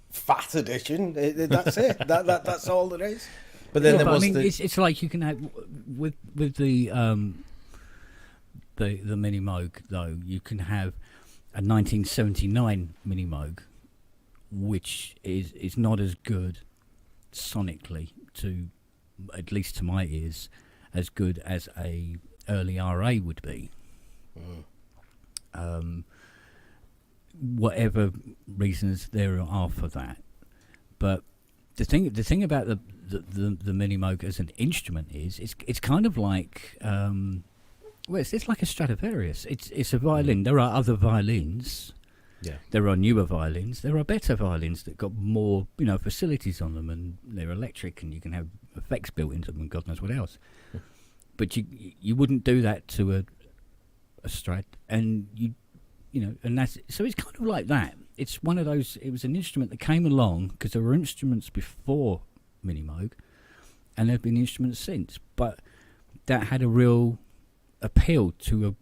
Fat Edition. That's it. That's all there is. But then it's like you can have with the Mini Moog, though. You can have a 1979 Mini Moog, which is not as good sonically, at least to my ears, as good as a early RA would be. Whatever reasons there are for that, but the thing about the Mini Moog as an instrument is it's kind of like it's like a Stradivarius. It's a violin. There are other violins. Yeah. There are newer violins. There are better violins that got more, facilities on them, and they're electric, and you can have effects built into them, and God knows what else. But you wouldn't do that to a Strad, and and that's so. It's kind of like that. It's one of those. It was an instrument that came along because there were instruments before Mini Moog, and there've been instruments since, but that had a real appeal to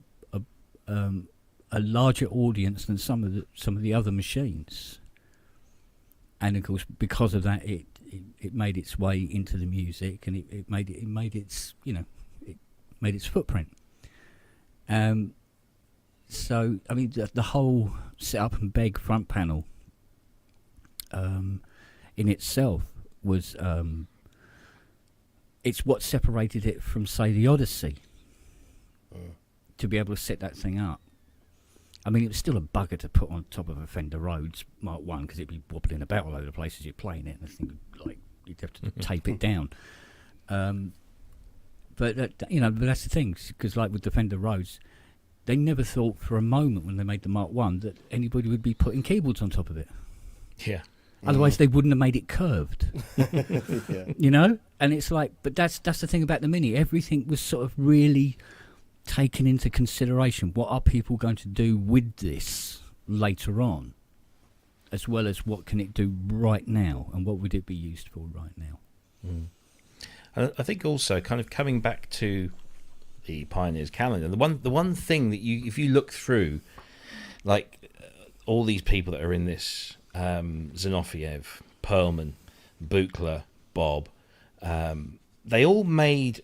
a larger audience than some of the other machines, and of course because of that it made its way into the music, and it made its footprint. So I mean the whole set up and beg front panel in itself was it's what separated it from, say, the Odyssey, to be able to set that thing up. I mean, it was still a bugger to put on top of a Fender Rhodes Mark 1 because it'd be wobbling about all over the place as you're playing it, and I think you'd have to tape it down. But that's the thing, because like with the Fender Rhodes, they never thought for a moment when they made the Mark 1 that anybody would be putting keyboards on top of it. Yeah. Otherwise, they wouldn't have made it curved. Yeah. And it's like, but that's the thing about the Mini. Everything was sort of really taken into consideration. What are people going to do with this later on, as well as what can it do right now, and what would it be used for right now? I think also kind of coming back to the Pioneers Calendar, the one thing that if you look through, like all these people that are in this, Zinoviev, Perlman, Buchler, Bob, they all made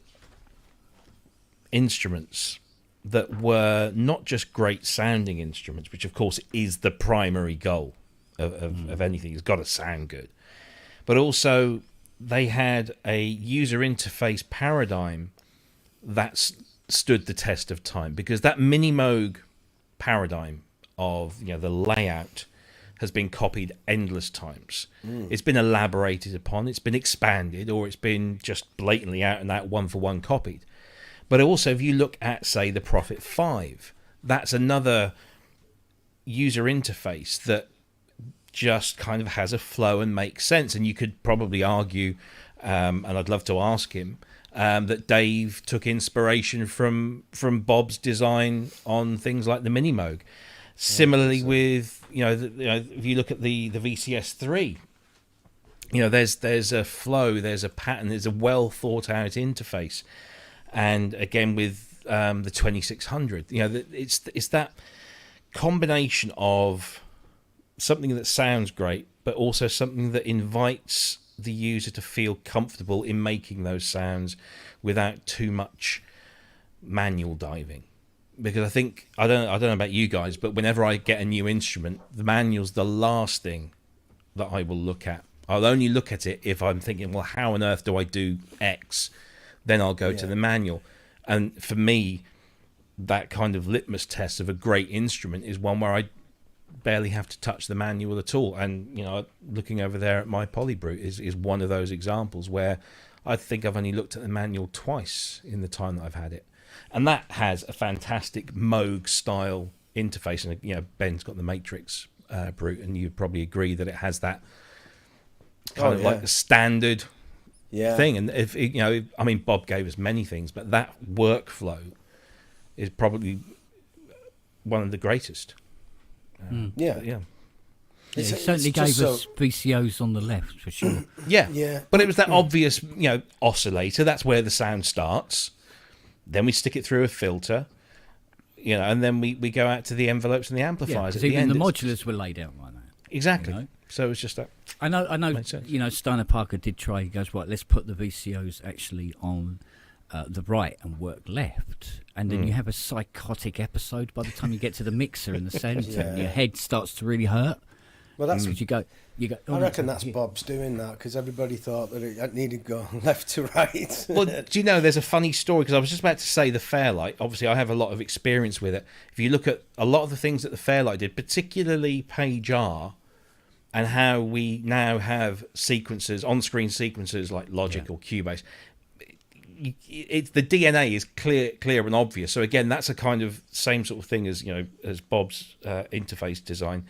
instruments that were not just great sounding instruments, which of course is the primary goal of anything. It's got to sound good. But also they had a user interface paradigm that stood the test of time, because that Mini Moog paradigm of the layout has been copied endless times. It's been elaborated upon, it's been expanded, or it's been just blatantly out and out one for one copied. But also, if you look at, say, the Prophet 5, that's another user interface that just kind of has a flow and makes sense. And you could probably argue, and I'd love to ask him, that Dave took inspiration from Bob's design on things like the Mini Moog. Similarly, with if you look at the VCS 3, there's a flow, there's a pattern, there's a well thought out interface. And again with the 2600, it's that combination of something that sounds great, but also something that invites the user to feel comfortable in making those sounds without too much manual diving. Because I think, I don't know about you guys, but whenever I get a new instrument, the manual's the last thing that I will look at. I'll only look at it if I'm thinking, well, how on earth do I do X? Then I'll go to the manual. And for me, that kind of litmus test of a great instrument is one where I barely have to touch the manual at all. And, looking over there at my Polybrute is one of those examples where I think I've only looked at the manual twice in the time that I've had it. And that has a fantastic Moog style interface. And, Ben's got the Matrix Brute, and you'd probably agree that it has that kind of like the standard thing. And if Bob gave us many things, but that workflow is probably one of the greatest. He certainly gave us VCOs on the left for sure. But it was that obvious oscillator. That's where the sound starts. Then we stick it through a filter, and then we go out to the envelopes and the amplifiers. At the even end, the modulars were laid out like that. Exactly. So it was just that. I know. Steiner Parker did try. He goes, right, let's put the VCOs actually on the right and work left, and then you have a psychotic episode by the time you get to the mixer in the centre. And your head starts to really hurt. Well, that's because you go. I reckon that's Bob's doing that, because everybody thought that it needed to go left to right. Well, do you know, there's a funny story, because I was just about to say the Fairlight. Obviously, I have a lot of experience with it. If you look at a lot of the things that the Fairlight did, particularly Page R, and how we now have sequences, on-screen sequences like Logic or Cubase, the DNA is clear and obvious. So again, that's a kind of same sort of thing as Bob's interface design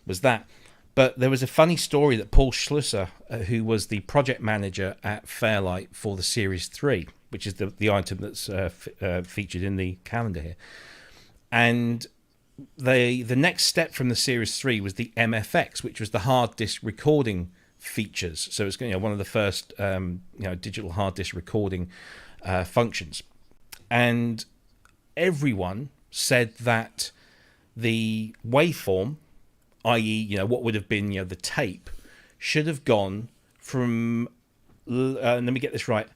was that. But there was a funny story that Paul Schlusser, who was the project manager at Fairlight for the Series 3, which is the item that's featured in the calendar here, and the next step from the Series 3 was the MFX, which was the hard disk recording features. So it's one of the first digital hard disk recording functions, and everyone said that the waveform, i.e., what would have been the tape, should have gone from. Let me get this right.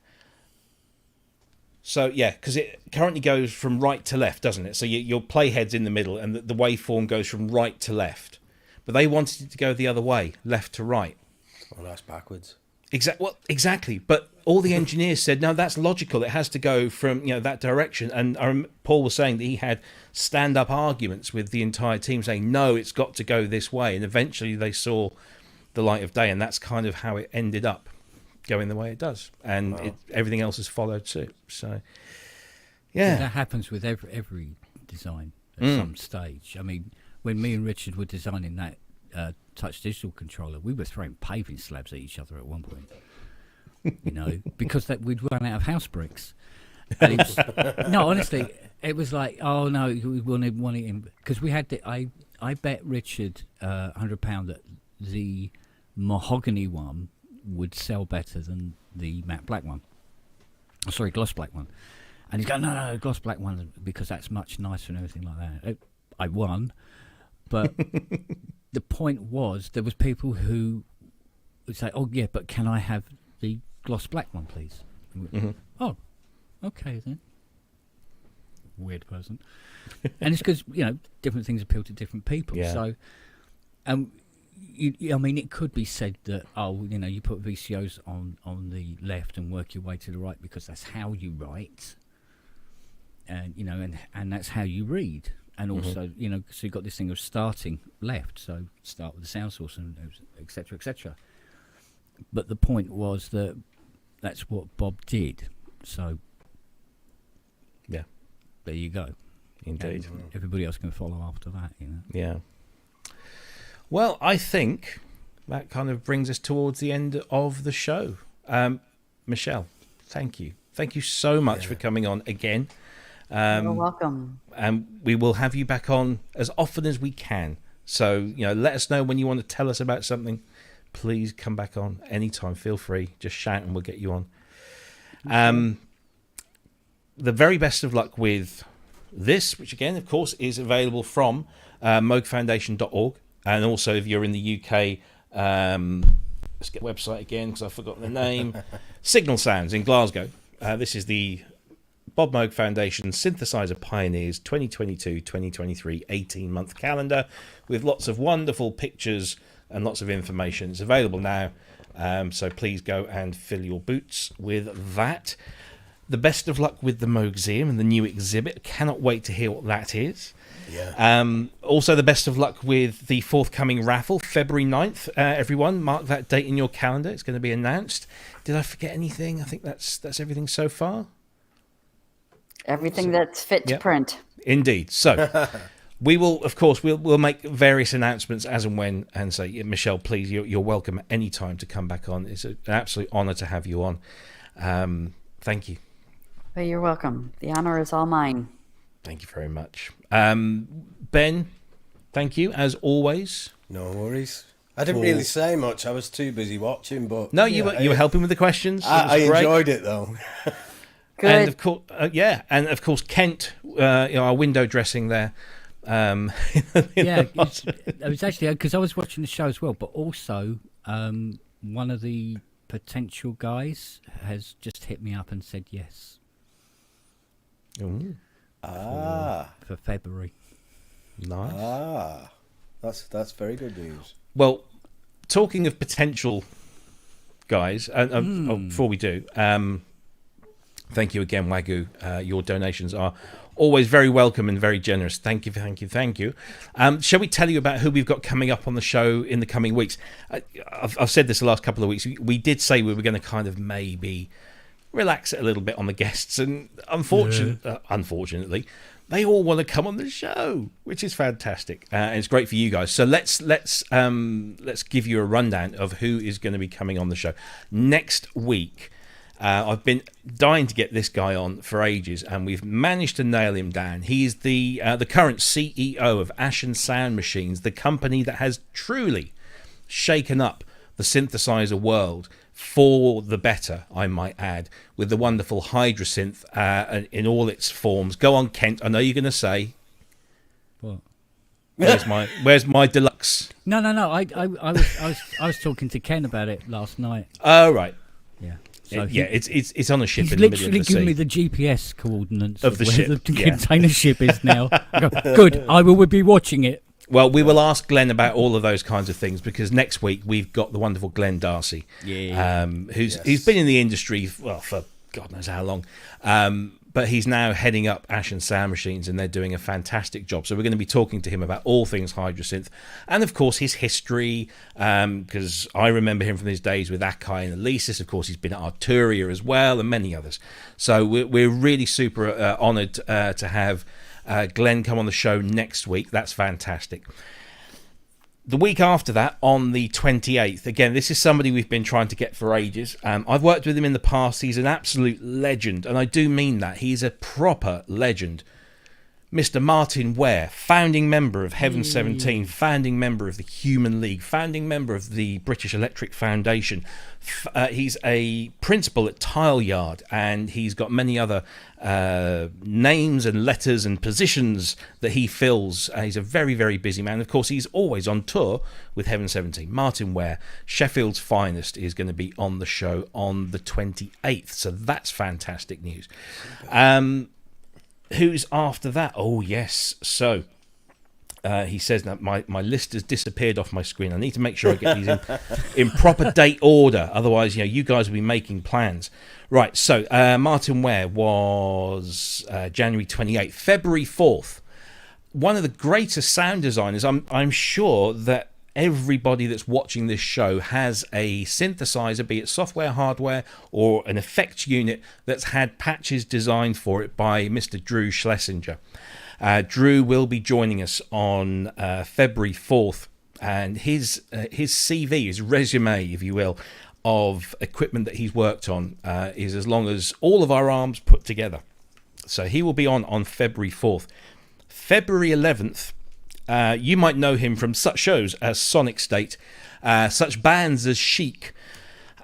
So because it currently goes from right to left, doesn't it? So your playhead's in the middle, and the waveform goes from right to left. But they wanted it to go the other way, left to right. Well, that's backwards. Exactly. But all the engineers said, no, that's logical. It has to go from that direction. And Paul was saying that he had stand-up arguments with the entire team saying, no, it's got to go this way. And eventually they saw the light of day, and that's kind of how it ended up going the way it does. And everything else has followed suit. So, that happens with every design at some stage. I mean, when me and Richard were designing that touch digital controller, we were throwing paving slabs at each other at one point, because we'd run out of house bricks. And it was, no, honestly, it was like, oh no, we wanted him, because we had I bet Richard £100 that the mahogany one would sell better than the matte black one. Sorry, gloss black one. And he's going, no, gloss black one, because that's much nicer and everything like that. I won, but the point was, there was people who would say, oh yeah, but can I have the gloss black one, please? Oh, okay then. Weird person. And it's because, different things appeal to different people. Yeah. So, I mean, it could be said that, you put VCOs on the left and work your way to the right because that's how you write. And, and that's how you read. And also, so you've got this thing of starting left. So start with the sound source and et cetera, et cetera. But the point was that that's what Bob did. So, yeah, there you go. Indeed. And everybody else can follow after that, Yeah. Well, I think that kind of brings us towards the end of the show. Michelle, thank you. Thank you so much for coming on again. You're welcome. And we will have you back on as often as we can. So, let us know when you want to tell us about something. Please come back on anytime. Feel free. Just shout and we'll get you on. The very best of luck with this, which again, of course, is available from moogfoundation.org. And also, if you're in the UK, let's get the website again because I've forgotten the name. Signal Sounds in Glasgow. This is the Bob Moog Foundation Synthesizer Pioneers 2022-2023 18-month calendar with lots of wonderful pictures and lots of information. It's available now, so please go and fill your boots with that. The best of luck with the Moogseum and the new exhibit. Cannot wait to hear what that is. Yeah. Also, the best of luck with the forthcoming raffle, February 9th. Everyone, mark that date in your calendar. It's going to be announced. Did I forget anything? I think that's everything so far. Everything that's fit to print. Indeed. So we will, of course, we'll make various announcements as and when, and say, Michelle, please, you're welcome at any time to come back on. It's an absolute honour to have you on. Thank you. Well, you're welcome. The honour is all mine. Thank you very much. Ben, thank you, as always. No worries. I didn't really say much. I was too busy watching, but... No, you were helping with the questions. I enjoyed it, though. Good. And of course, and of course, Kent, our window dressing there. It was actually because I was watching the show as well, but also one of the potential guys has just hit me up and said yes. Ooh. For February. Nice. That's very good news. Well, talking of potential guys, before we do, thank you again, Wagyu. Your donations are always very welcome and very generous. Thank you. Shall we tell you about who we've got coming up on the show in the coming weeks? I've said this the last couple of weeks. We did say we were going to kind of maybe relax it a little bit on the guests, and unfortunately, they all want to come on the show, which is fantastic, and it's great for you guys. So let's give you a rundown of who is going to be coming on the show next week. I've been dying to get this guy on for ages, and we've managed to nail him down. He's the current CEO of Ashen Sound Machines, the company that has truly shaken up the synthesizer world for the better, I might add, with the wonderful Hydrasynth in all its forms. Go on, Kent. I know you're going to say, what? Where's my deluxe? No. I was talking to Ken about it last night. Oh right. Yeah. So it's on a ship he's in the middle of the sea. He's literally given me the GPS coordinates of the where ship. the container ship is now. I go, good. I will be watching it. Well, we will ask Glenn about all of those kinds of things, because next week we've got the wonderful Glenn Darcy, he's been in the industry for God knows how long, but he's now heading up Ashen Sound Machines, and they're doing a fantastic job. So we're going to be talking to him about all things Hydrasynth, and of course his history, because I remember him from his days with Akai and Alesis. Of course, he's been at Arturia as well, and many others. So we're really super honoured to have Glenn come on the show next week. That's fantastic. The week after that, on the 28th, again, this is somebody we've been trying to get for ages. I've worked with him in the past. He's an absolute legend, and I do mean that. He's a proper legend. Mr. Martin Ware, founding member of Heaven 17, founding member of the Human League, founding member of the British Electric Foundation. He's a principal at Tile Yard, and he's got many other names and letters and positions that he fills. He's a very, very busy man. Of course, he's always on tour with Heaven 17. Martin Ware, Sheffield's finest, is going to be on the show on the 28th. So that's fantastic news. Who's after that? Oh, yes. So he says that my list has disappeared off my screen. I need to make sure I get these in proper date order. Otherwise, you guys will be making plans. Right. So Martin Ware was January 28th. February 4th. One of the greatest sound designers. I'm sure that everybody that's watching this show has a synthesizer, be it software, hardware, or an effects unit that's had patches designed for it by Mr. Drew Schlesinger. Drew will be joining us on February 4th, and his CV, his resume, if you will, of equipment that he's worked on is as long as all of our arms put together. So he will be on February 4th. February 11th, you might know him from such shows as Sonic State, such bands as Chic.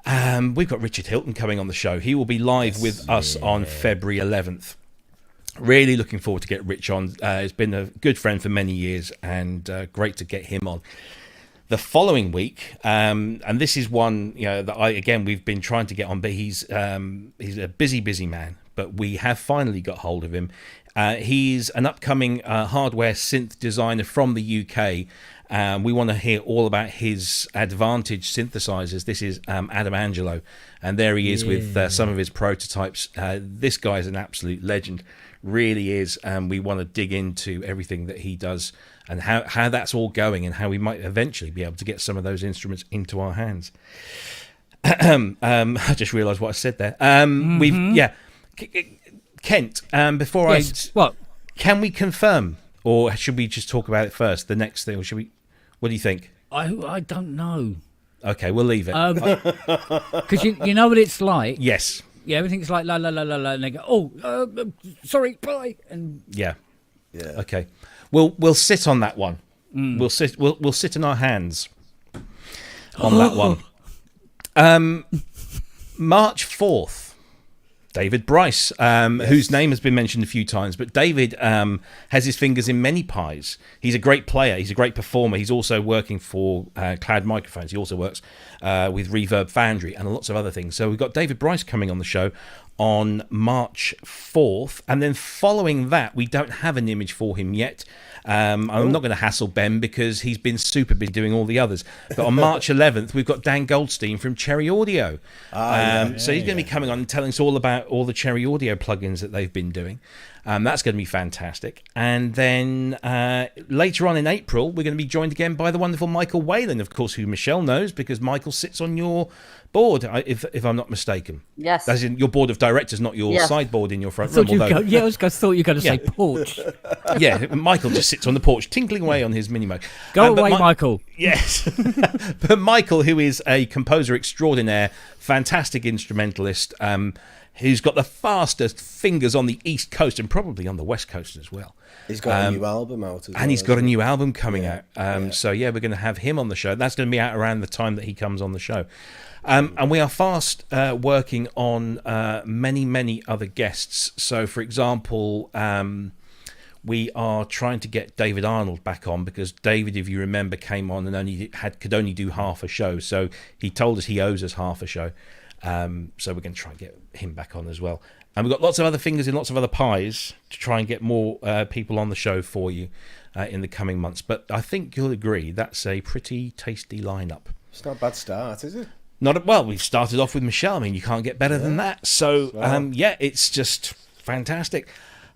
We've got Richard Hilton coming on the show. He will be live with us on February 11th. Really looking forward to get Rich on. He's been a good friend for many years, and great to get him on. The following week, and this is one that we've been trying to get on, but he's a busy man. But we have finally got hold of him. He's an upcoming hardware synth designer from the UK. We want to hear all about his Advantage synthesizers. This is Adam Angelo, and there he is with some of his prototypes. This guy's an absolute legend, really is, and we want to dig into everything that he does and how that's all going, and how we might eventually be able to get some of those instruments into our hands. I just realised what I said there. Kent, before what? Can we confirm, or should we just talk about it first? The next thing, or should we? What do you think? I don't know. Okay, we'll leave it. Because you know what it's like. Yes. Yeah, everything's like la la la la la, and they go, sorry, bye, and yeah. Okay, we'll sit on that one. We'll sit in our hands on that one. March 4th. David Bryce, whose name has been mentioned a few times, but David has his fingers in many pies. He's a great player. He's a great performer. He's also working for Cloud Microphones. He also works with Reverb Foundry and lots of other things. So we've got David Bryce coming on the show on March 4th. And then following that, we don't have an image for him yet. I'm not going to hassle Ben because he's been super busy doing all the others. But on March 11th, we've got Dan Goldstein from Cherry Audio. So he's going to be coming on and telling us all about all the Cherry Audio plugins that they've been doing. That's going to be fantastic. And then later on in April, we're going to be joined again by the wonderful Michael Whalen, of course, who Michelle knows because Michael sits on your board, if I'm not mistaken. Yes. As in your board of directors, not your sideboard in your front room. I thought you were going to say porch. Yeah, Michael just sits on the porch, tinkling away on his mini-mo. Go away, Michael. Yes. But Michael, who is a composer extraordinaire, fantastic instrumentalist, who's got the fastest fingers on the East Coast and probably on the West Coast as well. He's got a new album out as well. And he's got a new album coming out. So, we're going to have him on the show. That's going to be out around the time that he comes on the show. And we are fast working on many, many other guests. So, for example, we are trying to get David Arnold back on because David, if you remember, came on and could only do half a show. So he told us he owes us half a show. So we're going to try and get him back on as well. And we've got lots of other fingers in lots of other pies to try and get more people on the show for you in the coming months. But I think you'll agree that's a pretty tasty lineup. It's not a bad start, is it? We've started off with Michelle. I mean, you can't get better than that. So, it's just fantastic.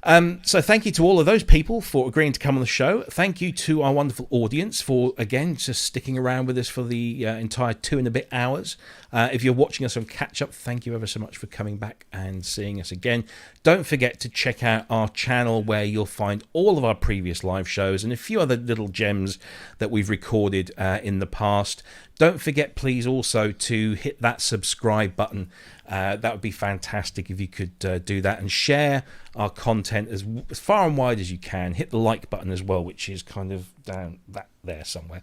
So thank you to all of those people for agreeing to come on the show. Thank you to our wonderful audience for, again, just sticking around with us for the entire 2 and a bit hours. If you're watching us on catch-up, thank you ever so much for coming back and seeing us again. Don't forget to check out our channel where you'll find all of our previous live shows and a few other little gems that we've recorded in the past. Don't forget, please, also to hit that subscribe button That would be fantastic if you could do that and share our content as far and wide as you can. Hit the like button as well, which is kind of down there somewhere.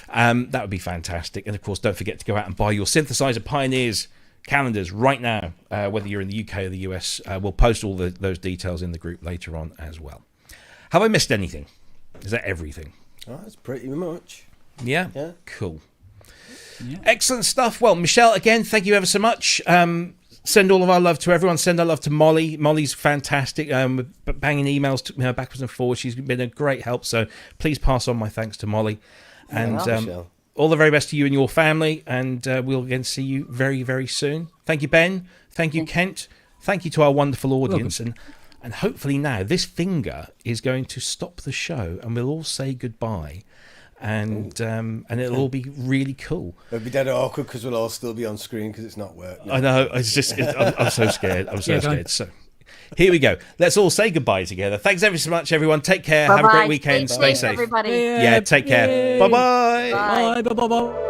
That would be fantastic. And of course, don't forget to go out and buy your Synthesizer Pioneers calendars right now, whether you're in the UK or the US. We'll post all those details in the group later on as well. Have I missed anything? Is that everything? Oh, that's pretty much. Yeah? Yeah. Cool. Yeah. Excellent stuff. Well, Michelle, again, thank you ever so much. Send all of our love to everyone. Send our love to Molly. Molly's fantastic. Banging emails to her backwards and forwards. She's been a great help. So please pass on my thanks to Molly. And all the very best to you and your family. And we'll again see you very, very soon. Thank you, Ben. Thank you, Kent. Thank you to our wonderful audience. And hopefully now this finger is going to stop the show and we'll all say goodbye. And it'll all be really cool. It'll be dead awkward because we'll all still be on screen because it's not working. I know. It's just I'm so scared. I'm so scared. So here we go. Let's all say goodbye together. Thanks ever so much, everyone. Take care. Bye-bye. Have a great weekend. Stay safe. Everybody. Yeah. Take care. Bye-bye. Bye. Bye. Bye. Bye.